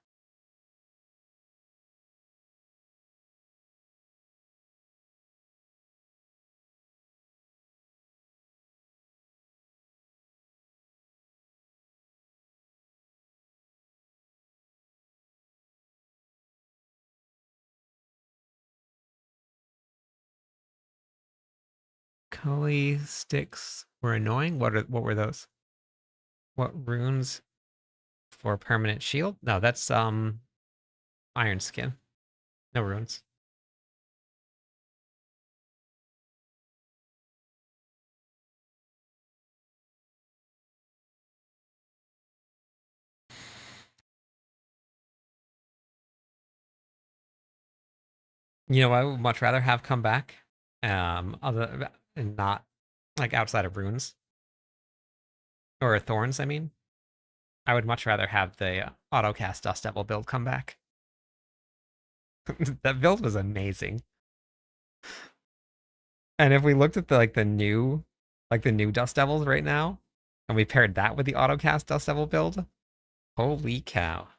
Cully sticks were annoying. What were those? What runes for permanent shield? No, that's iron skin. No runes. You know, I would much rather have come back. Other and not like outside of runes or thorns. I mean, I would much rather have the autocast Dust Devil build come back. That build was amazing. And if we looked at the new Dust Devils right now, and we paired that with the autocast Dust Devil build, holy cow!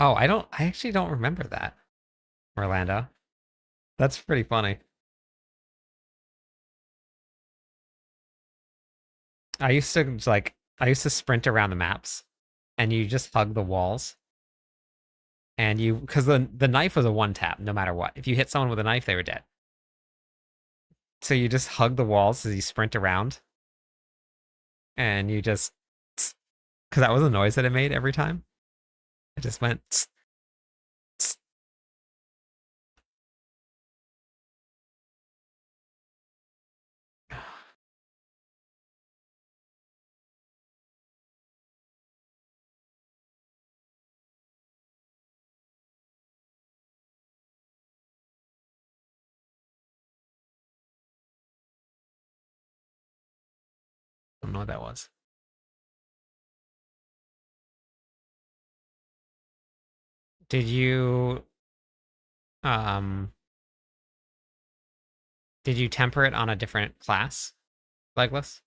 Oh, I actually don't remember that, Orlando. That's pretty funny. I used to sprint around the maps, and you just hug the walls, and you because the knife was a one tap no matter what. If you hit someone with a knife, they were dead. So you just hug the walls as you sprint around, and you just because that was the noise that it made every time. It just went. I don't know what that was. Did you um did you temper it on a different class, Legless?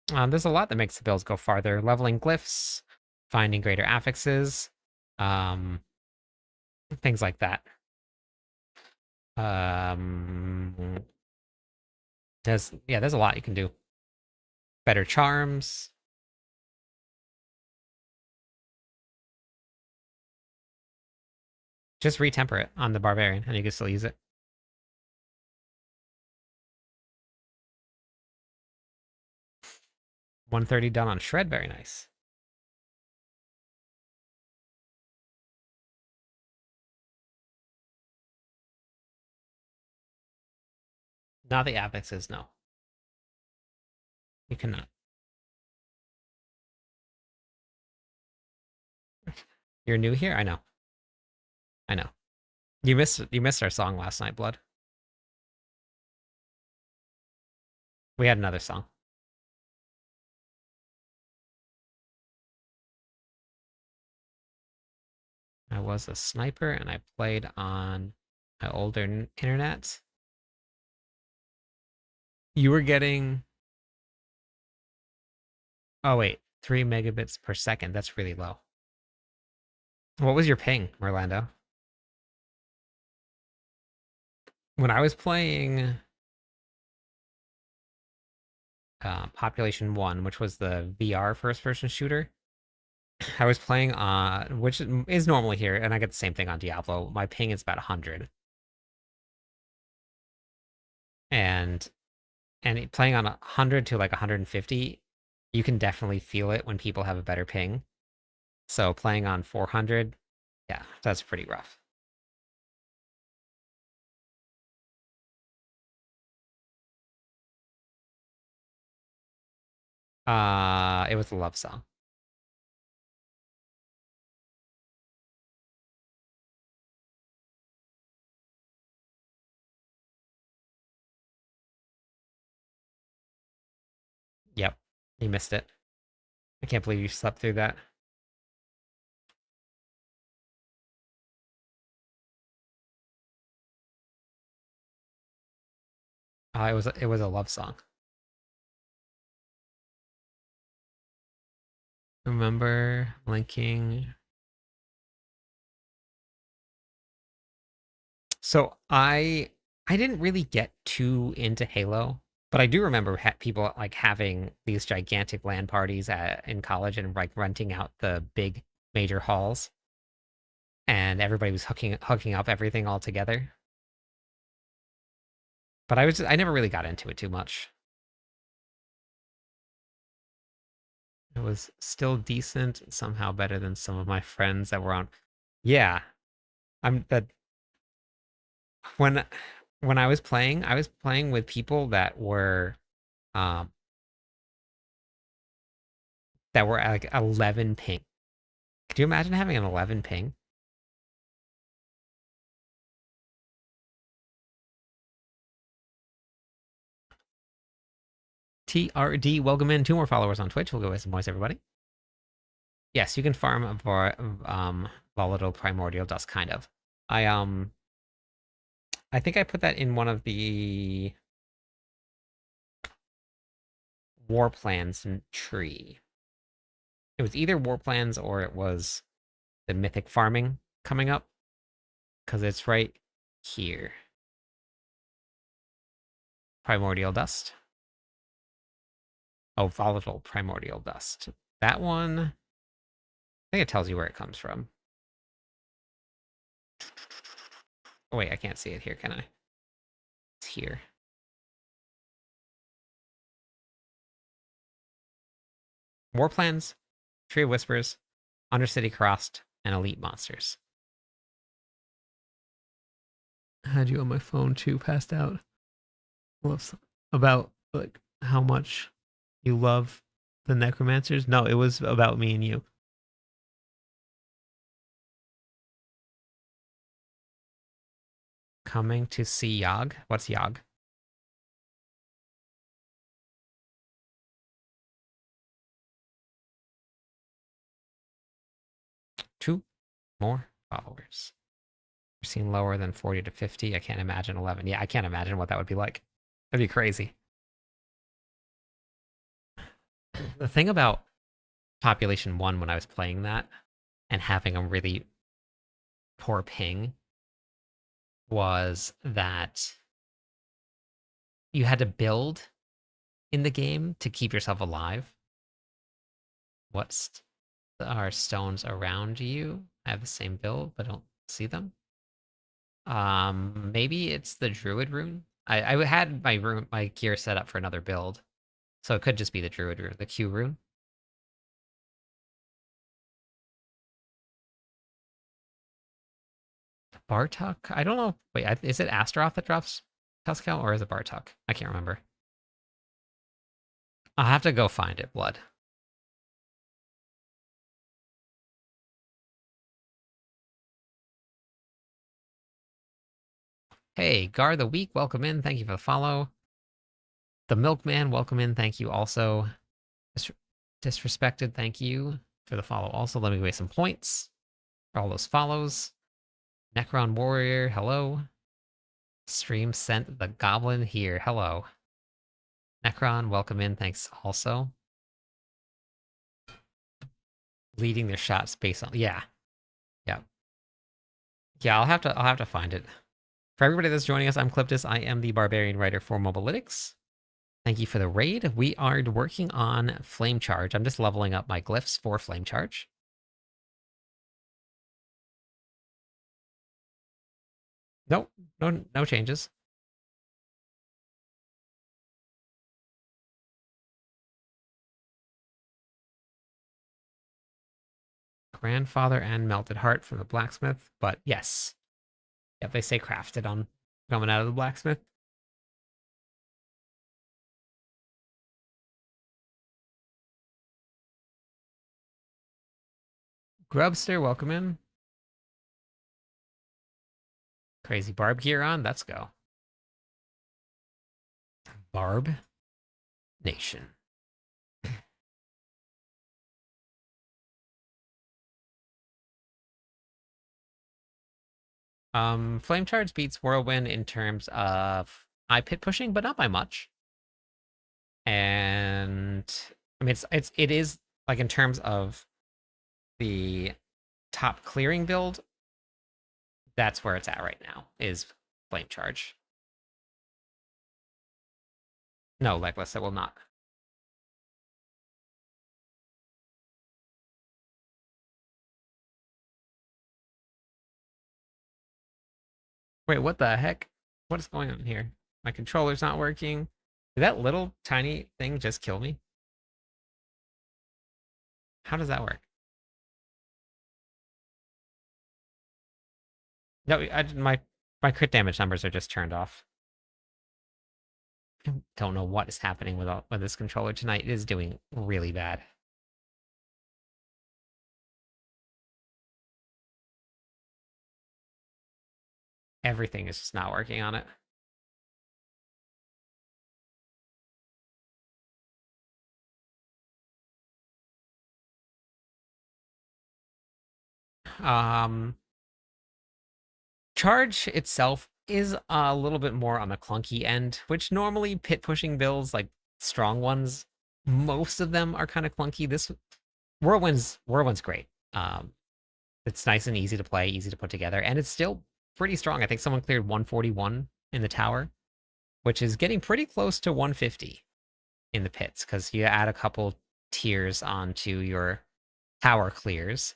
There's a lot that makes the builds go farther. Leveling glyphs, finding greater affixes, um, things like that. Um, there's a lot you can do. Better charms. Just retemper it on the barbarian, and you can still use it. 130 done on shred, very nice. Not the affixes, no. You cannot. You're new here? I know. I know. You missed our song last night, Blood. We had another song. I was a sniper and I played on my older internet. You were getting, oh wait, 3 megabits per second. That's really low. What was your ping, Orlando? When I was playing Population 1, which was the VR first person shooter, I was playing on, which is normally here, and I get the same thing on Diablo. My ping is about 100. And playing on 100 to like 150, you can definitely feel it when people have a better ping. So playing on 400, yeah, that's pretty rough. It was a love song. You missed it. I can't believe you slept through that. It was a love song. Remember linking. So I didn't really get too into Halo, but I do remember people like having these gigantic LAN parties in college and like renting out the big major halls, and everybody was hooking up everything all together. But I never really got into it too much. It was still decent, somehow better than some of my friends that were on. Yeah, I'm that when I was playing with people um that were at like 11 ping. Could you imagine having an 11 ping? TRD, welcome in. 2 more followers on Twitch. We'll go with some voice, everybody. Yes, you can farm volatile primordial dust, kind of. I think I put that in one of the war plans tree. It was either war plans or it was the mythic farming coming up, because it's right here. Primordial dust. Oh, volatile primordial dust. That one, I think it tells you where it comes from. Oh wait, I can't see it here, can I? It's here. War plans, Tree of Whispers, Undercity Crossed, and Elite Monsters. I had you on my phone too, passed out. About like how much you love the Necromancers? No, it was about me and you. Coming to see Yogg? What's Yogg? Two more followers. We're seeing lower than 40 to 50. I can't imagine 11. Yeah, I can't imagine what that would be like. That'd be crazy. The thing about Population 1 when I was playing that and having a really poor ping was that you had to build in the game to keep yourself alive. What are stones around you? I have the same build, but don't see them. Maybe it's the Druid rune. I had my gear set up for another build, so it could just be the Druid rune, the Q rune. Bartok? I don't know. Wait, is it Astaroth that drops Tuscal, or is it Bartok? I can't remember. I'll have to go find it, Blood. Hey, Gar the Week, welcome in. Thank you for the follow. The Milkman, welcome in. Thank you also. Disrespected, thank you for the follow. Also, let me give some points for all those follows. Necron Warrior, hello. Stream sent the Goblin here, hello. Necron, welcome in. Thanks also. Leading their shots based on yeah. Yeah, I'll have to find it. For everybody that's joining us, I'm Cliptus. I am the Barbarian Writer for Mobalytics. Thank you for the raid. We are working on Flame Charge. I'm just leveling up my glyphs for Flame Charge. Nope, no changes. Grandfather and Melted Heart from the blacksmith, but yes. Yep, they say crafted on coming out of the blacksmith. Grubster, welcome in. Crazy Barb gear on, let's go. Barb Nation. Flame Charge beats Whirlwind in terms of eye pit pushing, but not by much. And I mean, it is like in terms of the top clearing build, that's where it's at right now. Is Flame Charge? No, Legless, it will not. Wait, what the heck? What is going on here? My controller's not working. Did that little tiny thing just kill me? How does that work? No, my crit damage numbers are just turned off. I don't know what is happening with this controller tonight. It is doing really bad. Everything is just not working on it. Um, Charge itself is a little bit more on the clunky end, which normally pit pushing builds, like strong ones, most of them are kind of clunky. This Whirlwind's great. It's nice and easy to play, easy to put together, and it's still pretty strong. I think someone cleared 141 in the tower, which is getting pretty close to 150 in the pits because you add a couple tiers onto your tower clears.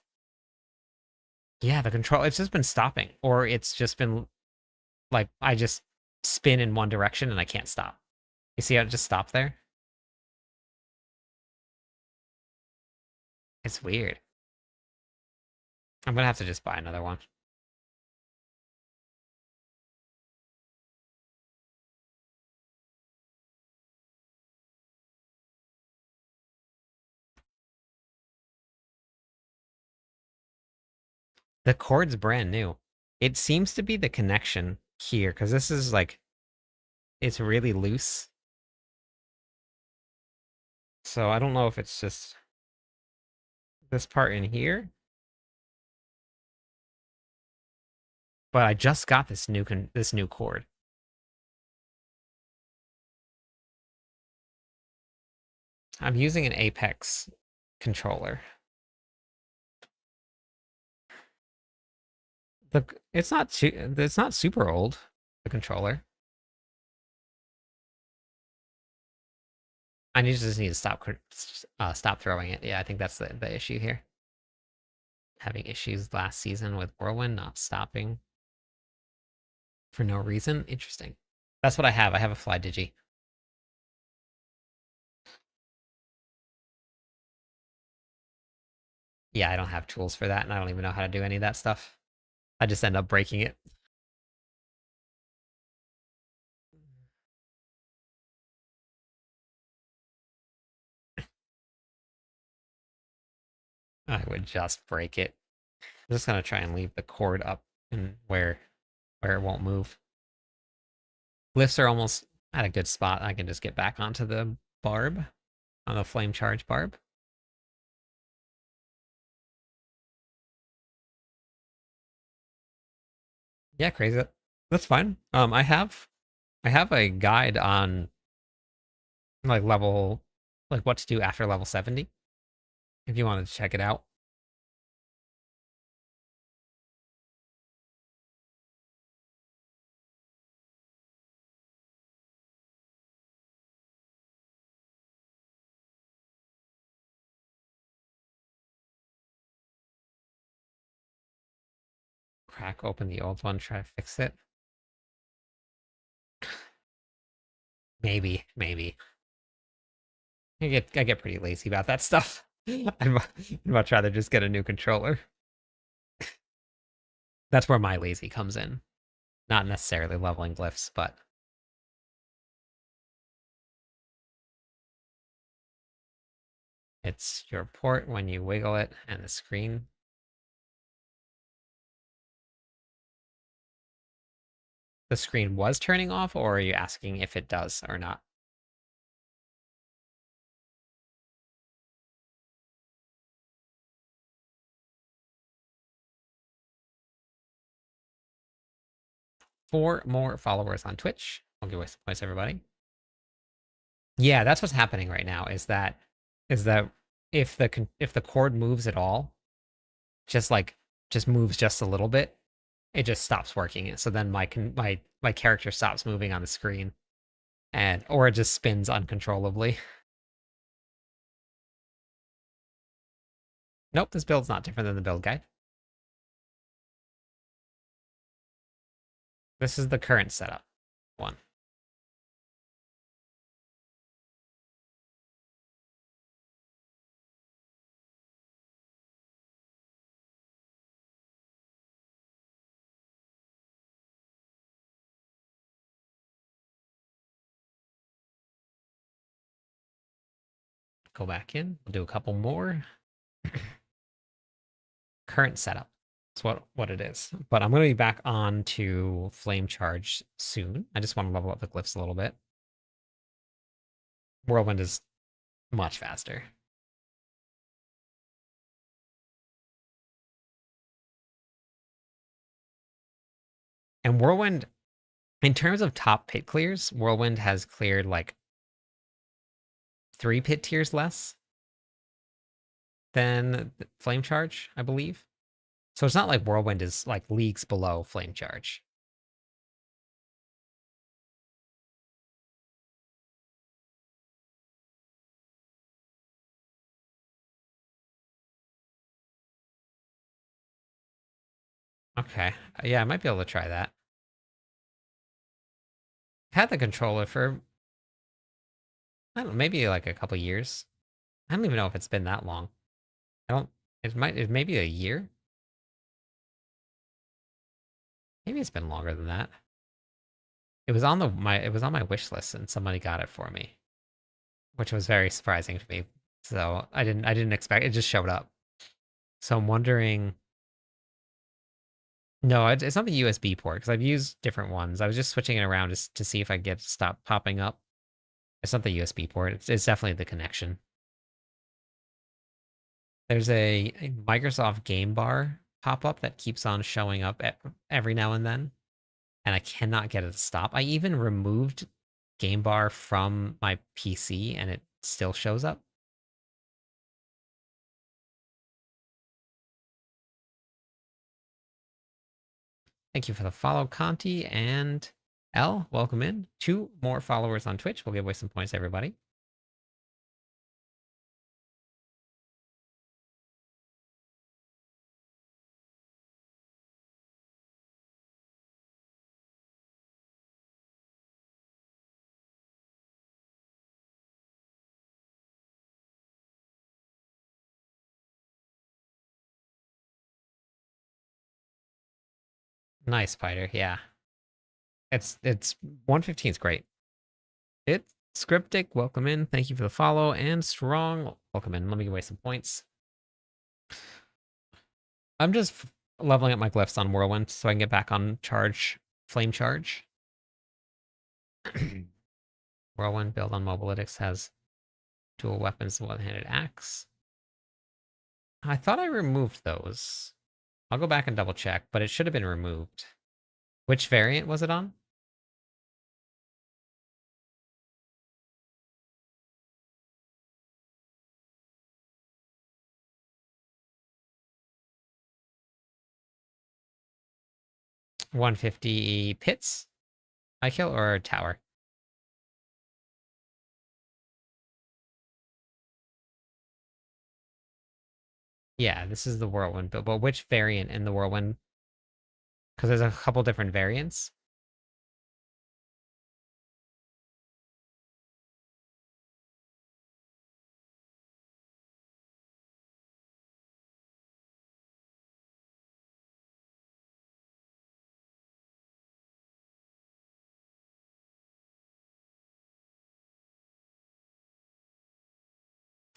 Yeah, the control, it's just been stopping, or it's just been like I just spin in one direction and I can't stop. You see how it just stopped there? It's weird. I'm gonna have to just buy another one. The cord's brand new. It seems to be the connection here, because this is like, it's really loose. So I don't know if it's just this part in here. But I just got this new cord. I'm using an Apex controller. Look, it's not super old, the controller. I just need to stop throwing it. Yeah, I think that's the issue here. Having issues last season with Whirlwind not stopping for no reason. Interesting. That's what I have. I have a Fly Digi. Yeah, I don't have tools for that, and I don't even know how to do any of that stuff. I just end up breaking it. I would just break it. I'm just gonna try and leave the cord up and where it won't move. Lifts are almost at a good spot. I can just get back onto the barb, on the flame charge barb. Yeah, crazy. That's fine. I have a guide on like level, like what to do after level 70. If you wanted to check it out. Crack open the old one, try to fix it. Maybe. I get pretty lazy about that stuff. I'd much rather just get a new controller. That's where my lazy comes in. Not necessarily leveling glyphs, but it's your port when you wiggle it and the screen. The screen was turning off, or are you asking if it does or not? 4 more followers on Twitch. I'll give away some points, everybody. Yeah, that's what's happening right now. Is that if the cord moves at all, just just moves just a little bit, it just stops working. So then my character stops moving on the screen, and or it just spins uncontrollably. Nope, this build's not different than the build guide. This is the current setup one. Go back in. We'll do a couple more. Current setup. That's what it is. But I'm going to be back on to Flame Charge soon. I just want to level up the glyphs a little bit. Whirlwind is much faster. And Whirlwind, in terms of top pit clears, Whirlwind has cleared like 3 pit tiers less than Flame Charge, I believe. So it's not like Whirlwind is like leagues below Flame Charge. Okay. Yeah, I might be able to try that. I've had the controller for, I don't know, maybe like a couple years. I don't even know if it's been that long. I don't, it may be a year. Maybe it's been longer than that. It was on my wish list and somebody got it for me, which was very surprising to me. So I didn't expect it, just showed up. So I'm wondering. No, it's not the USB port because I've used different ones. I was just switching it around just to see if I could get it to stop popping up. It's not the USB port. It's definitely the connection. There's a Microsoft Game Bar pop-up that keeps on showing up every now and then, and I cannot get it to stop. I even removed Game Bar from my PC, and it still shows up. Thank you for the follow, Conti and L. Welcome in. 2 more followers on Twitch. We'll give away some points, everybody. Nice, Spider. Yeah. It's 115 is great. It's Scriptic, welcome in. Thank you for the follow. And Strong, welcome in. Let me give away some points. I'm just leveling up my glyphs on Whirlwind so I can get back on charge, Flame Charge. Whirlwind build on Mobalytics has dual weapons, one-handed axe. I thought I removed those. I'll go back and double check, but it should have been removed. Which variant was it on? $150 pits I kill or tower? Yeah, this is the Whirlwind build. But which variant in the Whirlwind? Because there's a couple different variants.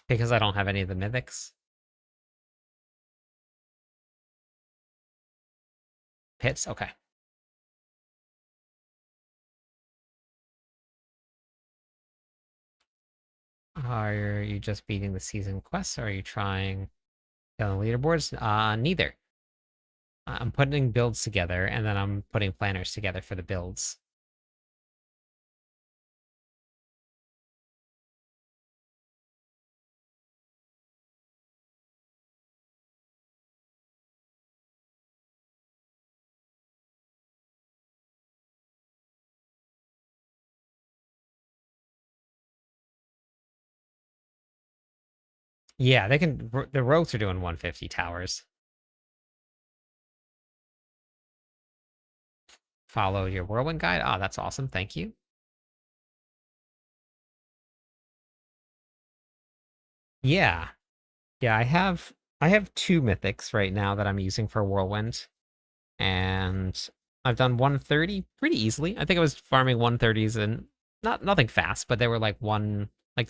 Because I don't have any of the mythics. Pits? Okay. Are you just beating the season quests, or are you trying on the leaderboards? Neither. I'm putting builds together, and then I'm putting planners together for the builds. Yeah, they can. The rogues are doing 150 towers. Follow your whirlwind guide. Oh, that's awesome. Thank you. Yeah, yeah. I have two mythics right now that I'm using for whirlwind, and I've done 130 pretty easily. I think I was farming 130s and nothing fast, but they were like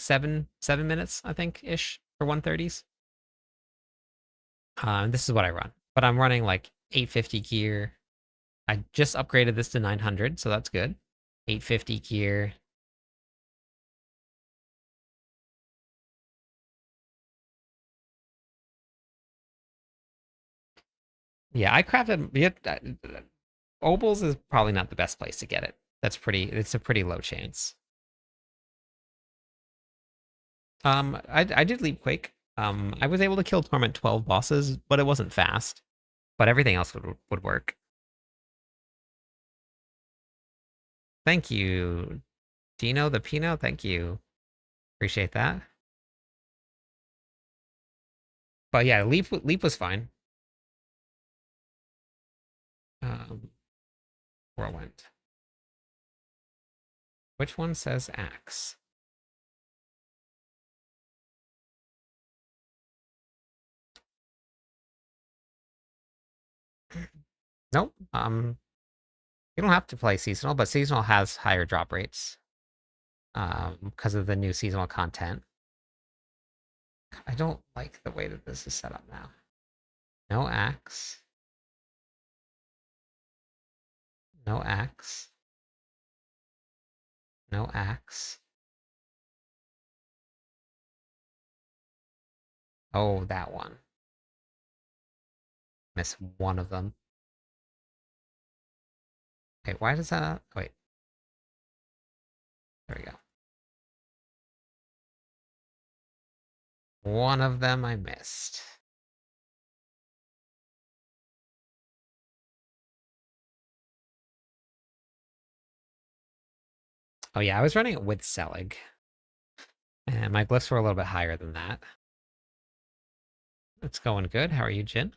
seven minutes, I think, ish for 130s. And this is what I run, but I'm running like 850 gear. I just upgraded this to 900, so that's good. 850 gear. Yeah, I crafted. Yeah, Obels is probably not the best place to get it. It's a pretty low chance. I did Leap Quake. I was able to kill Torment 12 bosses, but it wasn't fast. But everything else would work. Thank you, Dino the Pino. Thank you. Appreciate that. But yeah, Leap was fine. Um, Whirlwind. Which one says axe? Nope. You don't have to play seasonal, but seasonal has higher drop rates. Because of the new seasonal content. I don't like the way that this is set up now. No axe. No axe. No axe. Oh, that one. Miss one of them. Okay, why does that... Wait. There we go. One of them I missed. Oh yeah, I was running it with Selig. And my glyphs were a little bit higher than that. It's going good. How are you, Jin?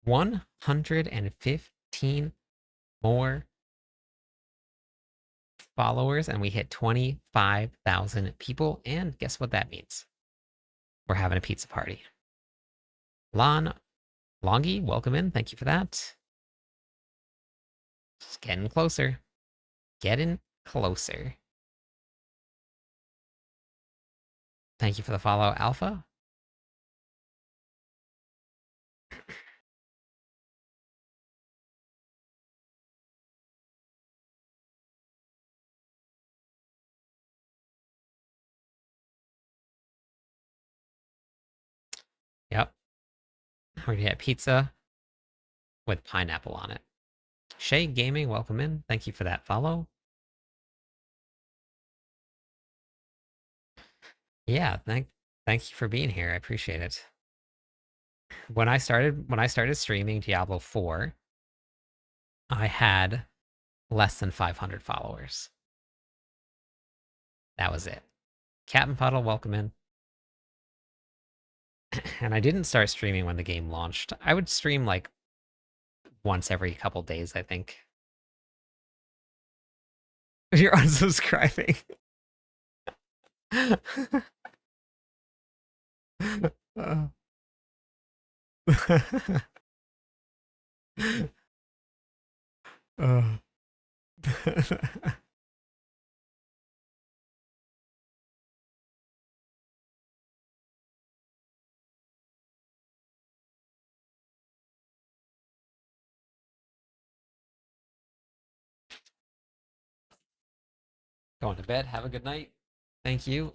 115 more followers, and we hit 25,000 people. And guess what that means? We're having a pizza party. Longy, welcome in. Thank you for that. Just getting closer. Getting closer. Thank you for the follow, Alpha. Yep. We're gonna get pizza with pineapple on it. Shay Gaming, welcome in. Thank you for that follow. Yeah, thank you for being here. I appreciate it. When I started streaming Diablo 4, I had less than 500 followers. That was it. Captain Puddle, welcome in. And I didn't start streaming when the game launched. I would stream like once every couple days, I think. You're unsubscribing. uh. uh. Going to bed. Have a good night. Thank you.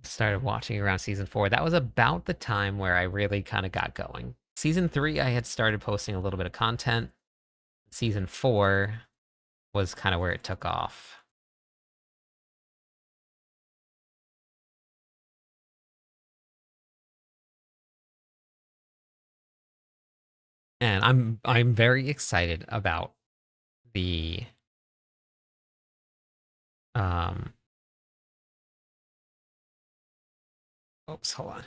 Started watching around season 4. That was about the time where I really kind of got going. Season 3, I had started posting a little bit of content. Season 4 was kind of where it took off. And I'm very excited about the um oops, hold on.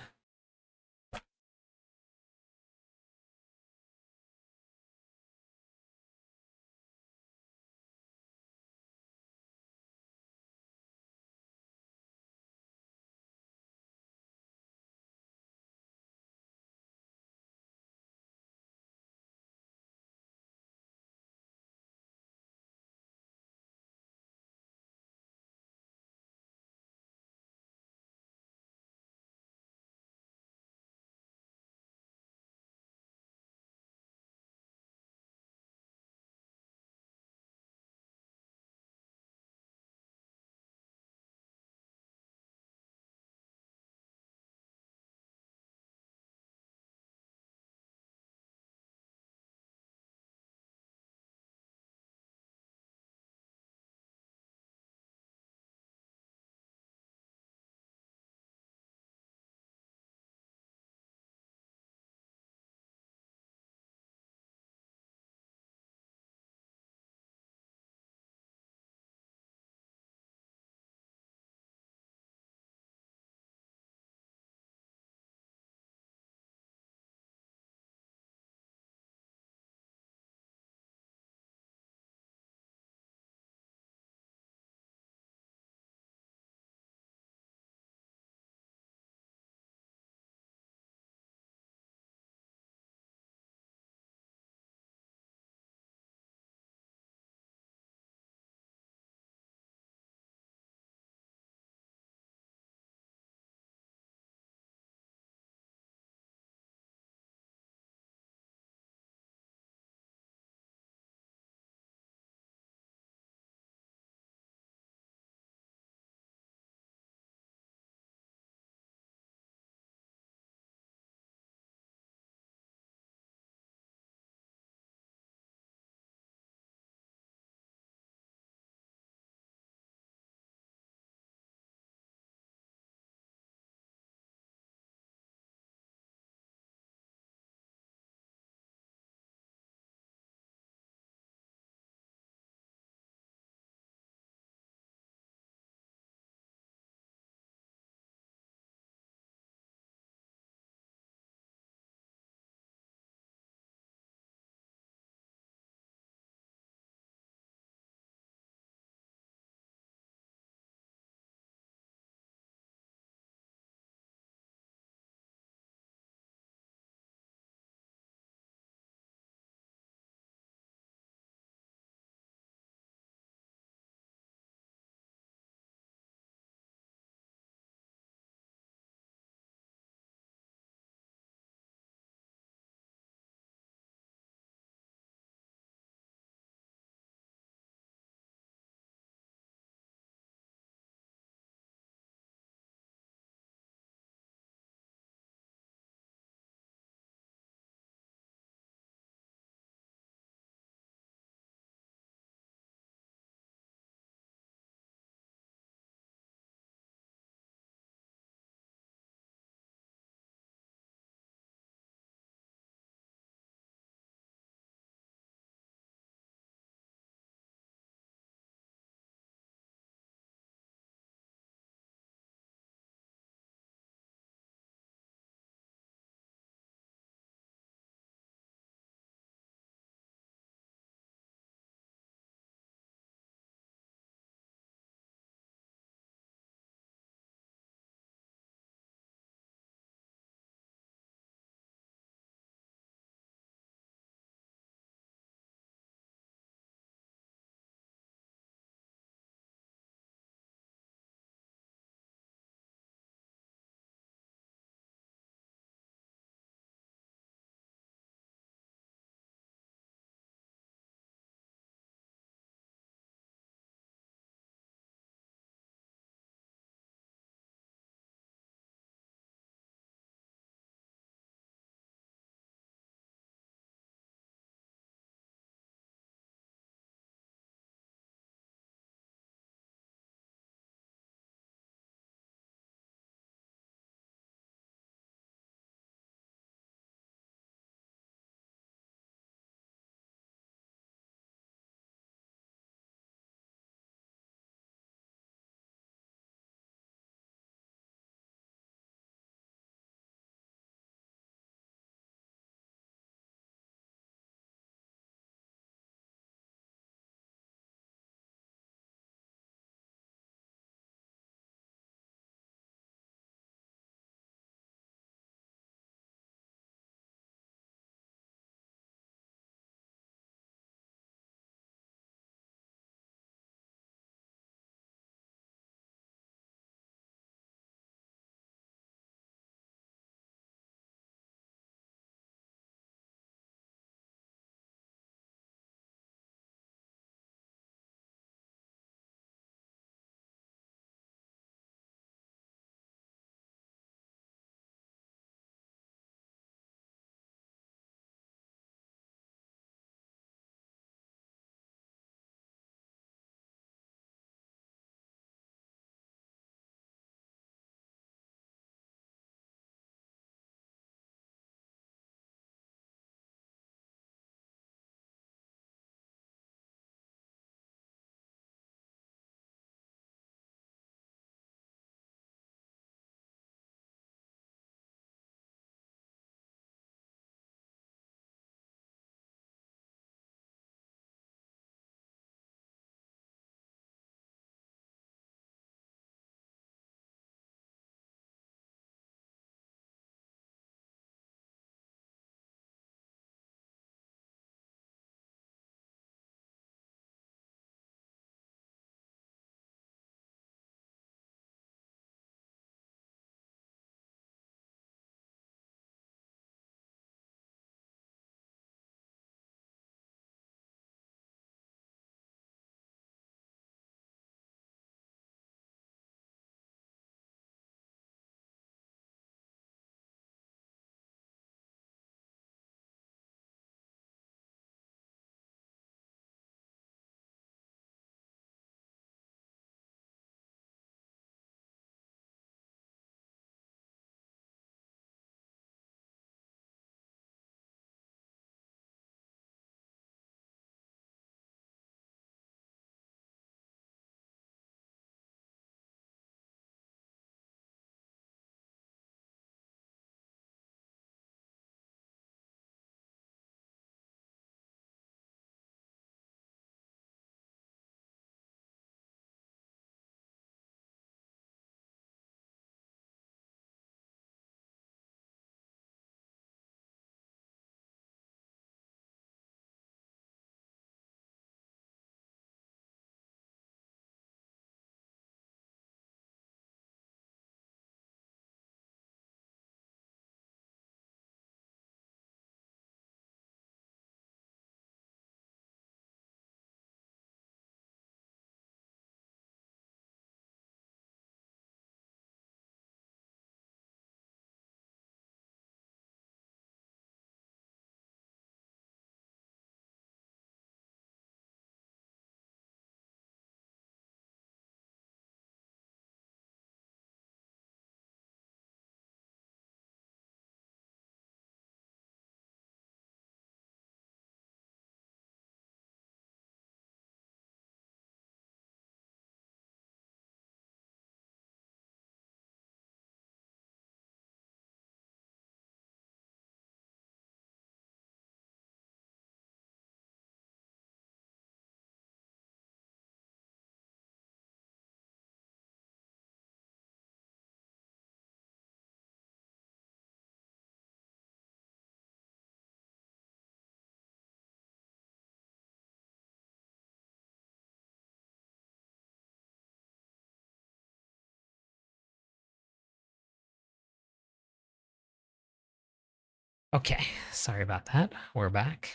Okay, sorry about that. We're back.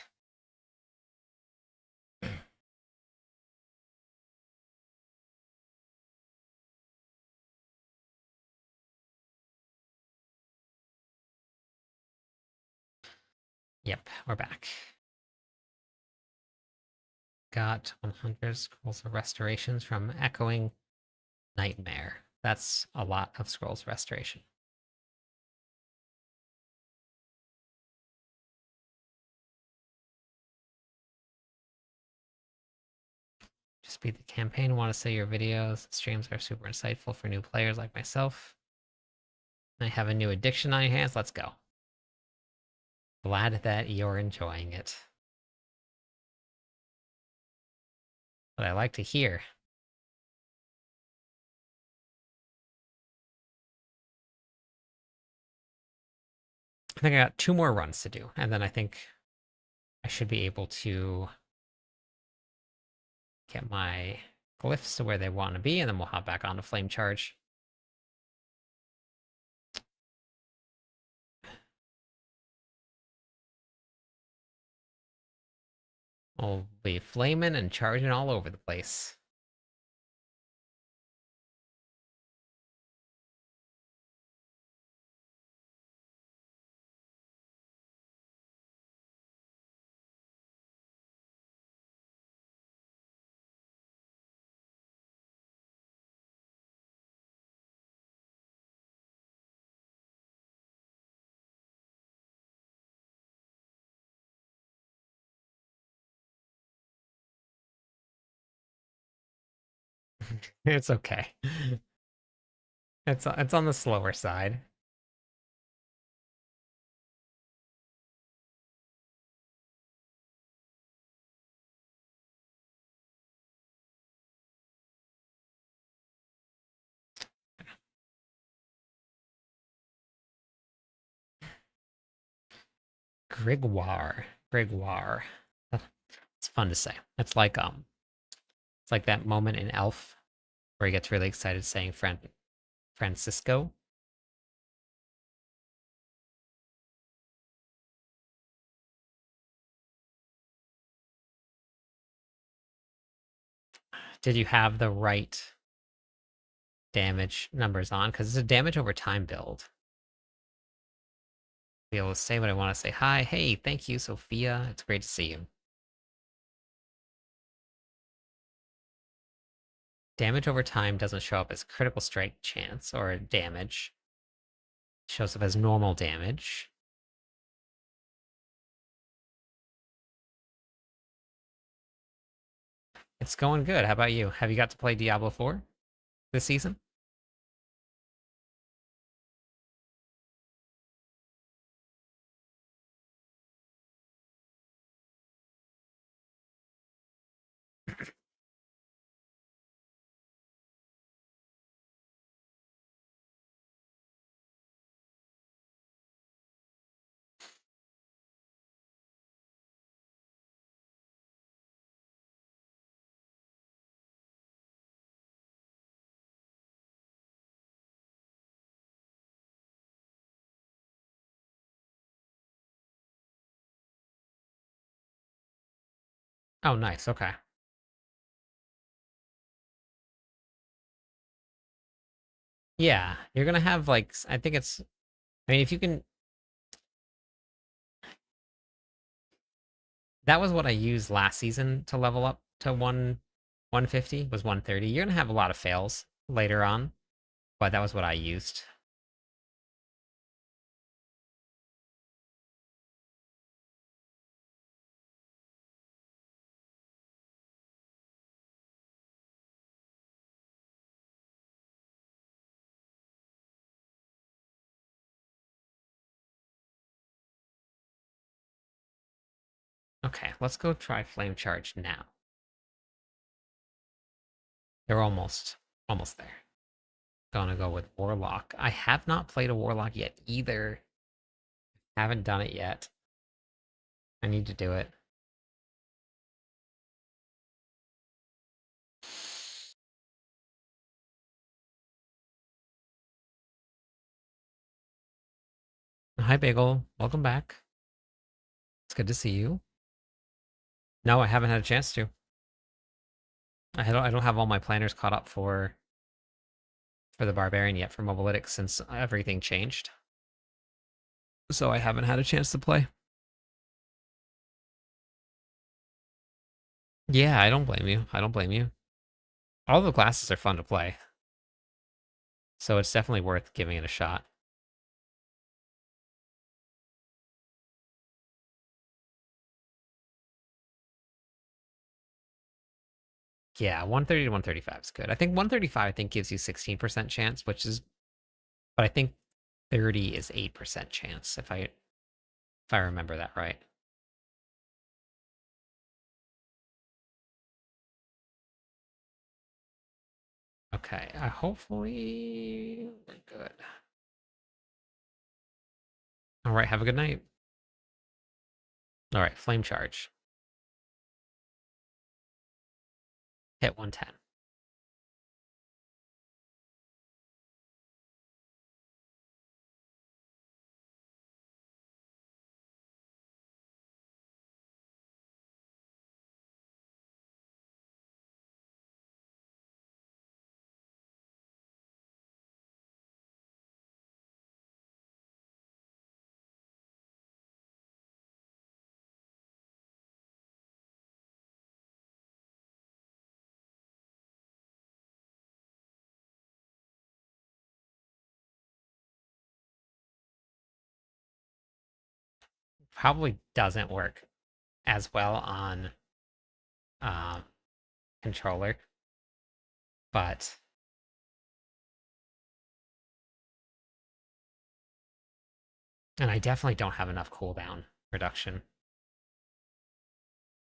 Yep, we're back. Got 100 scrolls of restorations from Echoing Nightmare. That's a lot of scrolls restoration. Just beat the campaign. Want to say your videos, streams are super insightful for new players like myself. I have a new addiction on your hands. Let's go. Glad that you're enjoying it. What I like to hear. I think I got 2 more runs to do, and then I think I should be able to get my glyphs to where they want to be, and then we'll hop back on to Flame Charge. We'll be flaming and charging all over the place. It's okay. It's on the slower side. Grigwar. Grigwar. It's fun to say. It's like that moment in Elf where he gets really excited saying Francisco. Did you have the right damage numbers on? Because it's a damage over time build. Be able to say what I want to say. Hi, hey, thank you, Sophia. It's great to see you. Damage over time doesn't show up as critical strike chance or damage. It shows up as normal damage. It's going good. How about you? Have you got to play Diablo 4 this season? Oh, nice. Okay. Yeah, you're gonna have like I think it's. I mean, if you can. That was what I used last season to level up to 150 was 130. You're gonna have a lot of fails later on, but that was what I used. Okay, let's go try Flame Charge now. They're almost there. Gonna go with Warlock. I have not played a Warlock yet either. Haven't done it yet. I need to do it. Hi, Bagel. Welcome back. It's good to see you. No, I haven't had a chance to. I don't have all my planners caught up for the Barbarian yet for Mobalytics since everything changed. So I haven't had a chance to play. Yeah, I don't blame you. I don't blame you. All the classes are fun to play. So it's definitely worth giving it a shot. Yeah, 130 to 135 is good. I think 135 I think gives you 16% chance, which is but I think 30 is 8% chance if I remember that right. Okay, hopefully we're good. All right, have a good night. All right, flame charge. Hit 110. Probably doesn't work as well on um, controller, but and I definitely don't have enough cooldown reduction.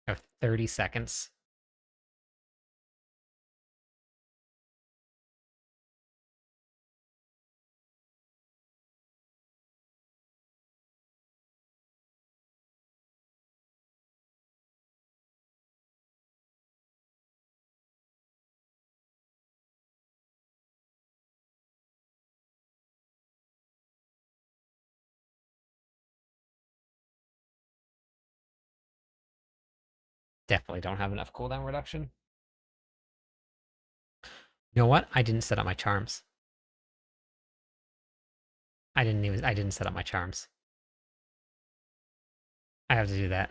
I have 30 seconds. Definitely don't have enough cooldown reduction. You know what? I didn't set up my charms. I didn't set up my charms. I have to do that.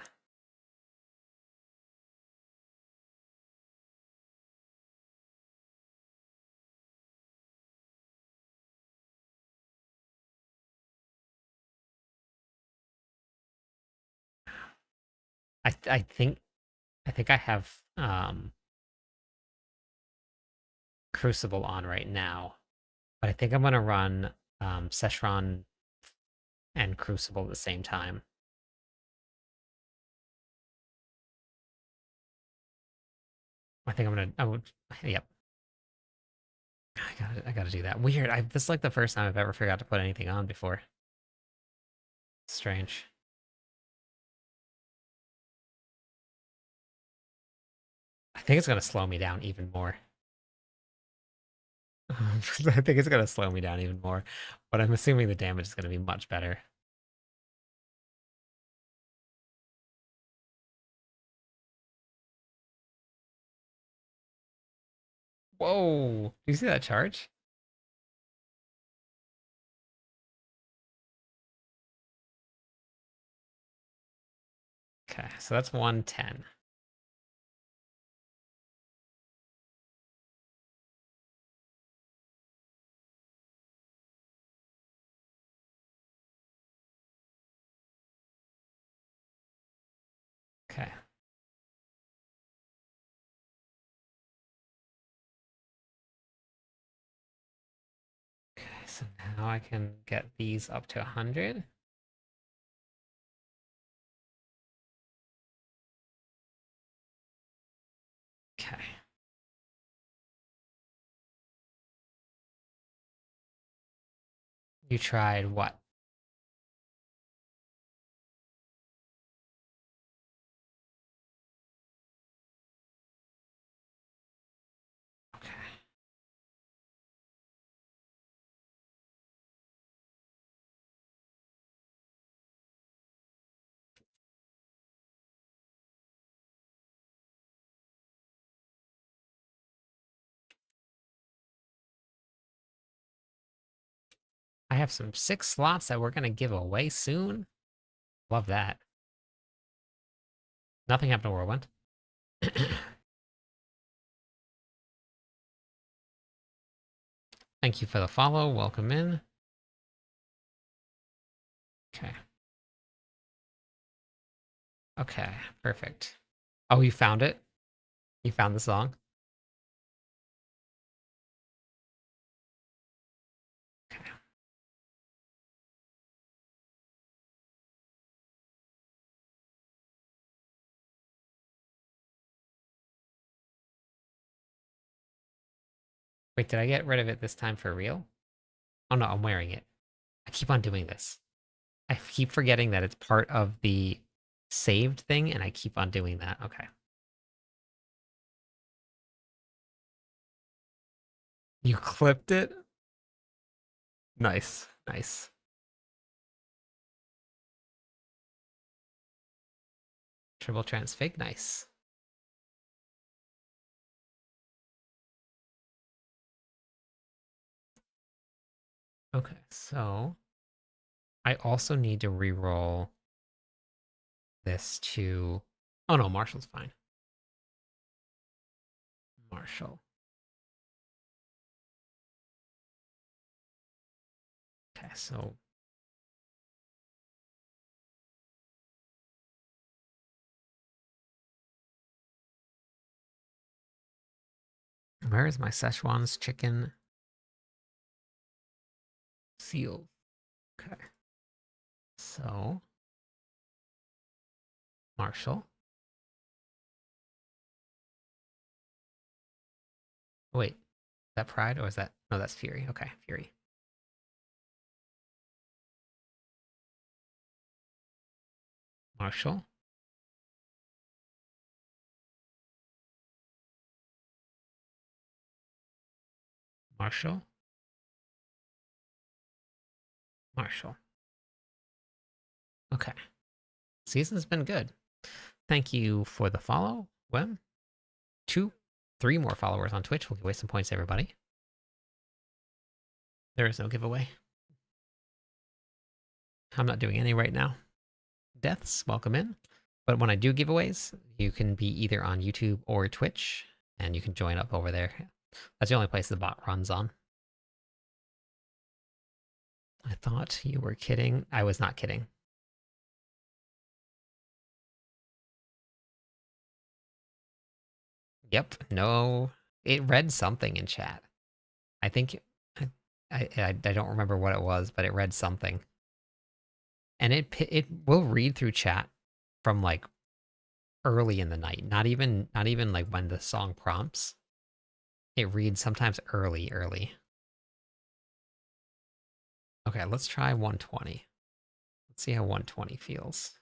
I think I have Crucible on right now, but I think I'm gonna run Seshron and Crucible at the same time. I think I'm gonna. Yep. I gotta do that. Weird. This is like the first time I've ever forgot to put anything on before. Strange. I think it's gonna slow me down even more. I think it's gonna slow me down even more, but I'm assuming the damage is gonna be much better. Whoa! Do you see that charge? Okay, so that's 110. Okay. Okay, so now I can get these up to 100. Okay. You tried what? Okay. I have some 6 slots that we're gonna give away soon. Love that. Nothing happened to Whirlwind. Thank you for the follow. Welcome in. Okay. Okay, perfect. Oh, you found it? You found the song? Okay. Wait, did I get rid of it this time for real? Oh no, I'm wearing it. I keep on doing this. I keep forgetting that it's part of the saved thing, and I keep on doing that. Okay. You clipped it? Nice. Nice. Triple transfig? Nice. Okay, so I also need to re-roll this to... Oh no, Marshall's fine. Marshall. Okay, so... Where is my Szechuan's chicken seal? Okay. So... Marshall. Wait, is that Pride or is that... No, that's Fury. Okay, Fury. Marshall. Marshall. Marshall. Okay. Season's been good. Thank you for the follow. Well, 2, 3 more followers on Twitch. We'll give away some points, everybody. There is no giveaway. I'm not doing any right now. Deaths, welcome in. But when I do giveaways, you can be either on YouTube or Twitch, and you can join up over there. That's the only place the bot runs on. I thought you were kidding. I was not kidding. Yep, no. It read something in chat. I think... I don't remember what it was, but it read something. And it will read through chat from like early in the night, not even like when the song prompts. It reads sometimes early. Okay, let's try 120. Let's see how 120 feels.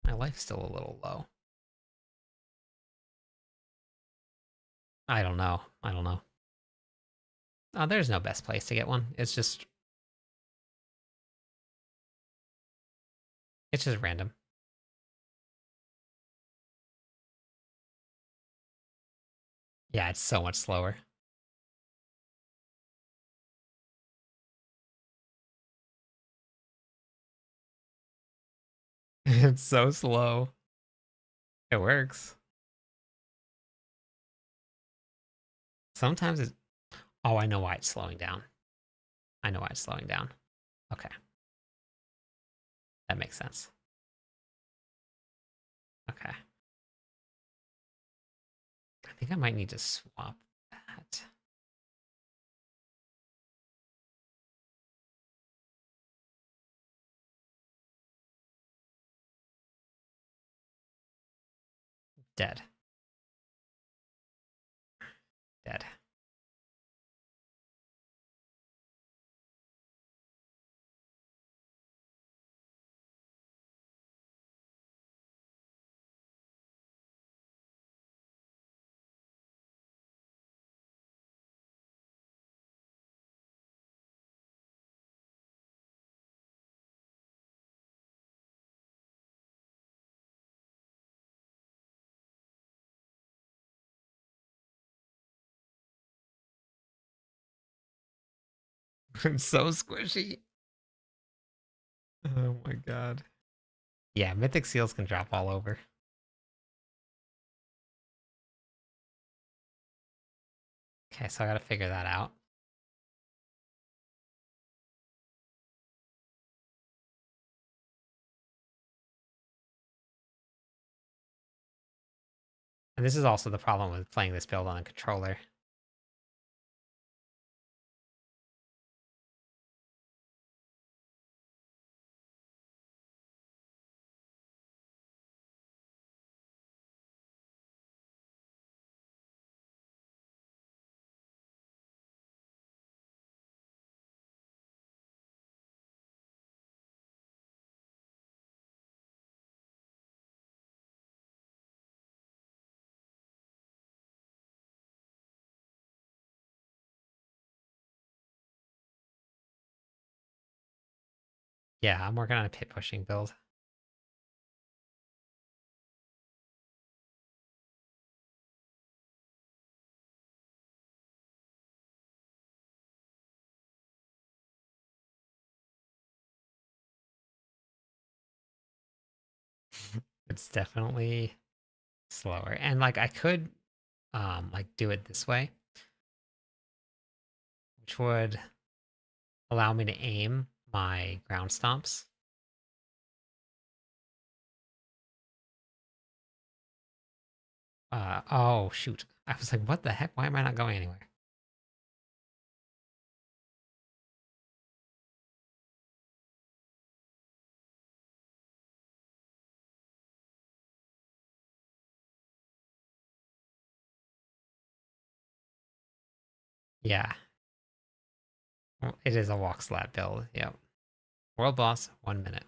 My life's still a little low. I don't know. Oh, there's no best place to get one. It's just random. Yeah, it's so much slower. It's so slow. It works. Sometimes it's... Oh, I know why it's slowing down. Okay. That makes sense. Okay. I think I might need to swap that. Dead. I'm so squishy. Oh my god. Yeah, mythic seals can drop all over. Okay, so I gotta figure that out. And this is also the problem with playing this build on a controller. Yeah, I'm working on a pit pushing build. It's definitely slower. And like I could like do it this way, which would allow me to aim my ground stomps. Oh shoot. I was like, what the heck? Why am I not going anywhere? Yeah. Well, it is a walk slap build. Yep. World boss, 1 minute.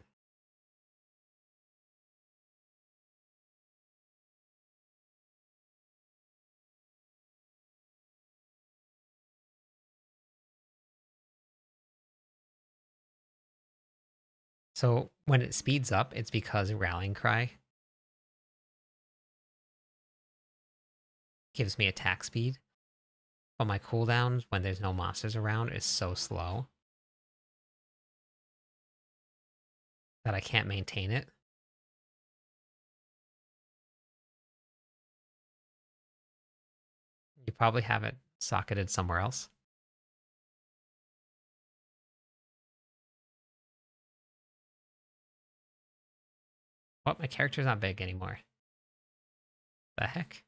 So when it speeds up, it's because Rallying Cry gives me attack speed. But my cooldowns, when there's no monsters around, is so slow that I can't maintain it. You probably have it socketed somewhere else. What? My character's not big anymore. The heck?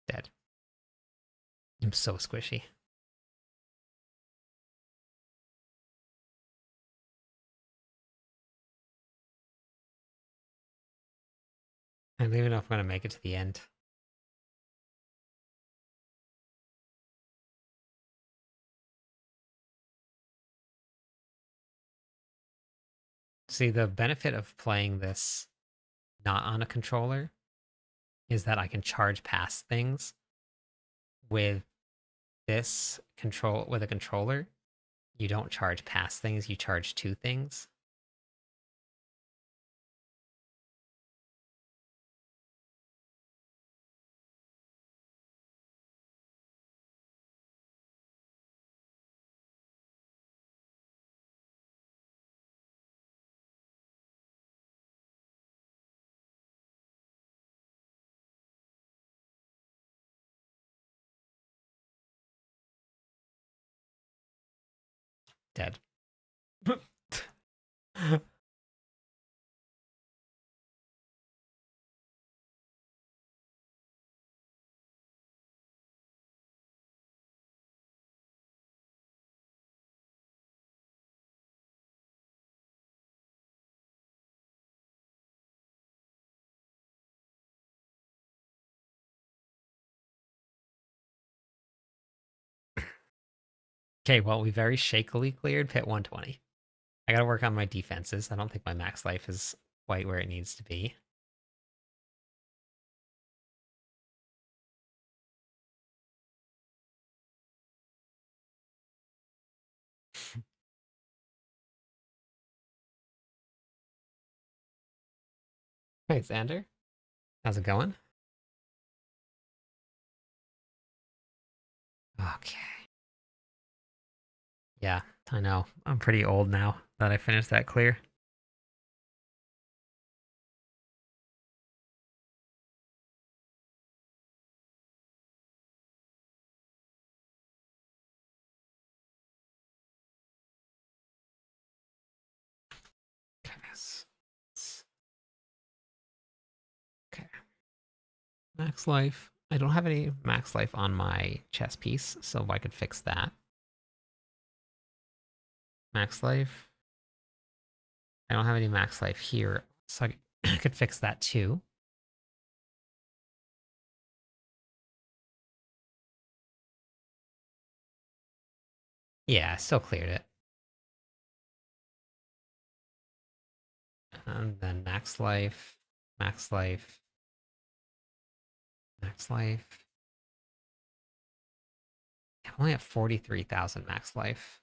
Dead. I'm so squishy. I don't even know if I'm gonna make it to the end. See, the benefit of playing this not on a controller is that I can charge past things with this control with a controller. You don't charge past things, you charge to things. Dead. Okay, well, we very shakily cleared pit 120. I gotta work on my defenses. I don't think my max life is quite where it needs to be. Hey, Xander. How's it going? Okay. Yeah, I know. I'm pretty old now that I finished that clear. Okay. Okay. Max life. I don't have any max life on my chess piece, so I could fix that. Max life. I don't have any max life here, so I could fix that too. Yeah, I still cleared it. And then max life, max life, max life. I'm only at 43,000 max life.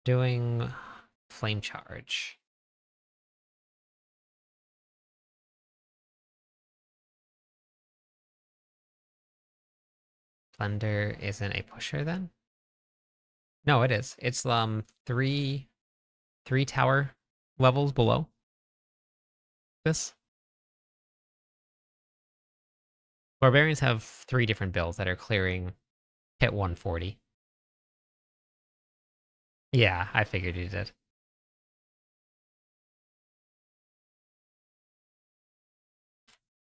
Doing flame charge. Blender isn't a pusher then? No, it is. It's three tower levels below this. Barbarians have three different builds that are clearing hit 140. Yeah, I figured you did.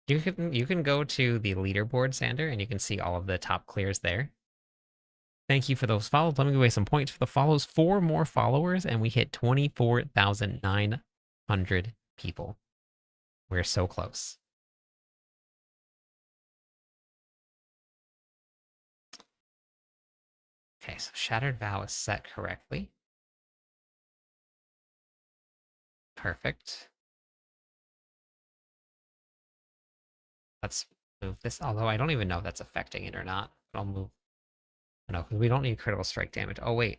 You can go to the leaderboard, Sander, and you can see all of the top clears there. Thank you for those follows. Let me give away some points for the follows. 4 more followers, and we hit 24,900 people. We're so close. Okay, so Shattered Vow is set correctly. Perfect. Let's move this, although I don't even know if that's affecting it or not. But I'll move. No, because we don't need critical strike damage. Oh, wait.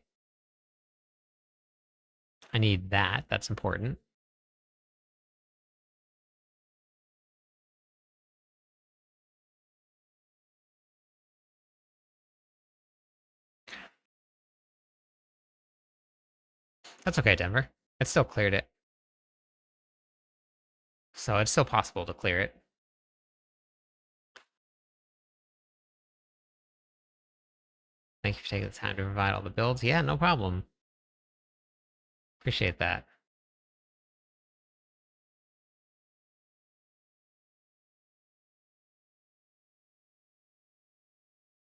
I need that. That's important. That's okay, Denver. It still cleared it. So it's still possible to clear it. Thank you for taking the time to provide all the builds. Yeah, no problem. Appreciate that.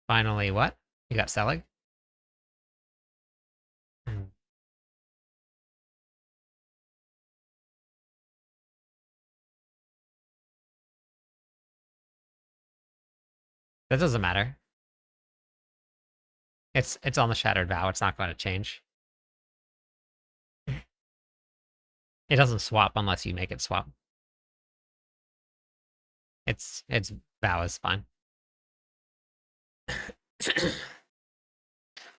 Finally, what? You got Selig? Hmm. That doesn't matter. It's on the Shattered Vow. It's not going to change. It doesn't swap unless you make it swap. It's Vow is fine.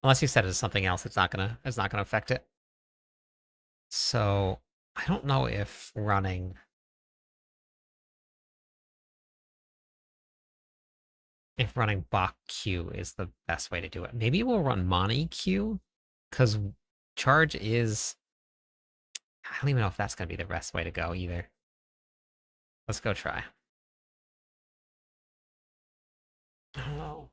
Unless you set it as something else, it's not gonna affect it. So I don't know if running Bach Q is the best way to do it. Maybe we'll run Mani Q, because charge is. I don't even know if that's gonna be the best way to go either. Let's go try. I don't know.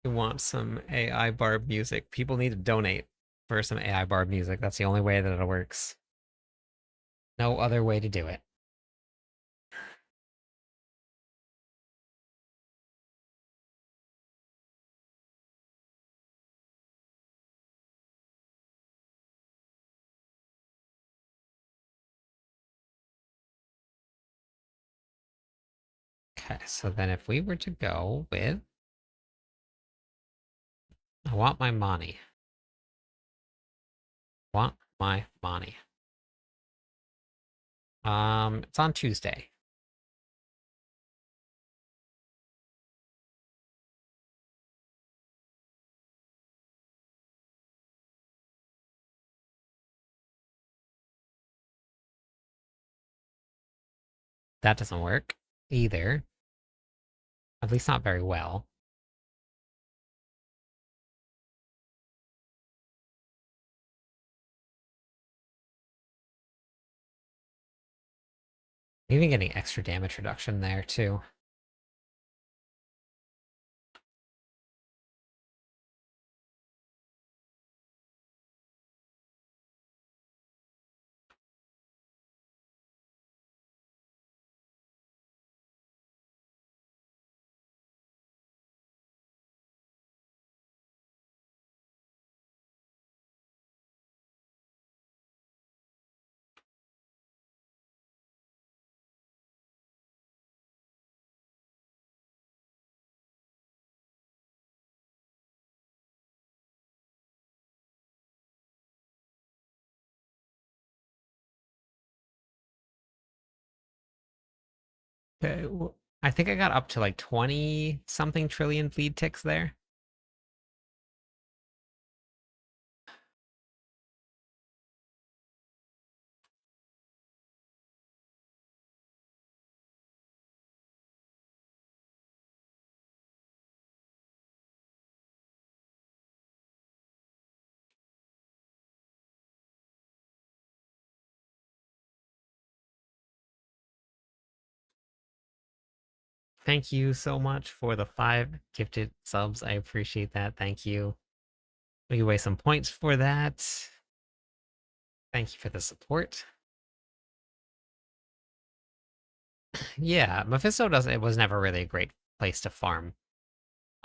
We want some AI barb music. People need to donate for some AI barb music. That's the only way that it works. No other way to do it. Okay, so then if we were to go with I want my money. Want my money. It's on Tuesday. That doesn't work either. At least not very well. Even getting extra damage reduction there, too. Okay, I think I got up to like 20 something trillion bleed ticks there. Thank you so much for the 5 gifted subs. I appreciate that. Thank you. We can waste some points for that. Thank you for the support. Yeah, Mephisto doesn't. It was never really a great place to farm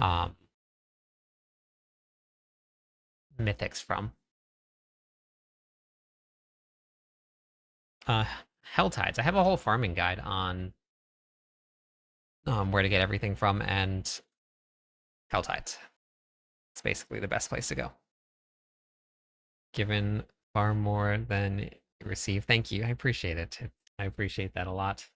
um mythics from. Uh Helltides. I have a whole farming guide on where to get everything from, and Helltides. It's basically the best place to go. Given far more than you receive. Thank you. I appreciate it. I appreciate that a lot.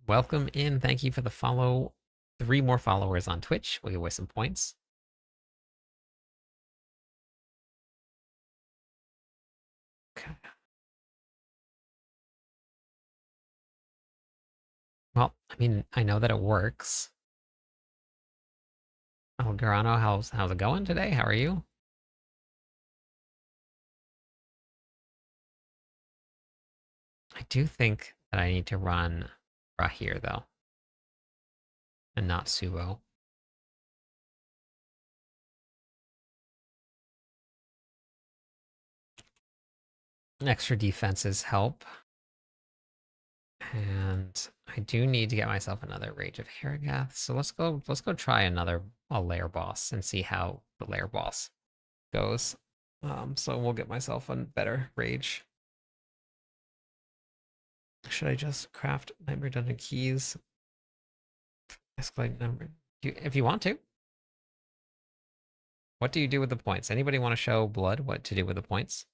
Welcome in. Thank you for the follow. 3 more followers on Twitch. We'll give away some points. Okay. Well, I mean, I know that it works. Oh, Garano, how's it going today? How are you? I do think that I need to run Rahir, though, and not Subo. Extra defenses help. And I do need to get myself another Rage of Harrogath. So let's go try a lair boss and see how the lair boss goes. So we'll get myself a better Rage. Should I just craft Nightmare Dungeon keys? Escalate number. If you want to. What do you do with the points? Anybody want to show Blood what to do with the points?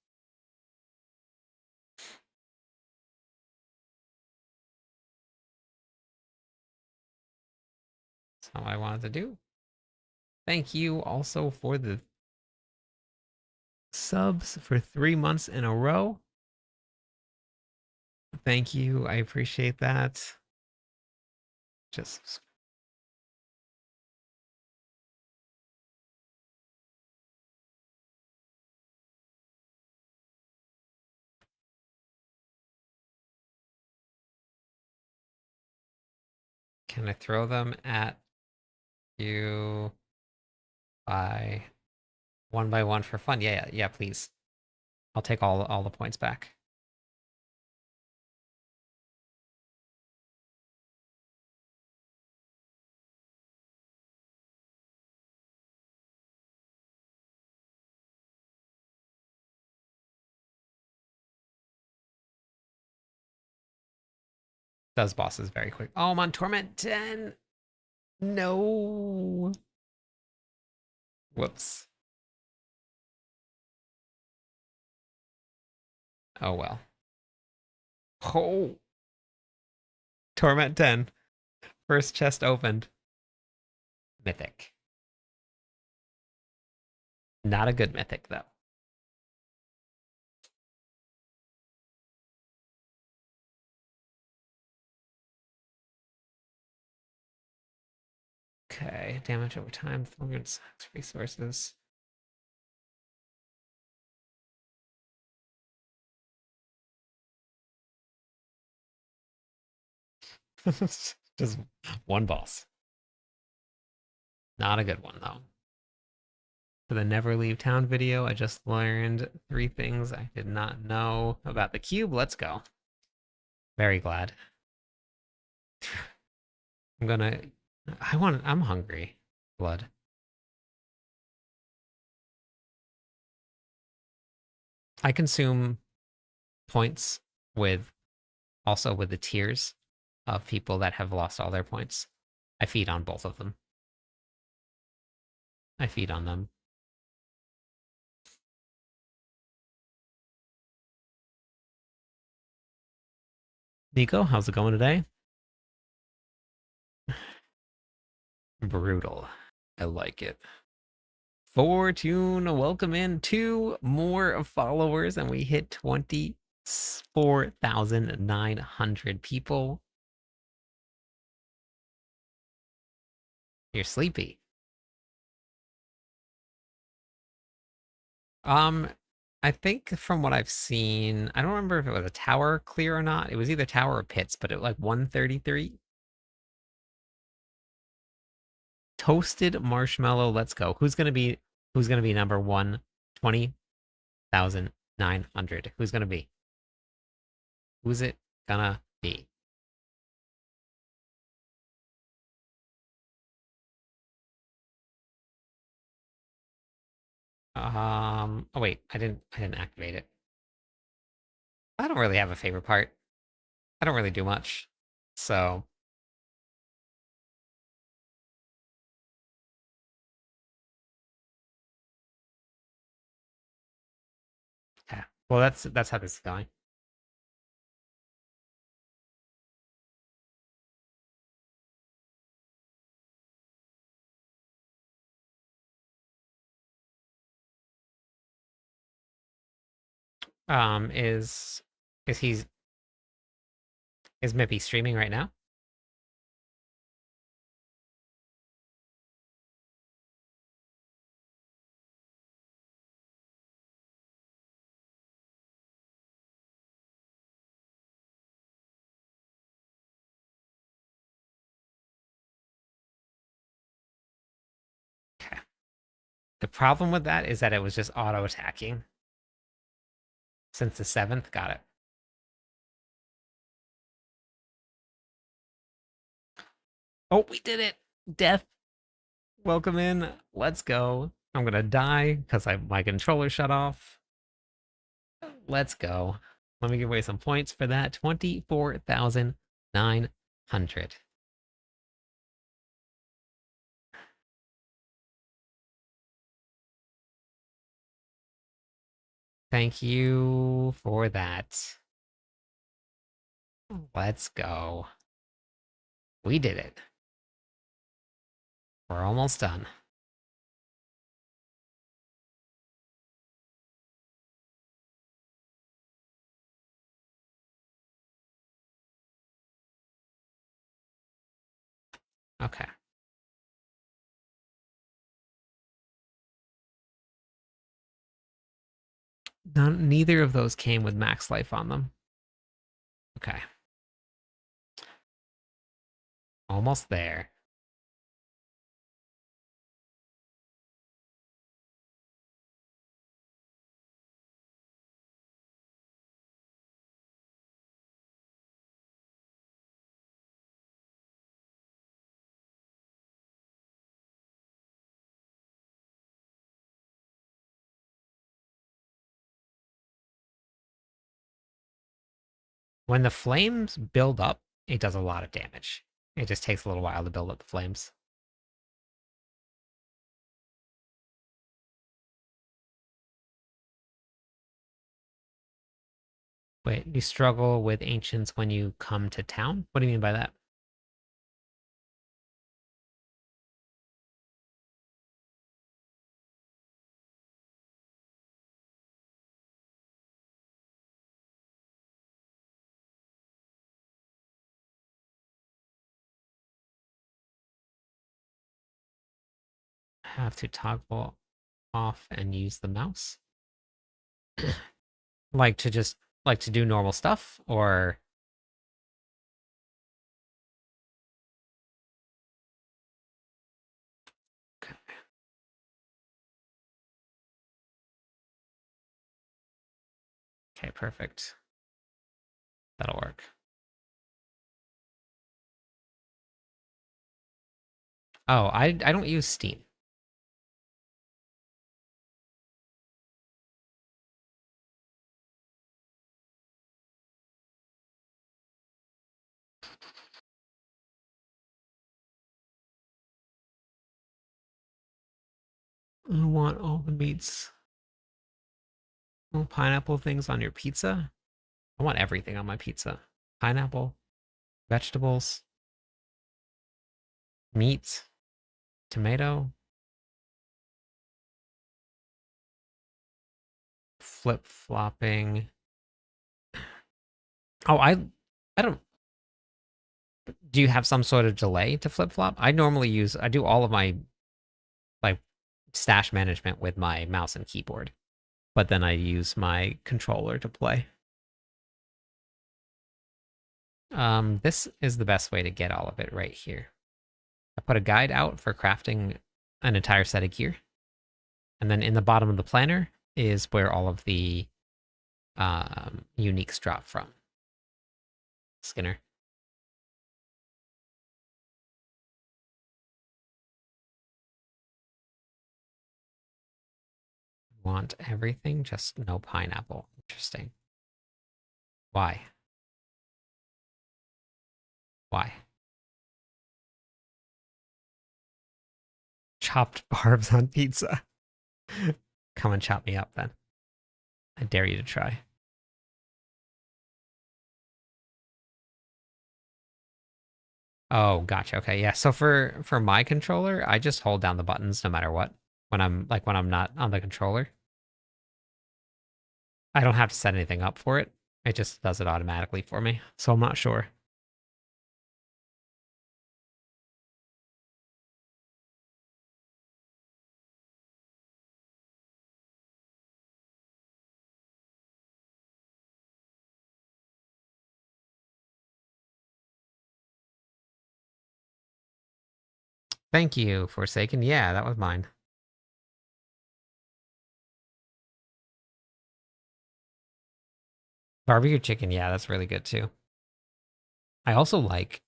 That's how I wanted to do. Thank you also for the subs for 3 months in a row. Thank you. I appreciate that. Just can I throw them at you by one for fun? Yeah, please. I'll take all the points back. Does bosses very quick. Oh, I'm on Torment 10. No. Whoops. Oh well. Oh, Torment 10. First chest opened. Mythic. Not a good mythic though. Okay, damage over time, 406 resources. Just one boss. Not a good one though. For the Never Leave Town video, I just learned 3 things I did not know about the cube. Let's go. Very glad. I'm hungry. Blood. I consume points with also with the tiers of people that have lost all their points. I feed on both of them. I feed on them. Nico, how's it going today? Brutal. I like it. Fortune, welcome in 2 more followers, and we hit 24,900 people. You're sleepy. Um, I think from what I've seen, I don't remember if it was a tower clear or not. It was either tower or pits, but it like 133. Toasted marshmallow, let's go. Who's gonna be number 120,900? Who's gonna be? Who's it gonna be? Oh wait, I didn't activate it. I don't really have a favorite part. I don't really do much. So, yeah. Well, that's how this is going. Um, is is he's is Mippy streaming right now? Okay. The problem with that is that it was just auto attacking since the 7th. Got it. Oh, we did it. Death. Welcome in. Let's go. I'm gonna die because my controller shut off. Let's go. Let me give away some points for that. 24,900. Thank you for that. Let's go. We did it. We're almost done. Okay. Neither of those came with max life on them. Okay. Almost there. When the flames build up, it does a lot of damage. It just takes a little while to build up the flames. Wait, you struggle with ancients when you come to town? What do you mean by that? Have to toggle off and use the mouse? Like to just like to do normal stuff or okay, perfect. That'll work. Oh, I don't use Steam. I want all the meats. All pineapple things on your pizza? I want everything on my pizza. Pineapple, vegetables, meat, tomato, flip-flopping. Oh, I don't do you have some sort of delay to flip-flop? I do all of my like stash management with my mouse and keyboard, but then I use my controller to play. This is the best way to get all of it right here. I put a guide out for crafting an entire set of gear. And then in the bottom of the planner is where all of the uniques drop from. Skinner. Want everything, just no pineapple. Interesting. Why? Why? Chopped barbs on pizza. Come and chop me up then. I dare you to try. Oh, gotcha. Okay, yeah. So for my controller, I just hold down the buttons no matter what. When I'm not on the controller, I don't have to set anything up for it. It just does it automatically for me. So I'm not sure. Thank you, Forsaken. Yeah, that was mine. Barbecue chicken, yeah, that's really good too. I also like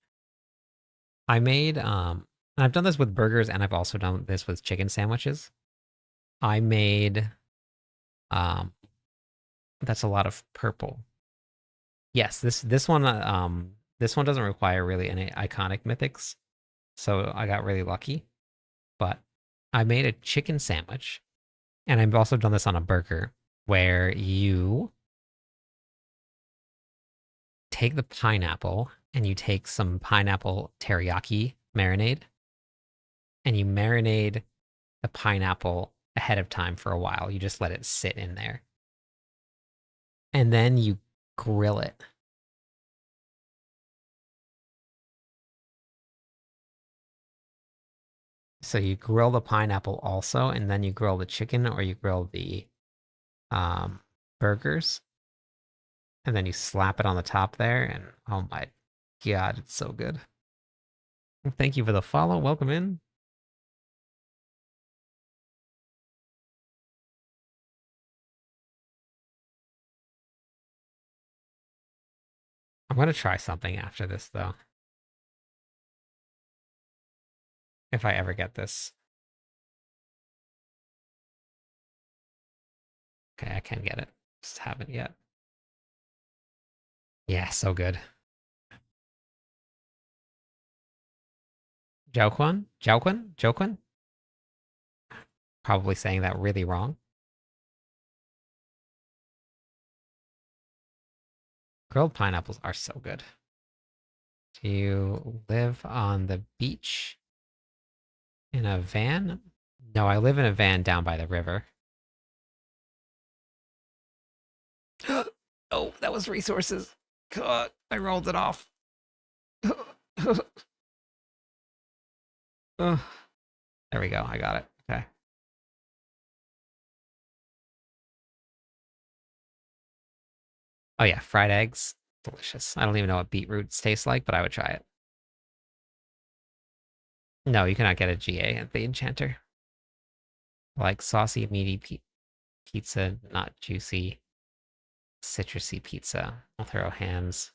I made and I've done this with burgers and I've also done this with chicken sandwiches. I made um that's a lot of purple. Yes, this one doesn't require really any iconic mythics. So I got really lucky. But I made a chicken sandwich and I've also done this on a burger where you take the pineapple and you take some pineapple teriyaki marinade and you marinate the pineapple ahead of time for a while. You just let it sit in there. And then you grill it. So you grill the pineapple also, and then you grill the chicken or you grill the burgers. And then you slap it on the top there, and oh my god, it's so good. Thank you for the follow. Welcome in. I'm gonna try something after this though. If I ever get this. Okay, I can get it. Just haven't yet. Yeah, so good. Joquan? Joquan? Joquan? Probably saying that really wrong. Grilled pineapples are so good. Do you live on the beach in a van? No, I live in a van down by the river. Oh, that was resources. God, I rolled it off. Ugh. There we go. I got it. Okay. Oh yeah, fried eggs. Delicious. I don't even know what beetroots taste like, but I would try it. No, you cannot get a GA at the Enchanter. Like saucy, meaty pizza, not juicy, citrusy pizza. I'll throw hands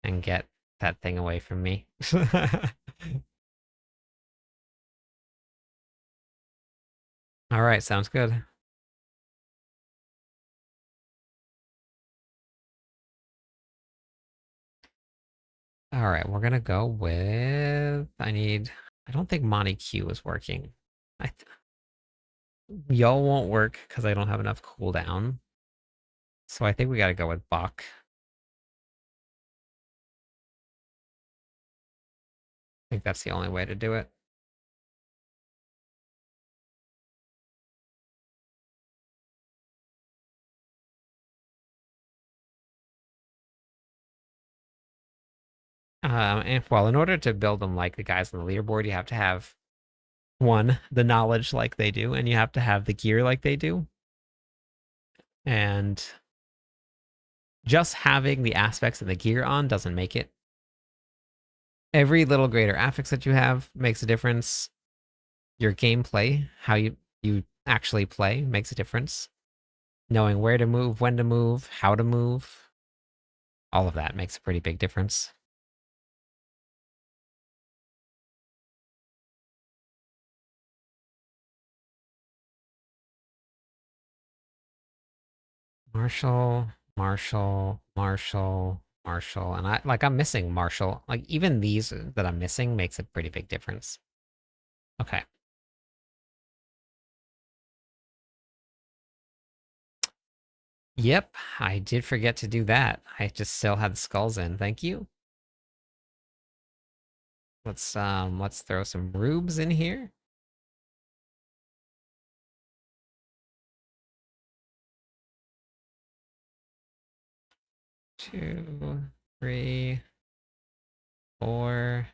and get that thing away from me. All right, sounds good. All right, we're gonna go with. I don't think Monty Q is working. I Y'all won't work because I don't have enough cooldown. So I think we gotta go with Bach. I think that's the only way to do it. Well, in order to build them like the guys on the leaderboard, you have to have one, the knowledge like they do, and you have to have the gear like they do. And just having the aspects of the gear on doesn't make it. Every little greater affix that you have makes a difference. Your gameplay, how you actually play, makes a difference. Knowing where to move, when to move, how to move, all of that makes a pretty big difference. Marshall, Marshall, Marshall, Marshall, and I'm missing Marshall. Like even these that I'm missing makes a pretty big difference. Okay. Yep, I did forget to do that. I just still had the skulls in. Thank you. Let's throw some rubes in here. Two, three, four,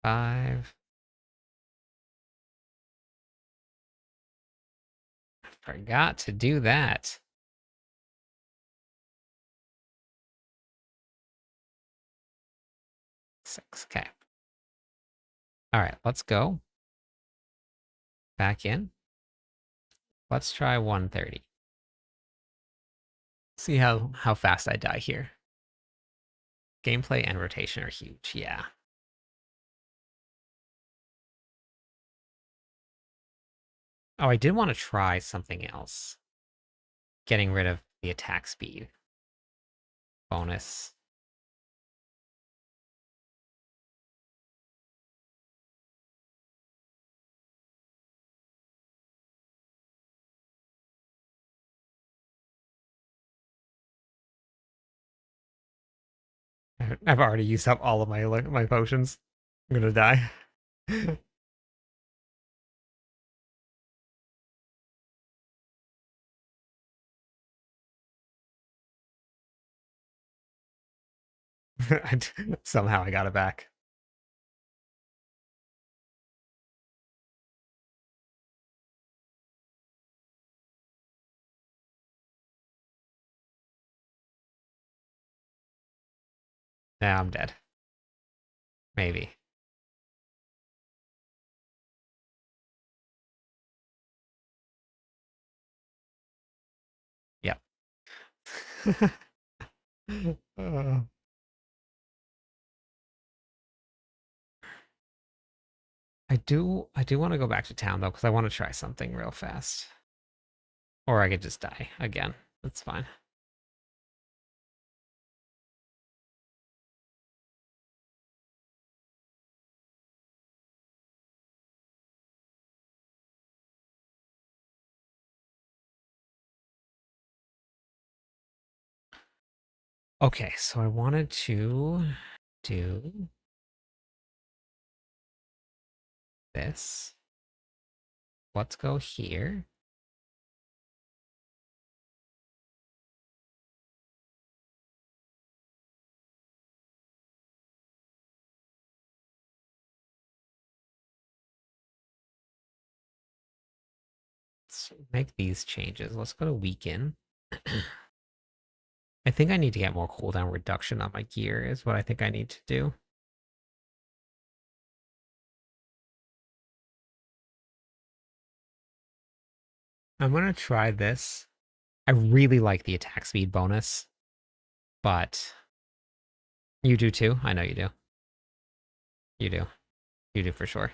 five. Forgot to do that. Six. Okay. All right, let's go back in. Let's try 130. See how fast I die here. Gameplay and rotation are huge. Yeah. Oh, I did want to try something else. Getting rid of the attack speed bonus. I've already used up all of my potions. I'm gonna die. Somehow I got it back. Now I'm dead. Maybe. Yep. uh, I do want to go back to town though, because I want to try something real fast. Or I could just die again. That's fine. Okay, so I wanted to do this. Let's go here. Let's make these changes. Let's go to weaken. I think I need to get more cooldown reduction on my gear is what I think I need to do. I'm gonna try this. I really like the attack speed bonus, but you do too? I know you do. You do. You do for sure.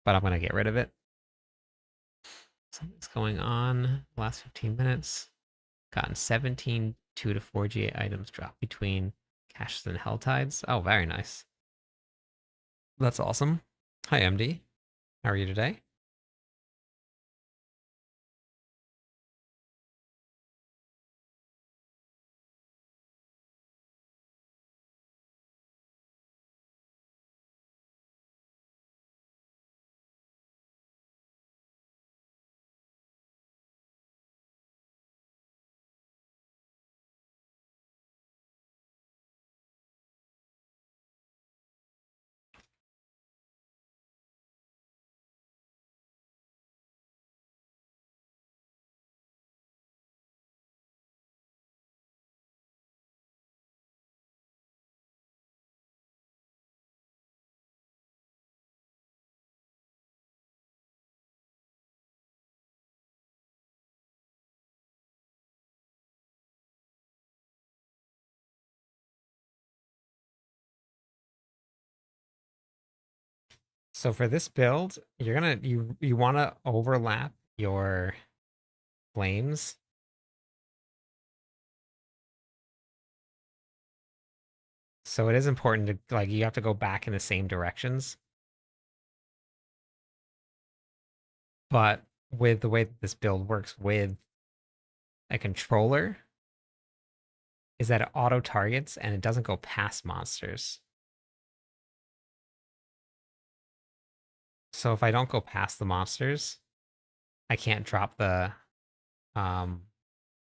But I'm gonna get rid of it. Something's going on. Last 15 minutes. Gotten 17 2 to 4 GA items drop between caches and hell tides. Oh, very nice. That's awesome. Hi, MD. How are you today? So for this build, you want to overlap your flames. So it is important to like you have to go back in the same directions. But with the way that this build works with a controller is that it auto targets and it doesn't go past monsters. So if I don't go past the monsters, I can't drop the um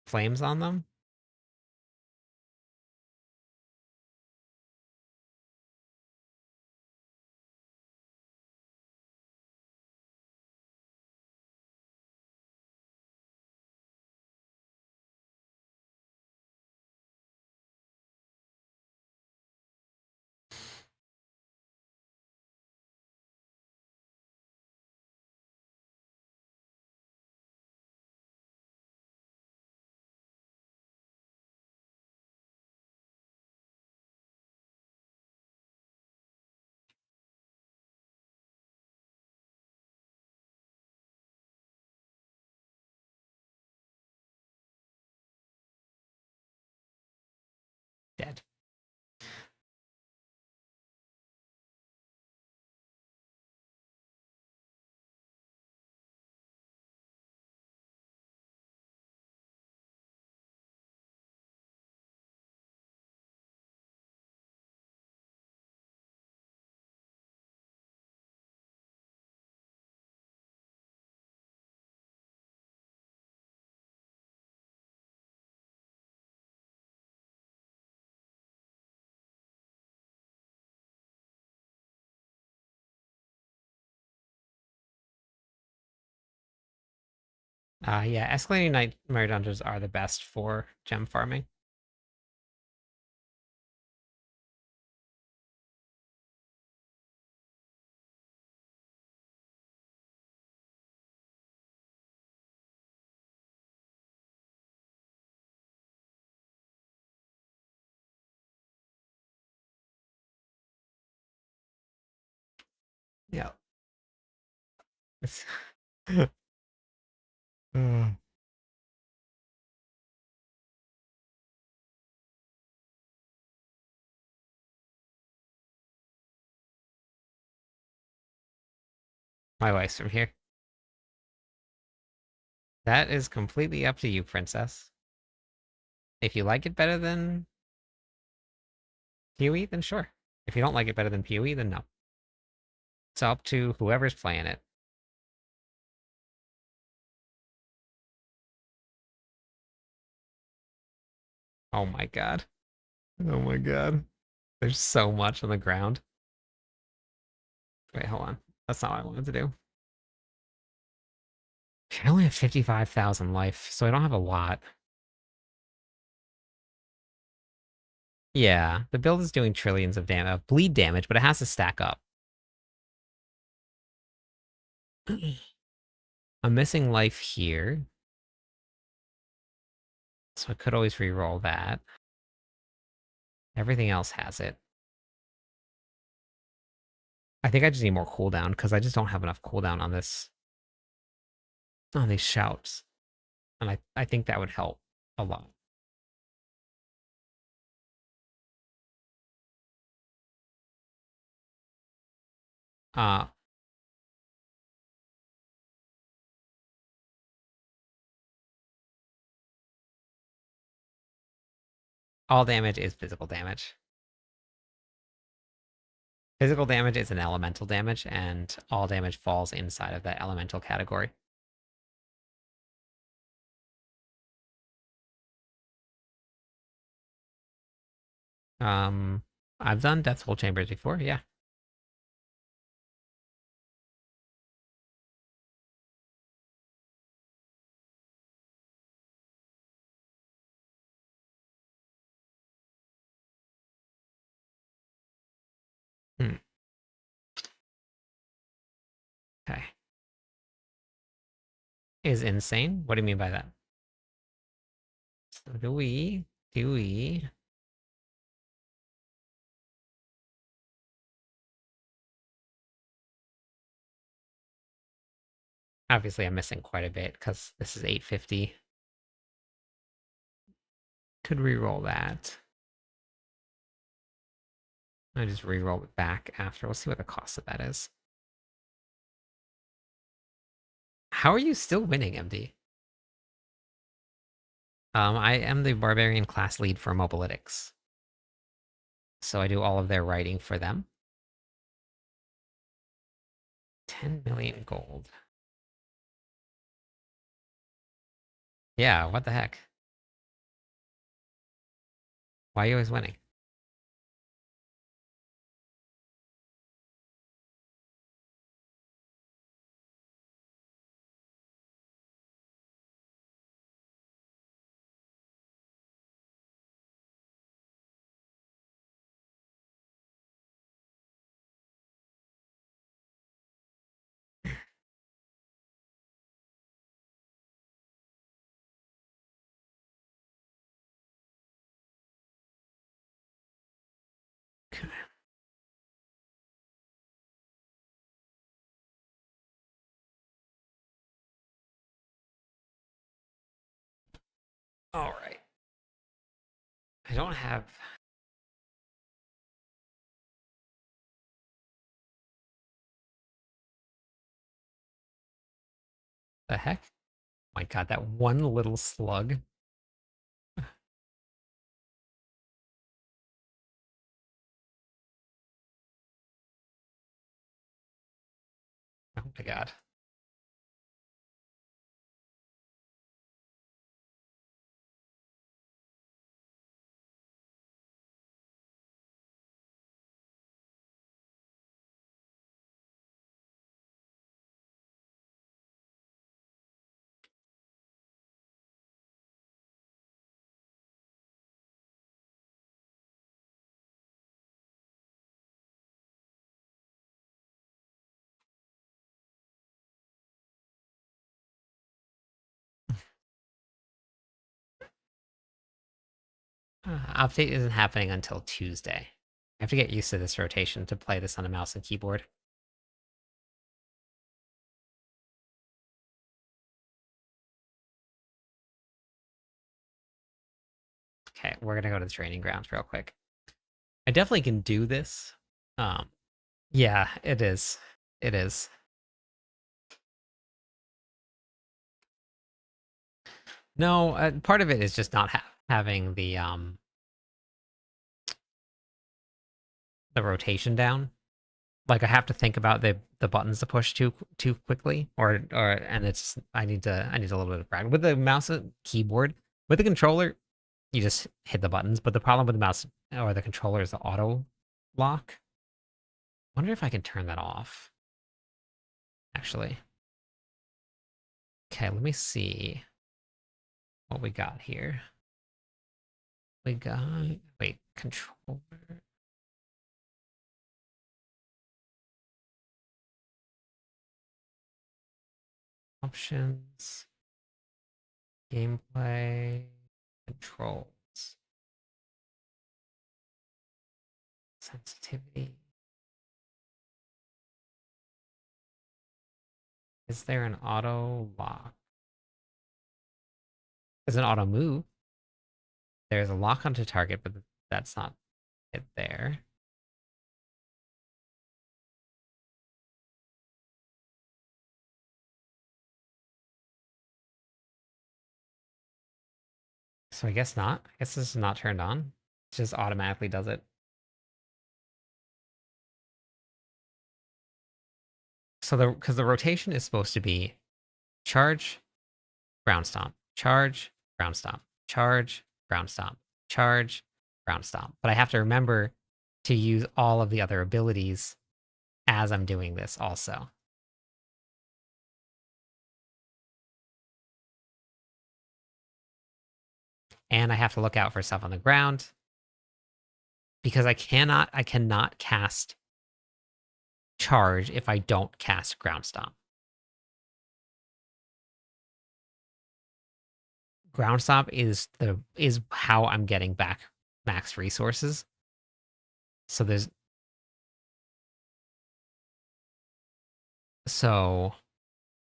flames on them. Dead. Yeah, escalating nightmare dungeons are the best for gem farming. Yeah. Mm. My wife's from here. That is completely up to you, princess. If you like it better than PoE, then sure. If you don't like it better than PoE, then no. It's up to whoever's playing it. Oh my god. Oh my god. There's so much on the ground. Wait, hold on. That's not what I wanted to do. I only have 55,000 life, so I don't have a lot. Yeah, the build is doing trillions of bleed damage, but it has to stack up. I'm missing life here, so I could always re-roll that. Everything else has it. I think I just need more cooldown, because I just don't have enough cooldown on this. On these shouts. And I think that would help a lot. Uh, all damage is physical damage. Physical damage is an elemental damage, and all damage falls inside of that elemental category. Um, I've done Death Hole Chambers before, yeah. Hmm. Okay. Is insane? What do you mean by that? So do we... Obviously, I'm missing quite a bit, because this is 850. Could re-roll that. I just re-roll it back after. We'll see what the cost of that is. How are you still winning, MD? I am the barbarian class lead for Mobilytics. So I do all of their writing for them. 10 million gold. Yeah, what the heck? Why are you always winning? All right. I don't have... The heck? My god, that one little slug. Oh my god. Update isn't happening until Tuesday. I have to get used to this rotation to play this on a mouse and keyboard. Okay, we're gonna go to the training grounds real quick. I definitely can do this. Yeah, it is. It is. No, part of it is just not having the rotation down. Like I have to think about the buttons to push too quickly, or and it's I need a little bit of practice with the mouse and keyboard. With the controller, you just hit the buttons. But the problem with the mouse or the controller is the auto lock. Wonder if I can turn that off. Actually, okay. Let me see what we got here. We got wait controller. Options, gameplay, controls, sensitivity. Is there an auto lock? There's an auto move. There's a lock onto target, but that's not it there. So I guess not. I guess this is not turned on. It just automatically does it. So because the rotation is supposed to be charge, ground stomp, charge, ground stomp, charge, ground stomp, charge, ground stomp. But I have to remember to use all of the other abilities as I'm doing this also. And I have to look out for stuff on the ground because I cannot cast charge if I don't cast ground stomp. Ground stomp is how I'm getting back max resources. So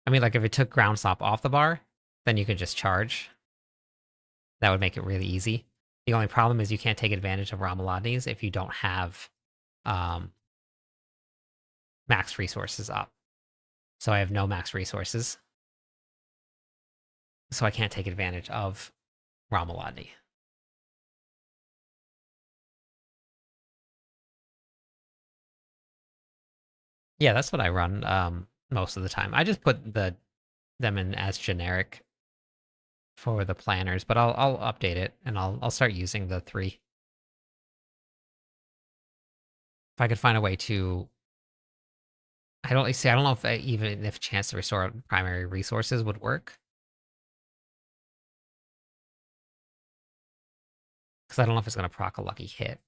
I mean, like if it took ground stomp off the bar, then you could just charge. That would make it really easy. The only problem is you can't take advantage of Ramaladni's if you don't have max resources up. So I have no max resources. So I can't take advantage of Ramaladni. Yeah, that's what I run most of the time. I just put them in as generic for the planners, but I'll update it and I'll start using the 3. If I could find a way to I don't know if even if chance to restore primary resources would work. Because I don't know if it's going to proc a lucky hit.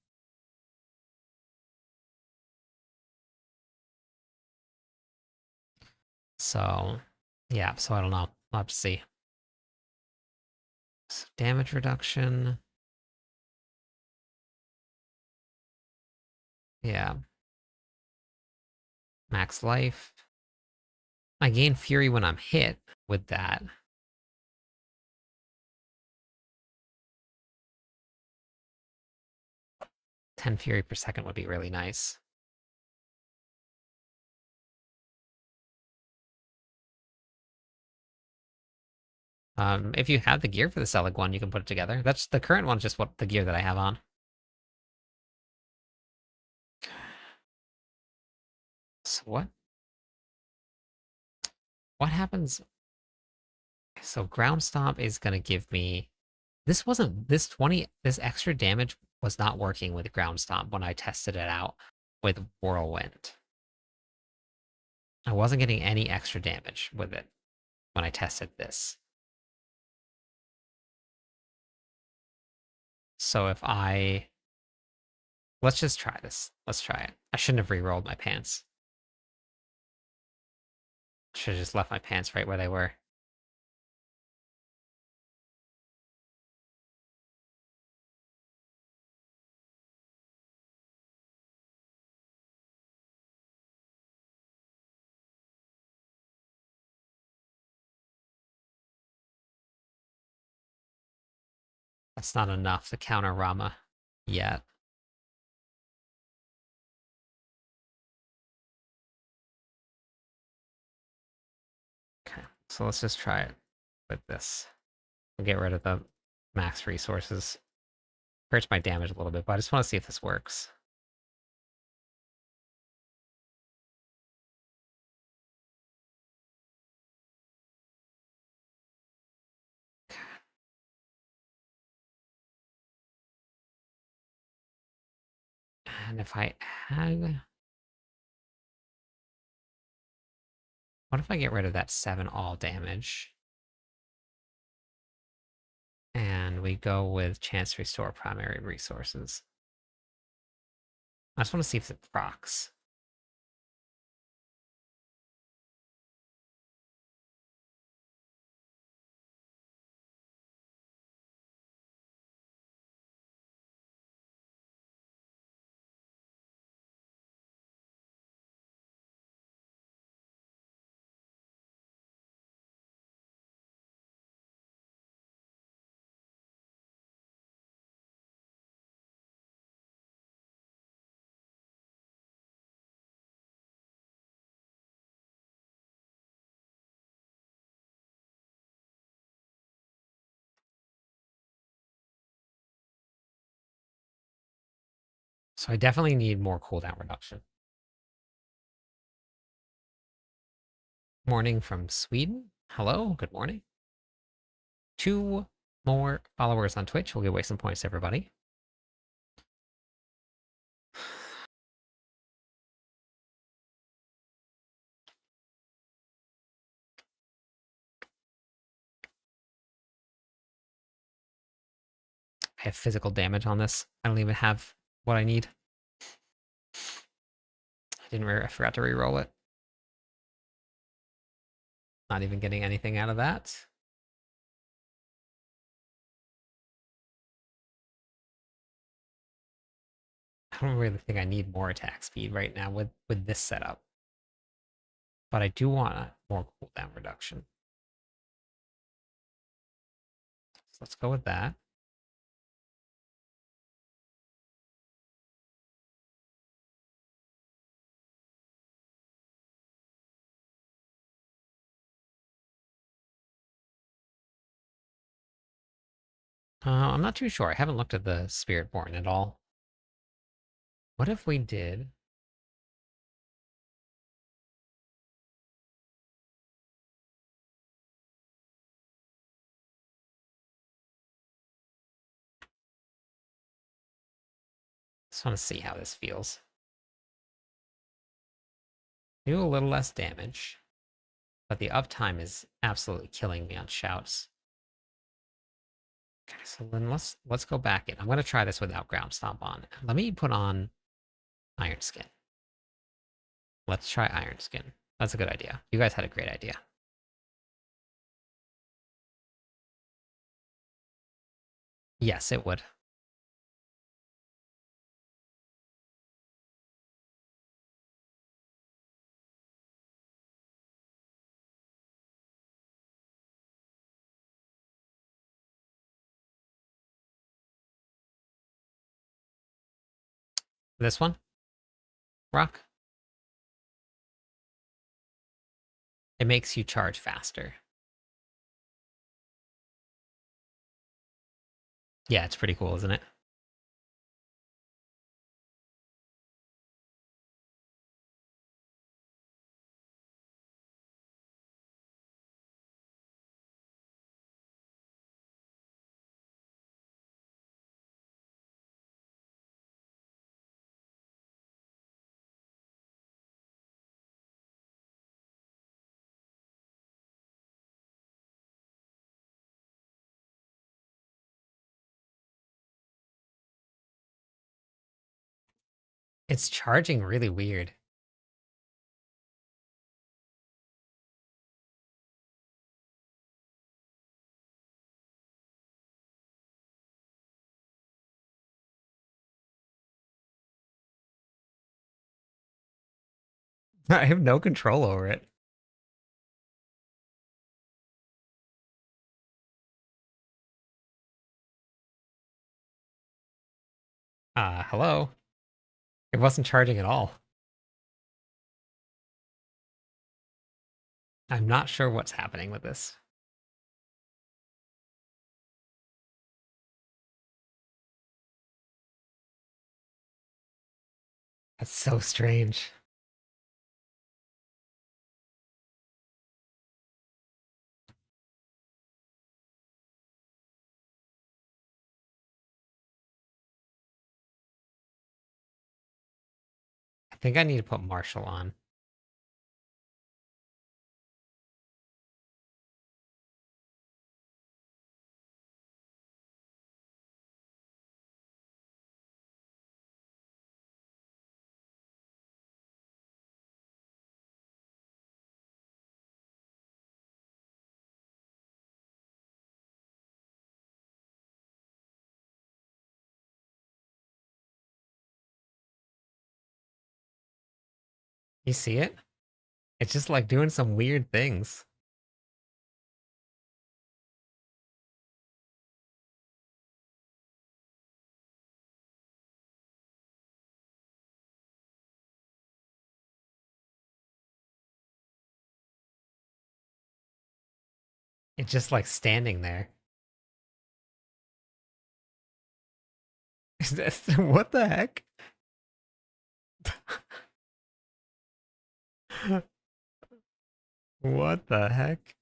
So, yeah, so I don't know. I'll have to see. So damage reduction. Yeah. Max life. I gain fury when I'm hit with that. Ten fury per second would be really nice. If you have the gear for the Selig one, you can put it together. That's the current one's just what the gear that I have on. So what happens? So ground stomp is gonna give me this wasn't this extra damage was not working with ground stomp when I tested it out with whirlwind. I wasn't getting any extra damage with it when I tested this. So if let's just try this. Let's try it. I shouldn't have re-rolled my pants. Should have just left my pants right where they were. That's not enough to counter Rama yet. Okay, so let's just try it with this. We'll get rid of max resources. Hurts my damage a little bit, but I just want to see if this works. And if I add... What if I get rid of that 7 all damage? And we go with chance to restore primary resources. I just want to see if it procs. So I definitely need more cooldown reduction. Morning from Sweden. Hello, good morning. 2 more followers on Twitch. We'll give away some points to everybody. I have physical damage on this. I don't even have what I need. I forgot to re-roll it. Not even getting anything out of that. I don't really think I need more attack speed right now with this setup. But I do want more cooldown reduction. So let's go with that. I'm not too sure. I haven't looked at the Spiritborn at all. What if we did... Just want to see how this feels. Do a little less damage, but the uptime is absolutely killing me on shouts. Okay, so then let's go back in. I'm going to try this without ground stomp on. Let me put on Iron Skin. Let's try Iron Skin. That's a good idea. You guys had a great idea. Yes, it would. This one? Rock? It makes you charge faster. Yeah, it's pretty cool, isn't it? It's charging really weird. I have no control over it. Hello? It wasn't charging at all. I'm not sure what's happening with this. That's so strange. I think I need to put Marshall on. You see it? It's just like doing some weird things. It's just like standing there. What the heck? What the heck?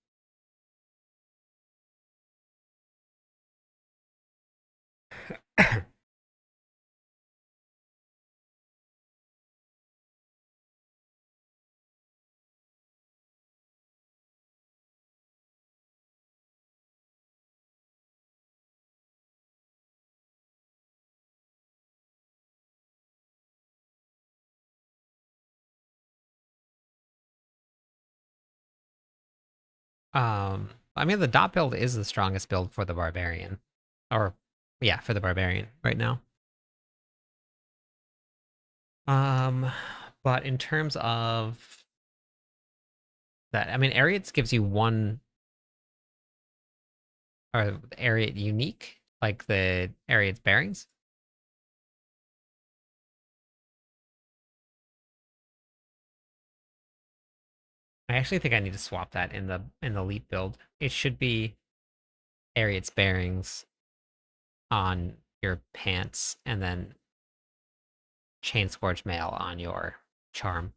I mean, the dot build is the strongest build for the barbarian, or yeah, for the barbarian right now. Um, but in terms of that, I mean, Ariates gives you one, or Ariate unique, like the Ariate's bearings. I actually think I need to swap that in the elite build. It should be Ariate's bearings on your pants, and then Chain Scourge Mail on your charm.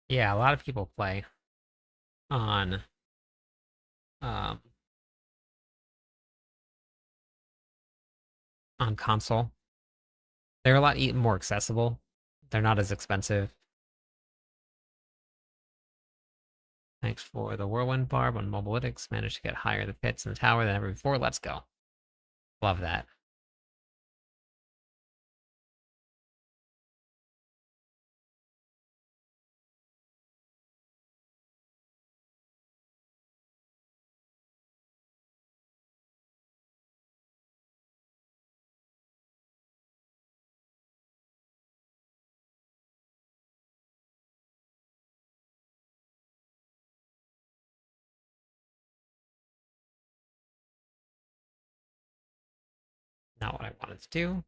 Yeah, a lot of people play on um on console. They're a lot more accessible. They're not as expensive. Thanks for the Whirlwind Barb on Mobilytics. Managed to get higher the pits in the tower than ever before. Let's go. Love that. Not what I wanted to do.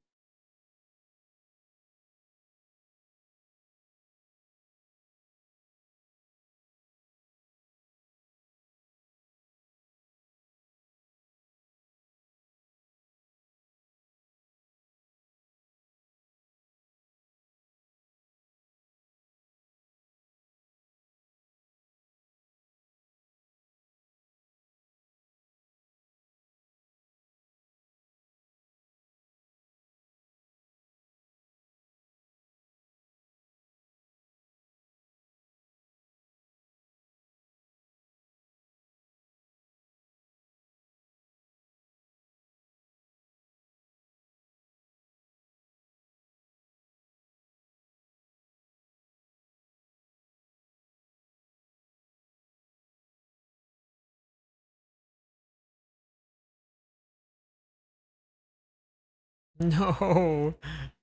No.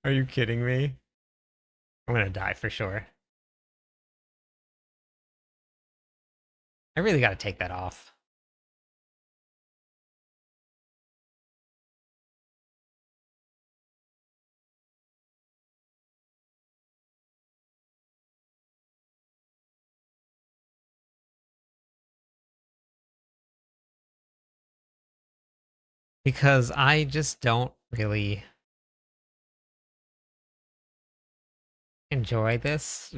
Are you kidding me? I'm gonna die for sure. I really gotta take that off. Because I just don't really enjoy this.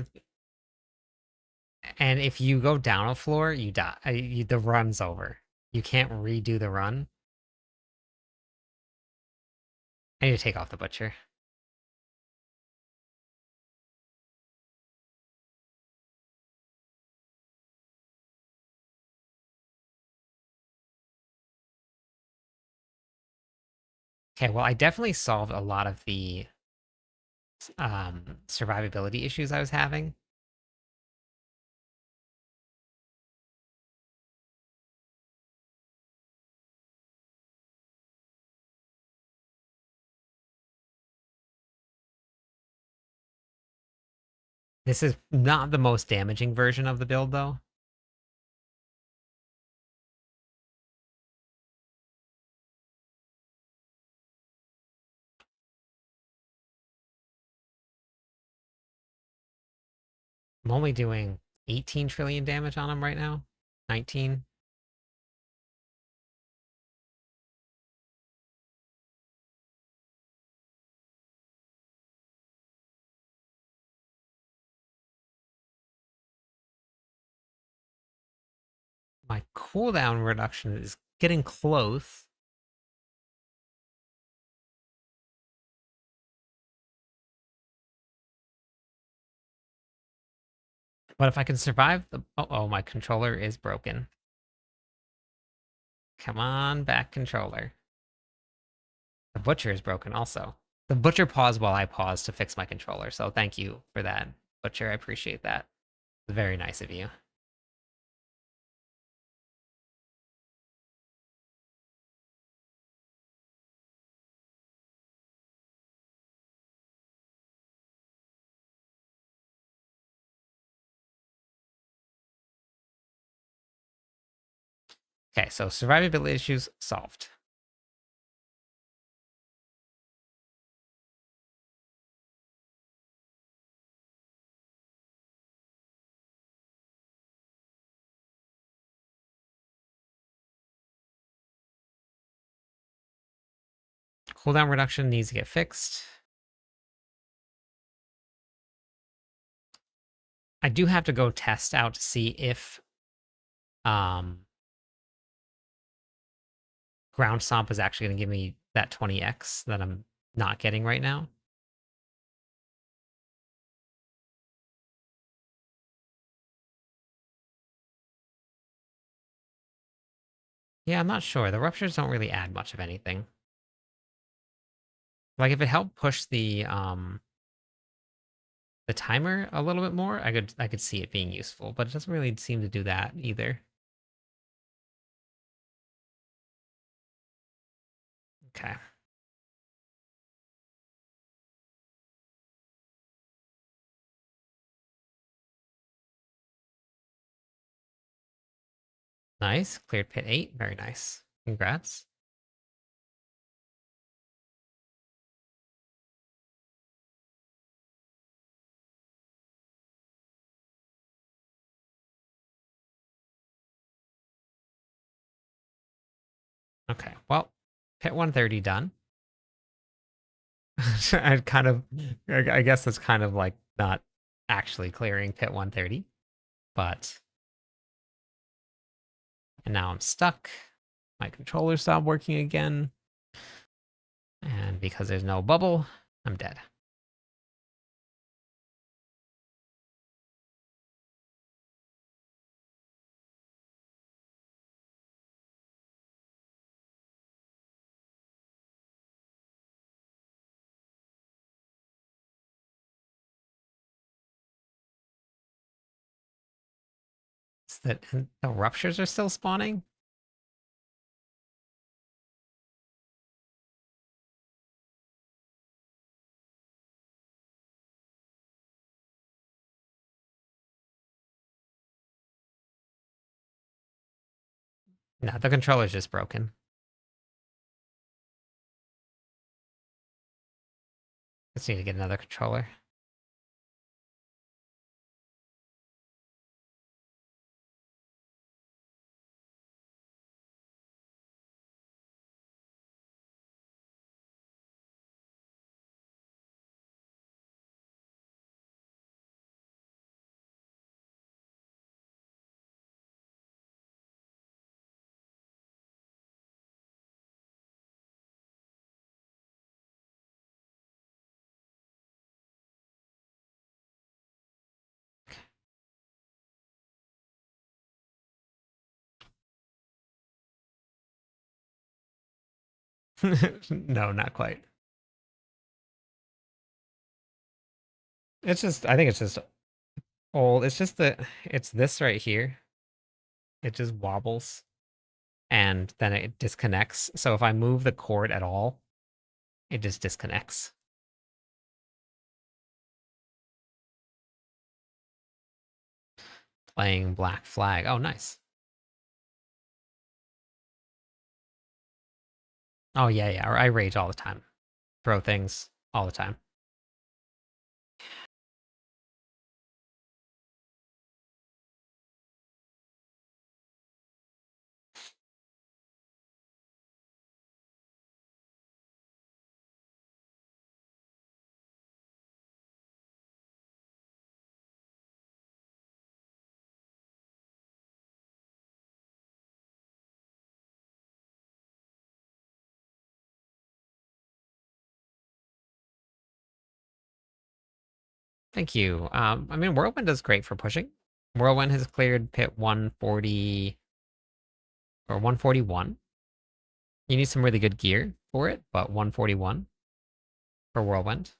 And if you go down a floor, you die. The run's over. You can't redo the run. I need to take off the butcher. Okay, well, I definitely solved a lot of the survivability issues I was having. This is not the most damaging version of the build, though. I'm only doing 18 trillion damage on him right now. 19. My cooldown reduction is getting close. But if I can survive the... Oh, my controller is broken. Come on back, controller. The butcher is broken also. The butcher paused while I paused to fix my controller, so thank you for that, butcher. I appreciate that. It's very nice of you. Okay, so survivability issues solved. Cooldown reduction needs to get fixed. I do have to go test out to see if ground stomp is actually going to give me that 20x that I'm not getting right now. Yeah, I'm not sure. The ruptures don't really add much of anything. Like if it helped push the timer a little bit more, I could see it being useful, but it doesn't really seem to do that either. Okay. Nice. Cleared pit 8. Very nice. Congrats. Okay. Well, pit 130 done. I kind of, I guess that's kind of like not actually clearing pit 130, but. And now I'm stuck. My controller stopped working again. And because there's no bubble, I'm dead. Is that the ruptures are still spawning? No, the controller's just broken. Just need to get another controller. No, not quite. It's just, I think it's just old. It's just that it's this right here. It just wobbles and then it disconnects. So if I move the cord at all, it just disconnects. Playing Black Flag. Oh, nice. Oh, yeah, yeah. I rage all the time. Throw things all the time. Thank you. I mean, Whirlwind is great for pushing. Whirlwind has cleared pit 140 or 141. You need some really good gear for it, but 141 for Whirlwind.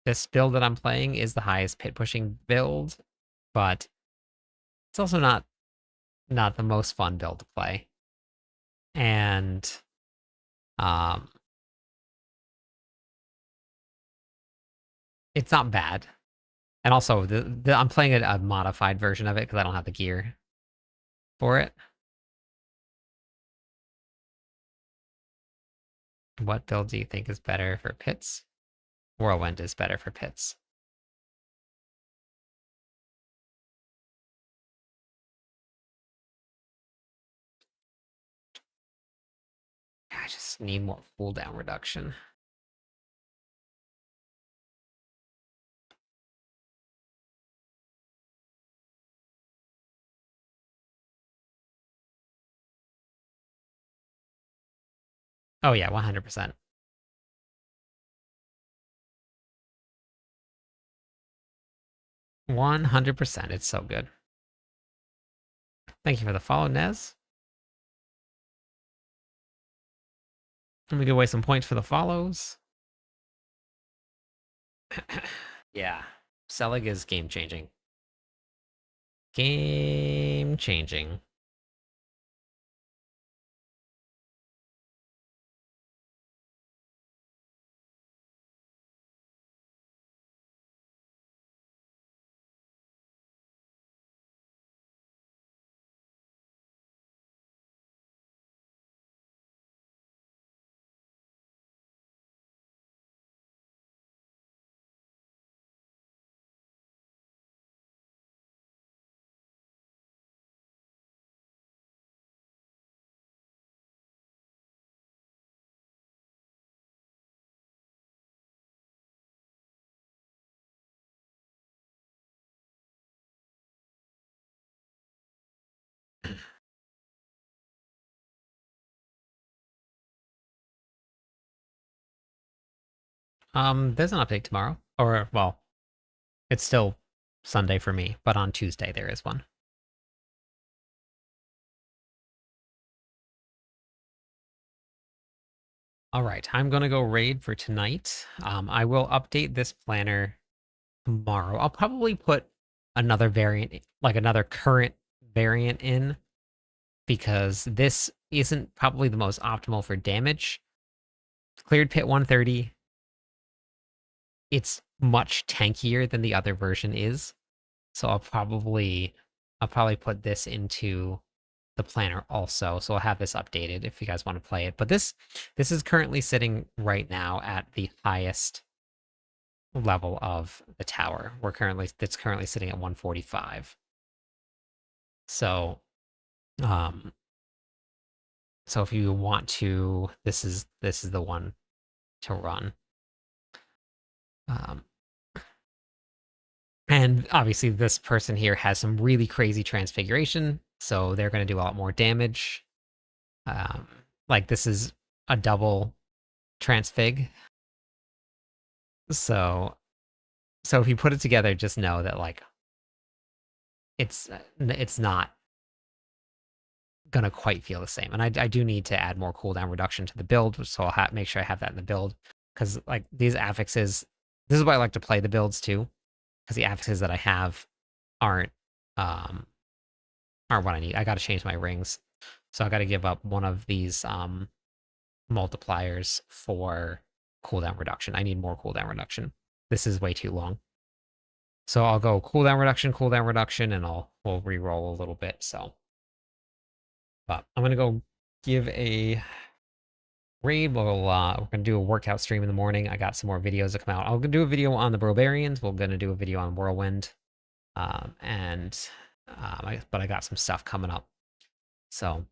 This build that I'm playing is the highest pit pushing build, but it's also not the most fun build to play. And um it's not bad. And also I'm playing a modified version of it because I don't have the gear for it. What build do you think is better for pits? Whirlwind is better for pits. I just need more cooldown reduction. Oh yeah, 100%. 100%. It's so good. Thank you for the follow, Nez. Let me give away some points for the follows. Yeah. Selig is game changing. Game changing. There's an update tomorrow. Or, well, it's still Sunday for me, but on Tuesday there is one. All right, I'm gonna go raid for tonight. I will update this planner tomorrow. I'll probably put another variant, like another current variant in, because this isn't probably the most optimal for damage. Cleared pit 130. It's much tankier than the other version is. So I'll probably put this into the planner also, so I'll have this updated if you guys want to play it. But this is currently sitting right now at the highest level of the tower. It's currently sitting at 145. So so if you want to, this is the one to run. And obviously this person here has some really crazy transfiguration, so they're going to do a lot more damage. Like this is a double transfig. So if you put it together, just know that like it's not gonna quite feel the same. And I do need to add more cooldown reduction to the build, so I'll make sure I have that in the build, because like these affixes, this is why I like to play the builds too, because the affixes that I have aren't what I need. I got to change my rings, so I got to give up one of these multipliers for cooldown reduction. I need more cooldown reduction. This is way too long. So I'll go cooldown reduction, and we'll re-roll a little bit. So, but I'm gonna go give a raid. We're gonna do a workout stream in the morning. I got some more videos to come out. I'll do a video on the Brobarians. We're gonna do a video on Whirlwind, but I got some stuff coming up. So,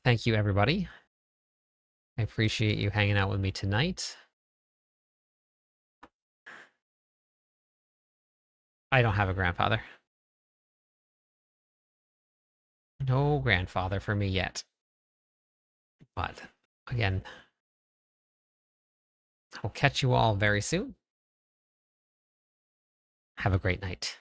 thank you everybody. I appreciate you hanging out with me tonight. I don't have a grandfather. No grandfather for me yet. But again, I'll catch you all very soon. Have a great night.